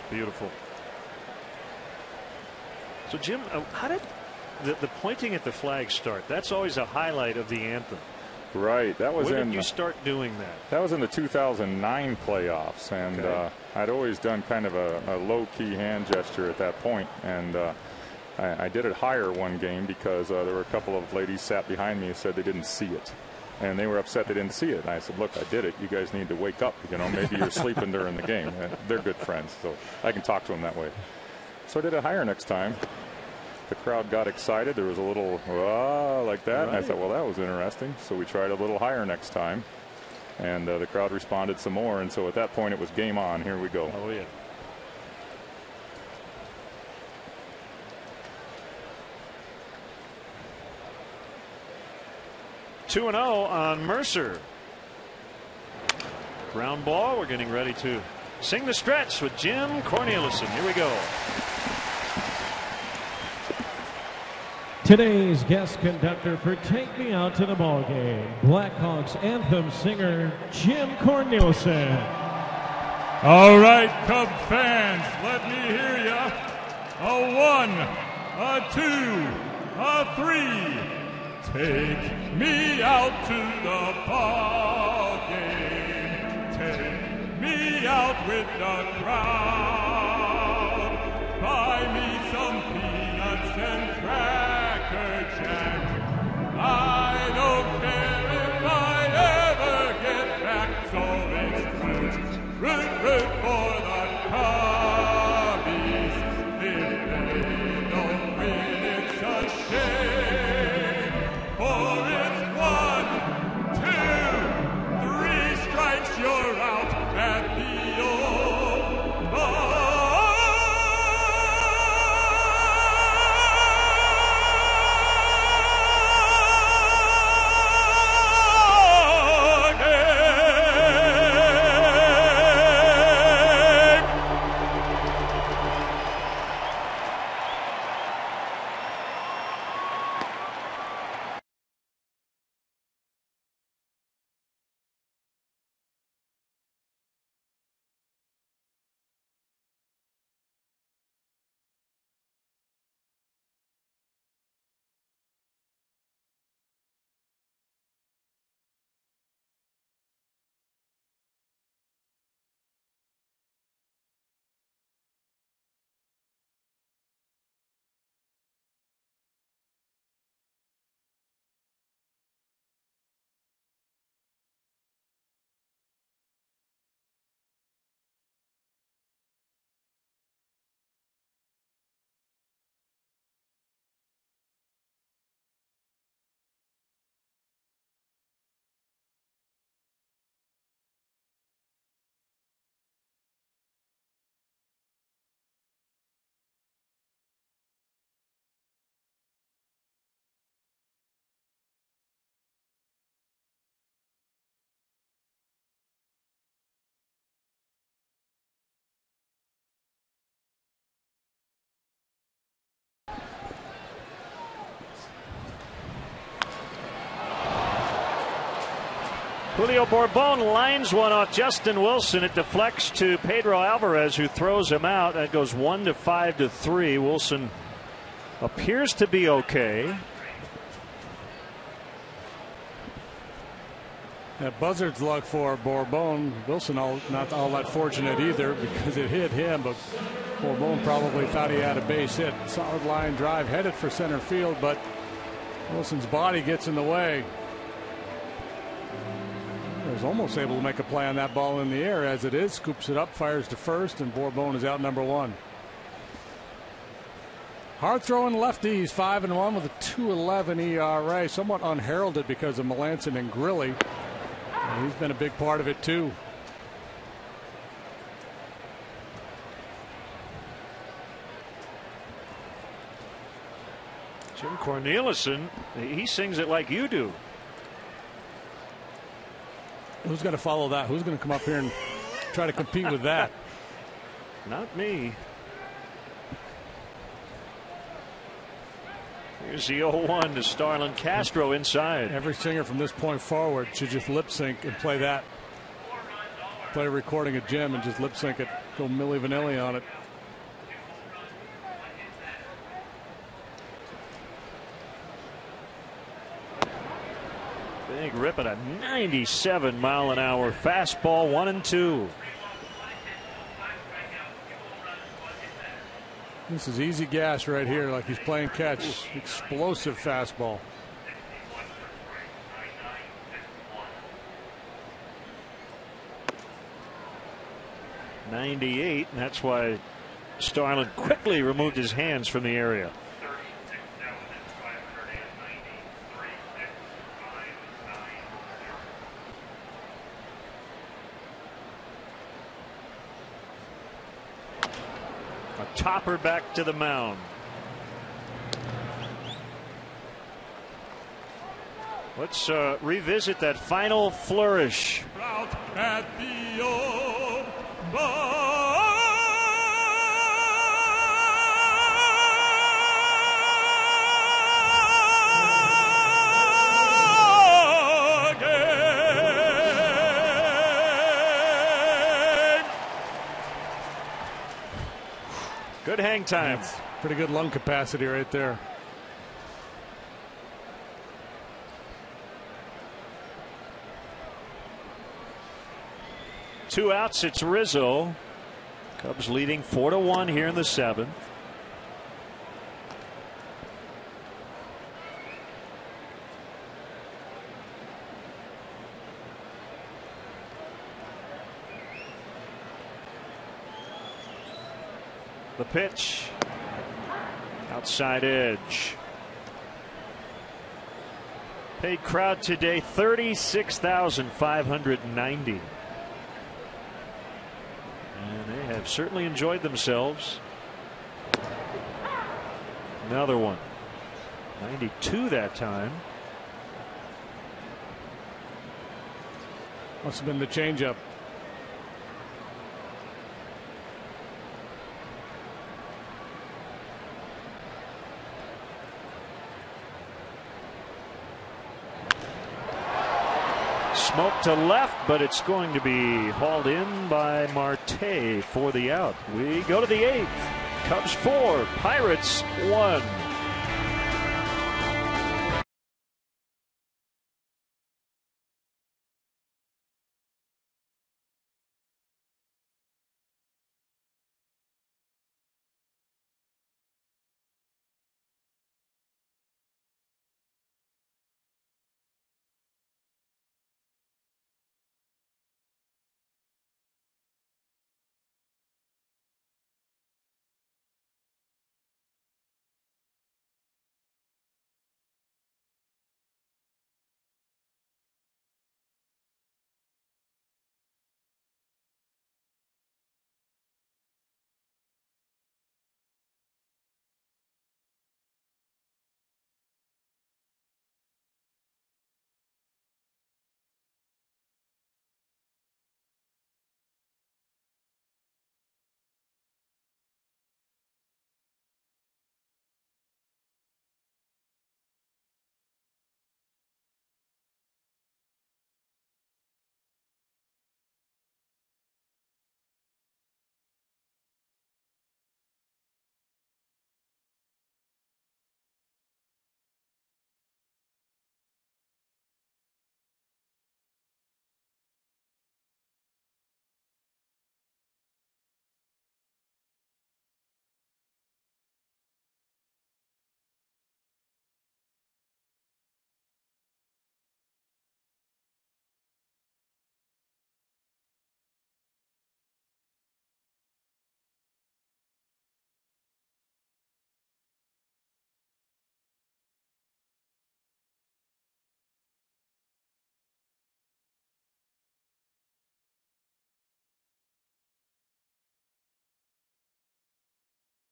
It's beautiful. So Jim, how did the pointing at the flag start? That's always a highlight of the anthem. Right. That was when did you start doing that? That was in the 2009 playoffs, and okay. I'd always done kind of a low-key hand gesture at that point, and I did it higher one game because there were a couple of ladies sat behind me who said they didn't see it, and they were upset they didn't see it. And I said, look, I did it. You guys need to wake up. You know, maybe you're sleeping during the game. And they're good friends, so I can talk to them that way. So I did it higher next time. The crowd got excited. There was a little like that. Right. And I thought, well, that was interesting. So we tried a little higher next time. And the crowd responded some more. And so at that point, it was game on. Here we go. Oh, yeah. Two and 0 on Mercer. Ground ball. We're getting ready to sing the stretch with Jim Cornelison. Here we go. Today's guest conductor for Take Me Out to the Ball Game, Blackhawks anthem singer Jim Cornelison. All right, Cub fans, let me hear ya. A 1, a 2, a 3. Take me out to the ball game. Take me out with the crowd. Buy me some peanuts and cracker jack. I don't care if I ever get back, so it's root for the Cubbies. If they don't win, it's a shame. For it's 1, 2, 3 strikes, you're out at the old ball Julio Bourbon lines one off Justin Wilson. It deflects to Pedro Alvarez, who throws him out. That goes 1-5 to 3. Wilson appears to be okay. That buzzard's luck for Bourbon. Wilson not all that fortunate either because it hit him, but Bourbon probably thought he had a base hit. Solid line drive headed for center field, but Wilson's body gets in the way. He was almost able to make a play on that ball in the air. As it is, scoops it up, fires to first, and Bourbon is out number 1. Hard throwing lefties, 5-1 with a 2.11 ERA. Somewhat unheralded because of Melanson and Grilly. He's been a big part of it too. Jim Cornelison, he sings it like you do. Who's going to follow that? Who's going to come up here and try to compete with that? Not me. Here's the 0-1 to Starlin Castro inside. Every singer from this point forward should just lip sync and play that. Play a recording of Jim and just lip sync it. Go Milli Vanilli on it. Big rip at a 97-mile-an-hour fastball, 1-2. This is easy gas right here, like he's playing catch. Explosive fastball. .98, and that's why Starlin quickly removed his hands from the area. A topper back to the mound. Let's revisit that final flourish. Out at the old Good hang time. That's pretty good lung capacity right there. Two outs. It's Rizzo. Cubs leading 4-1 here in the 7th. The pitch. Outside edge. Paid crowd today 36,590. And they have certainly enjoyed themselves. Another one. 92 that time. Must have been the changeup. Smoke to left, but it's going to be hauled in by Marte for the out. We go to the 8th. Cubs 4, Pirates 1.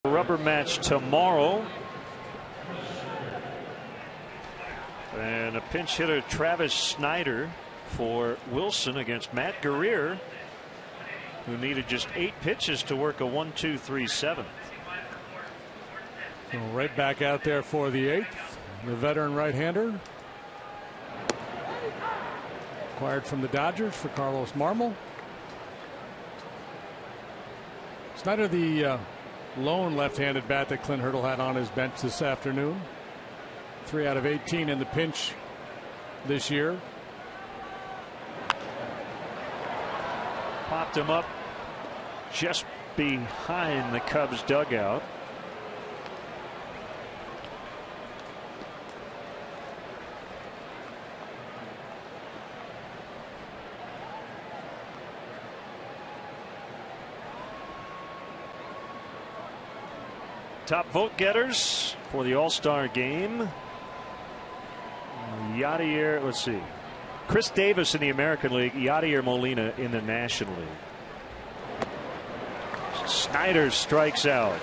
Rubber match tomorrow. And a pinch hitter, Travis Snyder, for Wilson against Matt Guerrier, who needed just 8 pitches to work a 1-2-3-7. So right back out there for the 8th, the veteran right-hander. Acquired from the Dodgers for Carlos Marmol. Snyder, the lone left-handed bat that Clint Hurdle had on his bench this afternoon. 3 out of 18 in the pinch this year. Popped him up just behind the Cubs dugout. Top vote getters for the All-Star game. Yadier, let's see. Chris Davis in the American League, Yadier Molina in the National League. Snyder strikes out.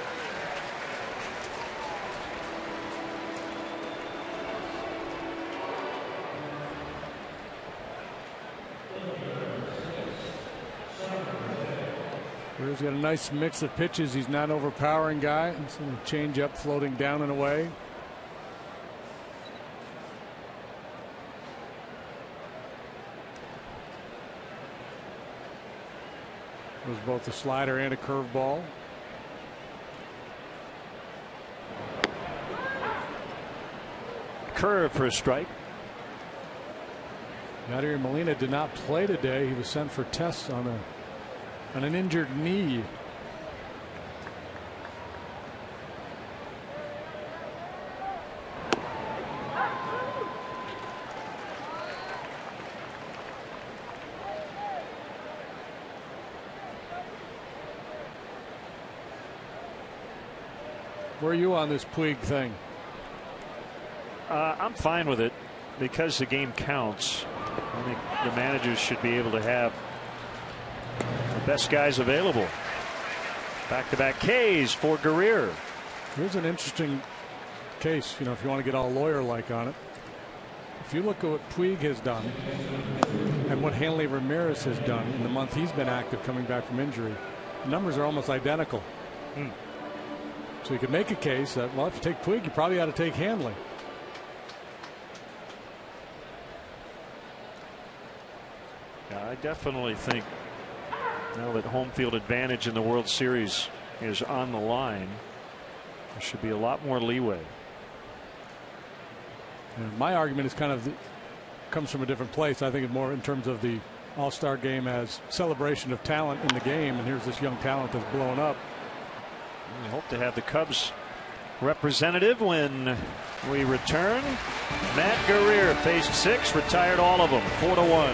He's got a nice mix of pitches. He's not an overpowering guy. He's going to change up, floating down and away. It was both a slider and a curveball. Curve for a strike. Yadier Molina did not play today. He was sent for tests on an injured knee. Where are you on this Puig thing? I'm fine with it because the game counts. I think the managers should be able to have the best guys available. Back-to-back Ks for Guerrier. Here's an interesting case, you know, if you want to get all lawyer-like on it. If you look at what Puig has done and what Hanley Ramirez has done in the month he's been active coming back from injury, the numbers are almost identical. So you could make a case that, well, if you take Puig, you probably ought to take Hanley. Yeah, I definitely think now that home field advantage in the World Series is on the line, there should be a lot more leeway. And my argument is kind of comes from a different place. I think it's more in terms of the All-Star game as celebration of talent in the game, and here's this young talent that's blown up. We hope to have the Cubs representative when we return. Matt Guerrier faced 6, retired all of them, 4-1.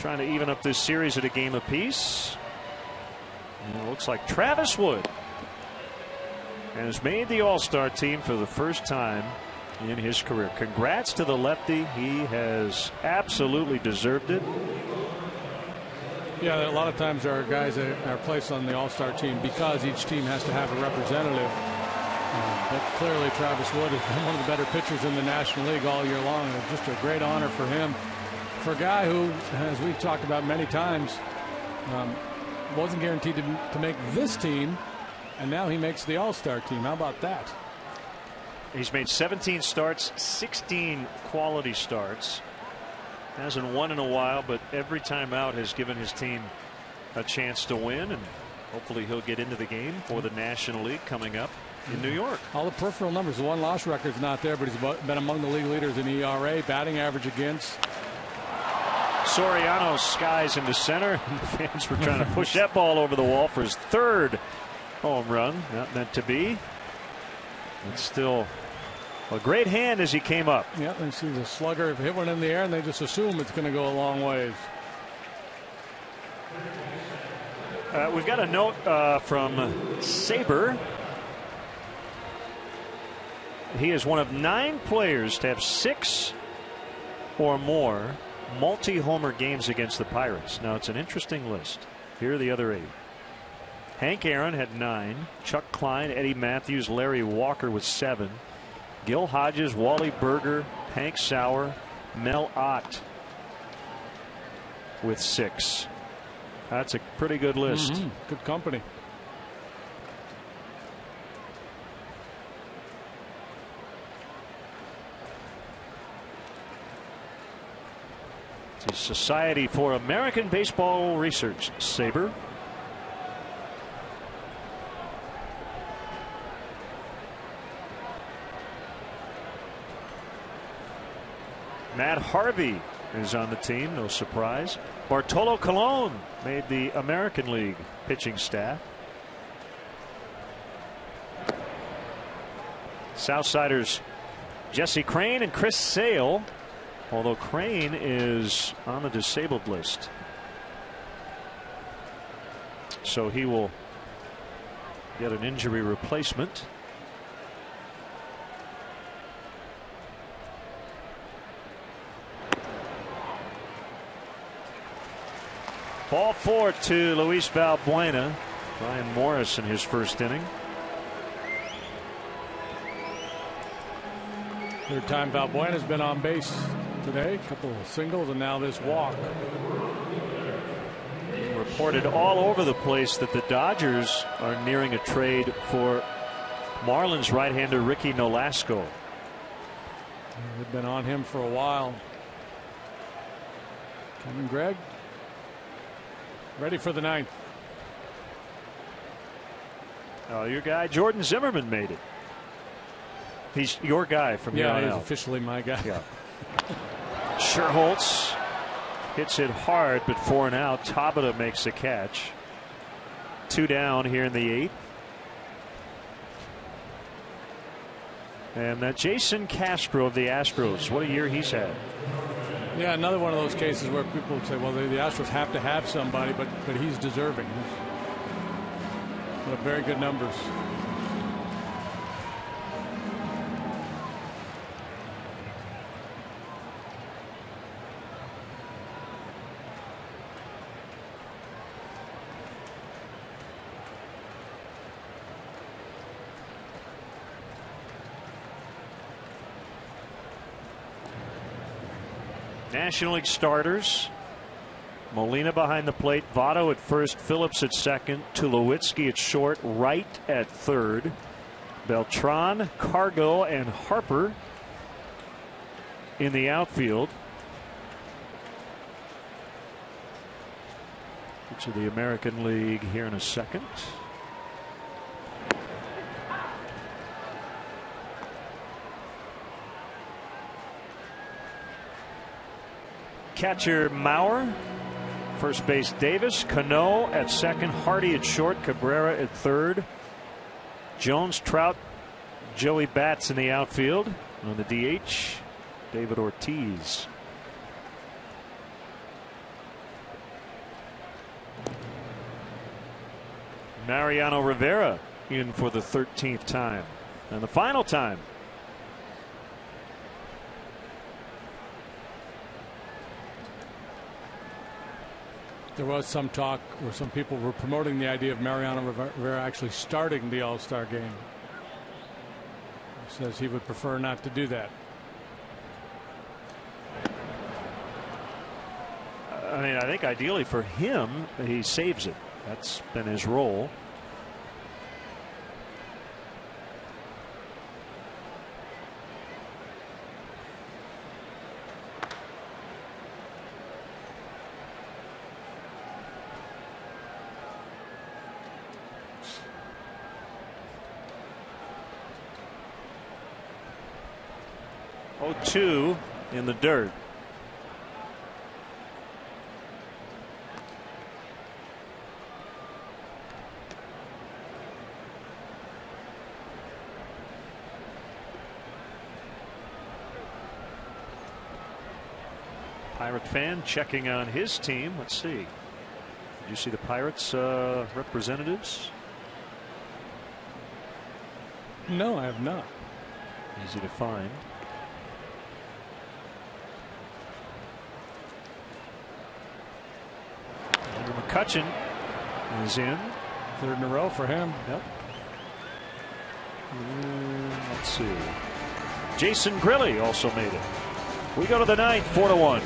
trying to even up this series at a game apiece. And it looks like Travis Wood has made the All-Star team for the first time in his career. Congrats to the lefty. He has absolutely deserved it. Yeah, a lot of times there are guys that are placed on the All-Star team because each team has to have a representative. But clearly Travis Wood has been one of the better pitchers in the National League all year long. It's just a great honor for him. For a guy who, as we've talked about many times, wasn't guaranteed to make this team, and now he makes the All-Star team. How about that? He's made 17 starts, 16 quality starts. Hasn't won in a while, but every time out has given his team a chance to win, and hopefully he'll get into the game for the National League coming up in New York. All the peripheral numbers. The one-loss record's not there, but he's been among the league leaders in ERA, batting average against. Soriano skies into center. The fans were trying to push that ball over the wall for his third home run. Not meant to be. It's still a great hand as he came up. Yep, and see the slugger hit one in the air, and they just assume it's going to go a long ways. We've got a note from Saber. He is one of 9 players to have 6 or more multi-homer games against the Pirates. Now, it's an interesting list. Here are the other 8. Hank Aaron had 9. Chuck Klein, Eddie Matthews, Larry Walker with 7. Gil Hodges, Wally Berger, Hank Sauer, Mel Ott with 6. That's a pretty good list. Good company. The Society for American Baseball Research, Saber. Matt Harvey is on the team, no surprise. Bartolo Colon made the American League pitching staff. Southsiders Jesse Crane and Chris Sale, although Crane is on the disabled list, so he will get an injury replacement. Ball 4 to Luis Valbuena. Brian Morris in his first inning. Third time Valbuena's been on base today. A couple of singles and now this walk. Reported all over the place that the Dodgers are nearing a trade for Marlins right-hander Ricky Nolasco. They've been on him for a while. Kevin Gregg ready for the 9th. Your guy Jordan Zimmerman made it. He's your guy from here on he's out. officially my guy. Yeah. Sherholtz hits it hard, but 4 and out. Tabata makes the catch. 2 down here in the 8th. And that Jason Castro of the Astros, what a year he's had. Yeah, another one of those cases where people would say, well, the Astros have to have somebody, but he's deserving. But very good numbers. National League starters. Molina behind the plate. Votto at first. Phillips at second. Tulowitzki at short. Wright at third. Beltran, Cargo, and Harper in the outfield. Get to the American League here in a second. Catcher Maurer, first base Davis, Cano at second, Hardy at short, Cabrera at third, Jones, Trout, Joey Bats in the outfield. On the DH, David Ortiz. Mariano Rivera in for the 13th time and the final time. There was some talk, or some people were promoting the idea of Mariano Rivera actually starting the All-Star game. He says he would prefer not to do that. I mean, I think ideally for him, he saves it. That's been his role. Two in the dirt. Pirate fan checking on his team. Let's see. Did you see the Pirates representatives? No, I have not. Easy to find. McCutchen is in. Third in a row for him. Yep. Let's see. Jason Grilli also made it. We go to the ninth, 4-1.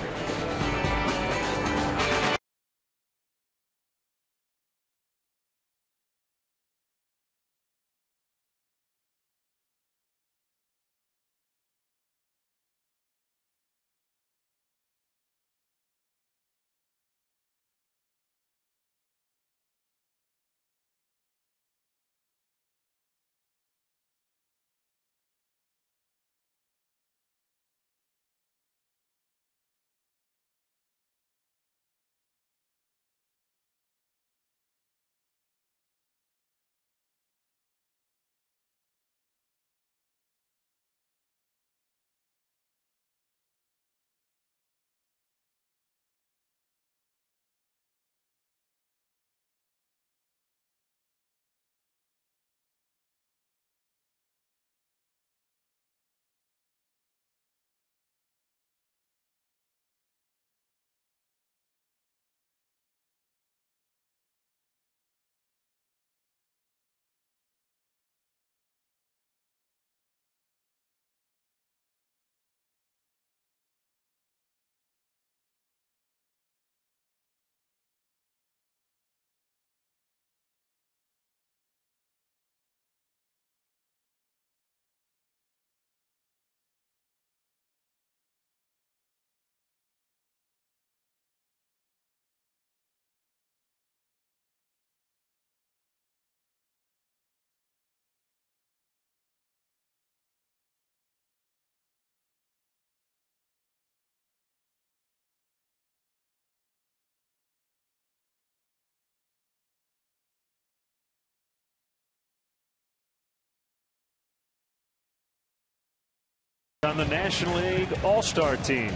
On the National League All-Star team.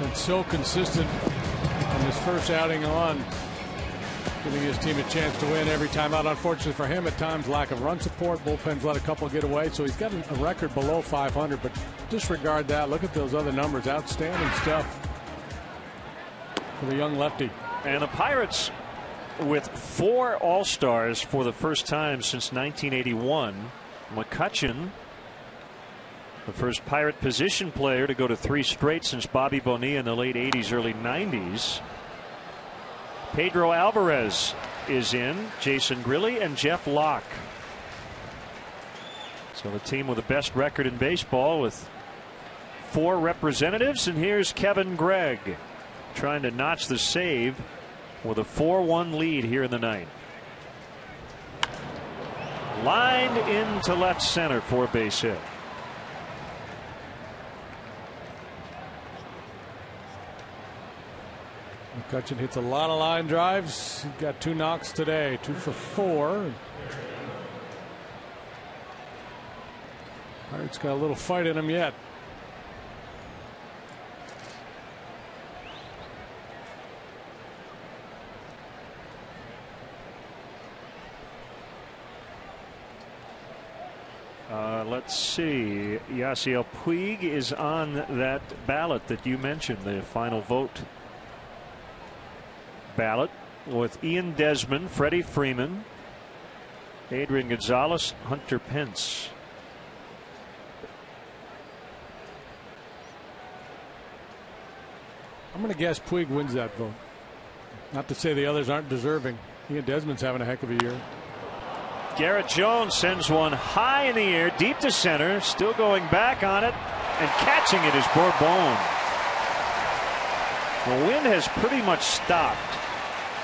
Been so consistent on his first outing on, giving his team a chance to win every time out. Unfortunately for him, at times lack of run support. Bullpen's let a couple get away, so he's got a record below 500. But disregard that. Look at those other numbers. Outstanding stuff for the young lefty. And the Pirates, with 4 All-Stars for the first time since 1981. McCutchen, the first Pirate position player to go to 3 straight since Bobby Bonilla in the late 80s, early 90s. Pedro Alvarez is in, Jason Grilli, and Jeff Locke. So the team with the best record in baseball with 4 representatives. And here's Kevin Gregg trying to notch the save with a 4-1 lead here in the ninth. Lined into left center for a base hit. McCutchen hits a lot of line drives. He got 2 knocks today, 2 for 4. Pirates got a little fight in him yet. let's see. Yasiel Puig is on that ballot that you mentioned, the final vote ballot, with Ian Desmond, Freddie Freeman, Adrian Gonzalez, Hunter Pence. I'm going to guess Puig wins that vote. Not to say the others aren't deserving. Ian Desmond's having a heck of a year. Garrett Jones sends one high in the air, deep to center, still going back on it, and catching it is Bourbon. The wind has pretty much stopped.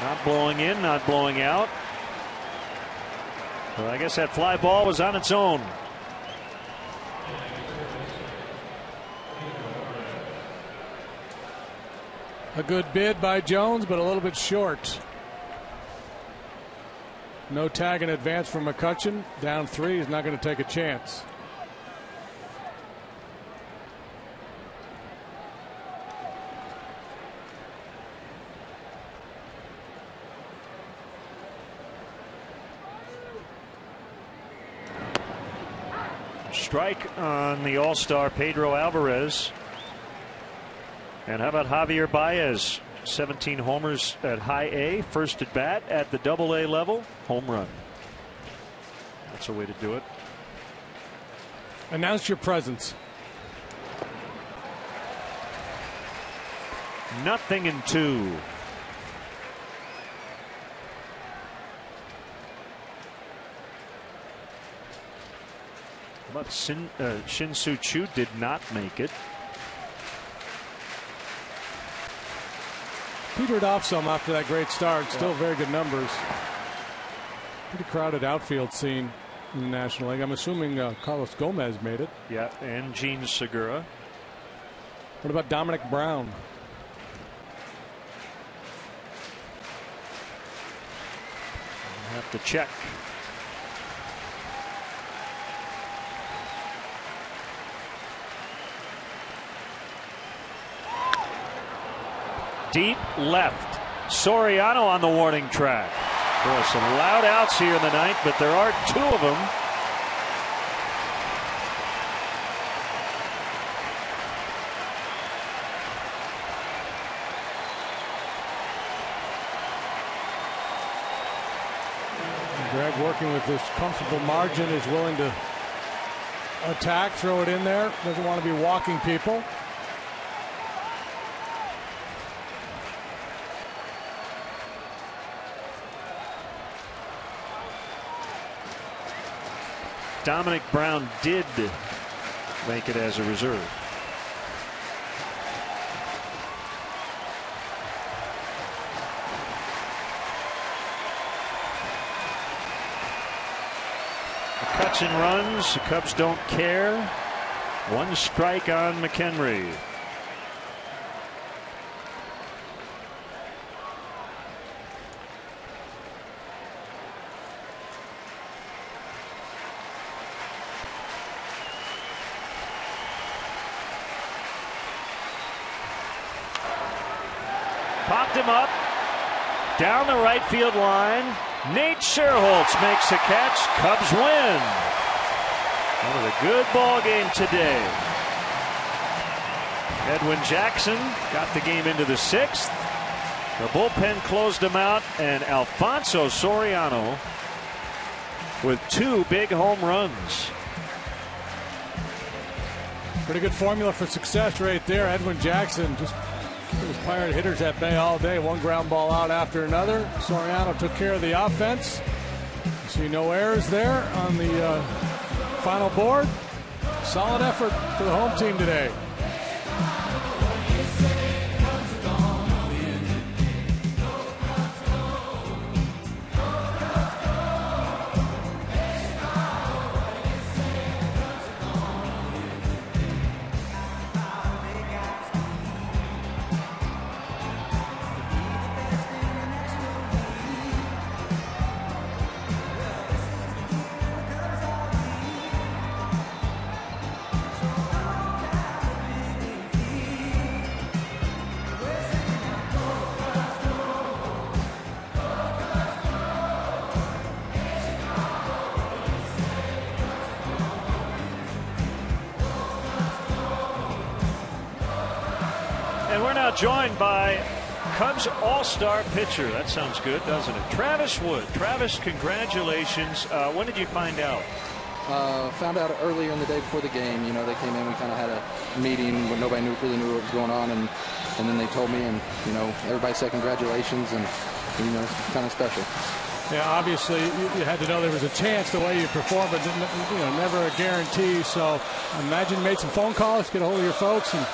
Not blowing in, not blowing out. Well, I guess that fly ball was on its own. A good bid by Jones, but a little bit short. No tag in advance from McCutchen. Down 3. He's not going to take a chance. Strike on the All-Star Pedro Alvarez. And how about Javier Baez? 17 homers at high A, first at bat at the Double-A level, home run. That's a way to do it. Announce your presence. 0-2. But Shin-Soo Choo did not make it. Petered off some after that great start. Still very good numbers. Pretty crowded outfield scene in the National League. I'm assuming Carlos Gomez made it. Yeah, and Gene Segura. What about Dominic Brown? I'll have to check. Deep left. Soriano on the warning track. Boy, some loud outs here in the ninth, but there are 2 of them. Greg, working with this comfortable margin, is willing to attack, throw it in there. Doesn't want to be walking people. Dominic Brown did make it as a reserve. McCutchen runs. The Cubs don't care. 1 strike on McHenry. Popped him up down the right field line. Nate Scherholtz makes a catch. Cubs win. That was a good ball game today. Edwin Jackson got the game into the 6th. The bullpen closed him out, and Alfonso Soriano with 2 big home runs. Pretty good formula for success right there. Edwin Jackson just his Pirate hitters at bay all day. 1 ground ball out after another. Soriano took care of the offense. You see no errors there on the final board. Solid effort for the home team today. And we're now joined by Cubs all-star pitcher. That sounds good, doesn't it? Travis Wood. Travis, congratulations. When did you find out? Found out earlier in the day before the game. You know, they came in, we kind of had a meeting where nobody really knew what was going on, and then they told me, and, you know, everybody said congratulations, and, you know, it's kind of special. Yeah, obviously you had to know there was a chance the way you performed, but you know, never a guarantee. So I imagine you made some phone calls, get a hold of your folks. And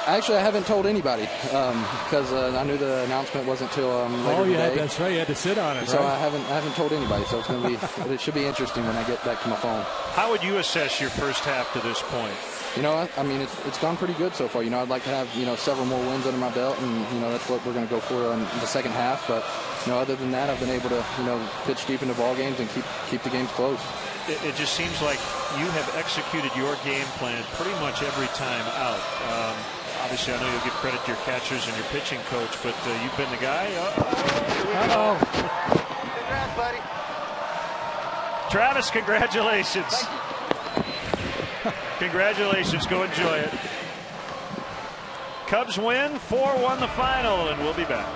actually, I haven't told anybody because I knew the announcement wasn't till later today. That's right. You had to sit on it. So right? I haven't told anybody. So it's going to be it should be interesting when I get back to my phone. How would you assess your first half to this point? You know, I mean, it's gone pretty good so far. You know, I'd like to have, you know, several more wins under my belt, and, you know, that's what we're going to go for in the second half. But, you know, other than that, I've been able to, you know, pitch deep into ball games and keep the games close. It just seems like you have executed your game plan pretty much every time out. Obviously, I know you'll give credit to your catchers and your pitching coach, but you've been the guy. Uh-oh. Congrats, buddy. Travis, congratulations. Thank you. Congratulations. Go enjoy it. Cubs win 4-1 the final, and we'll be back.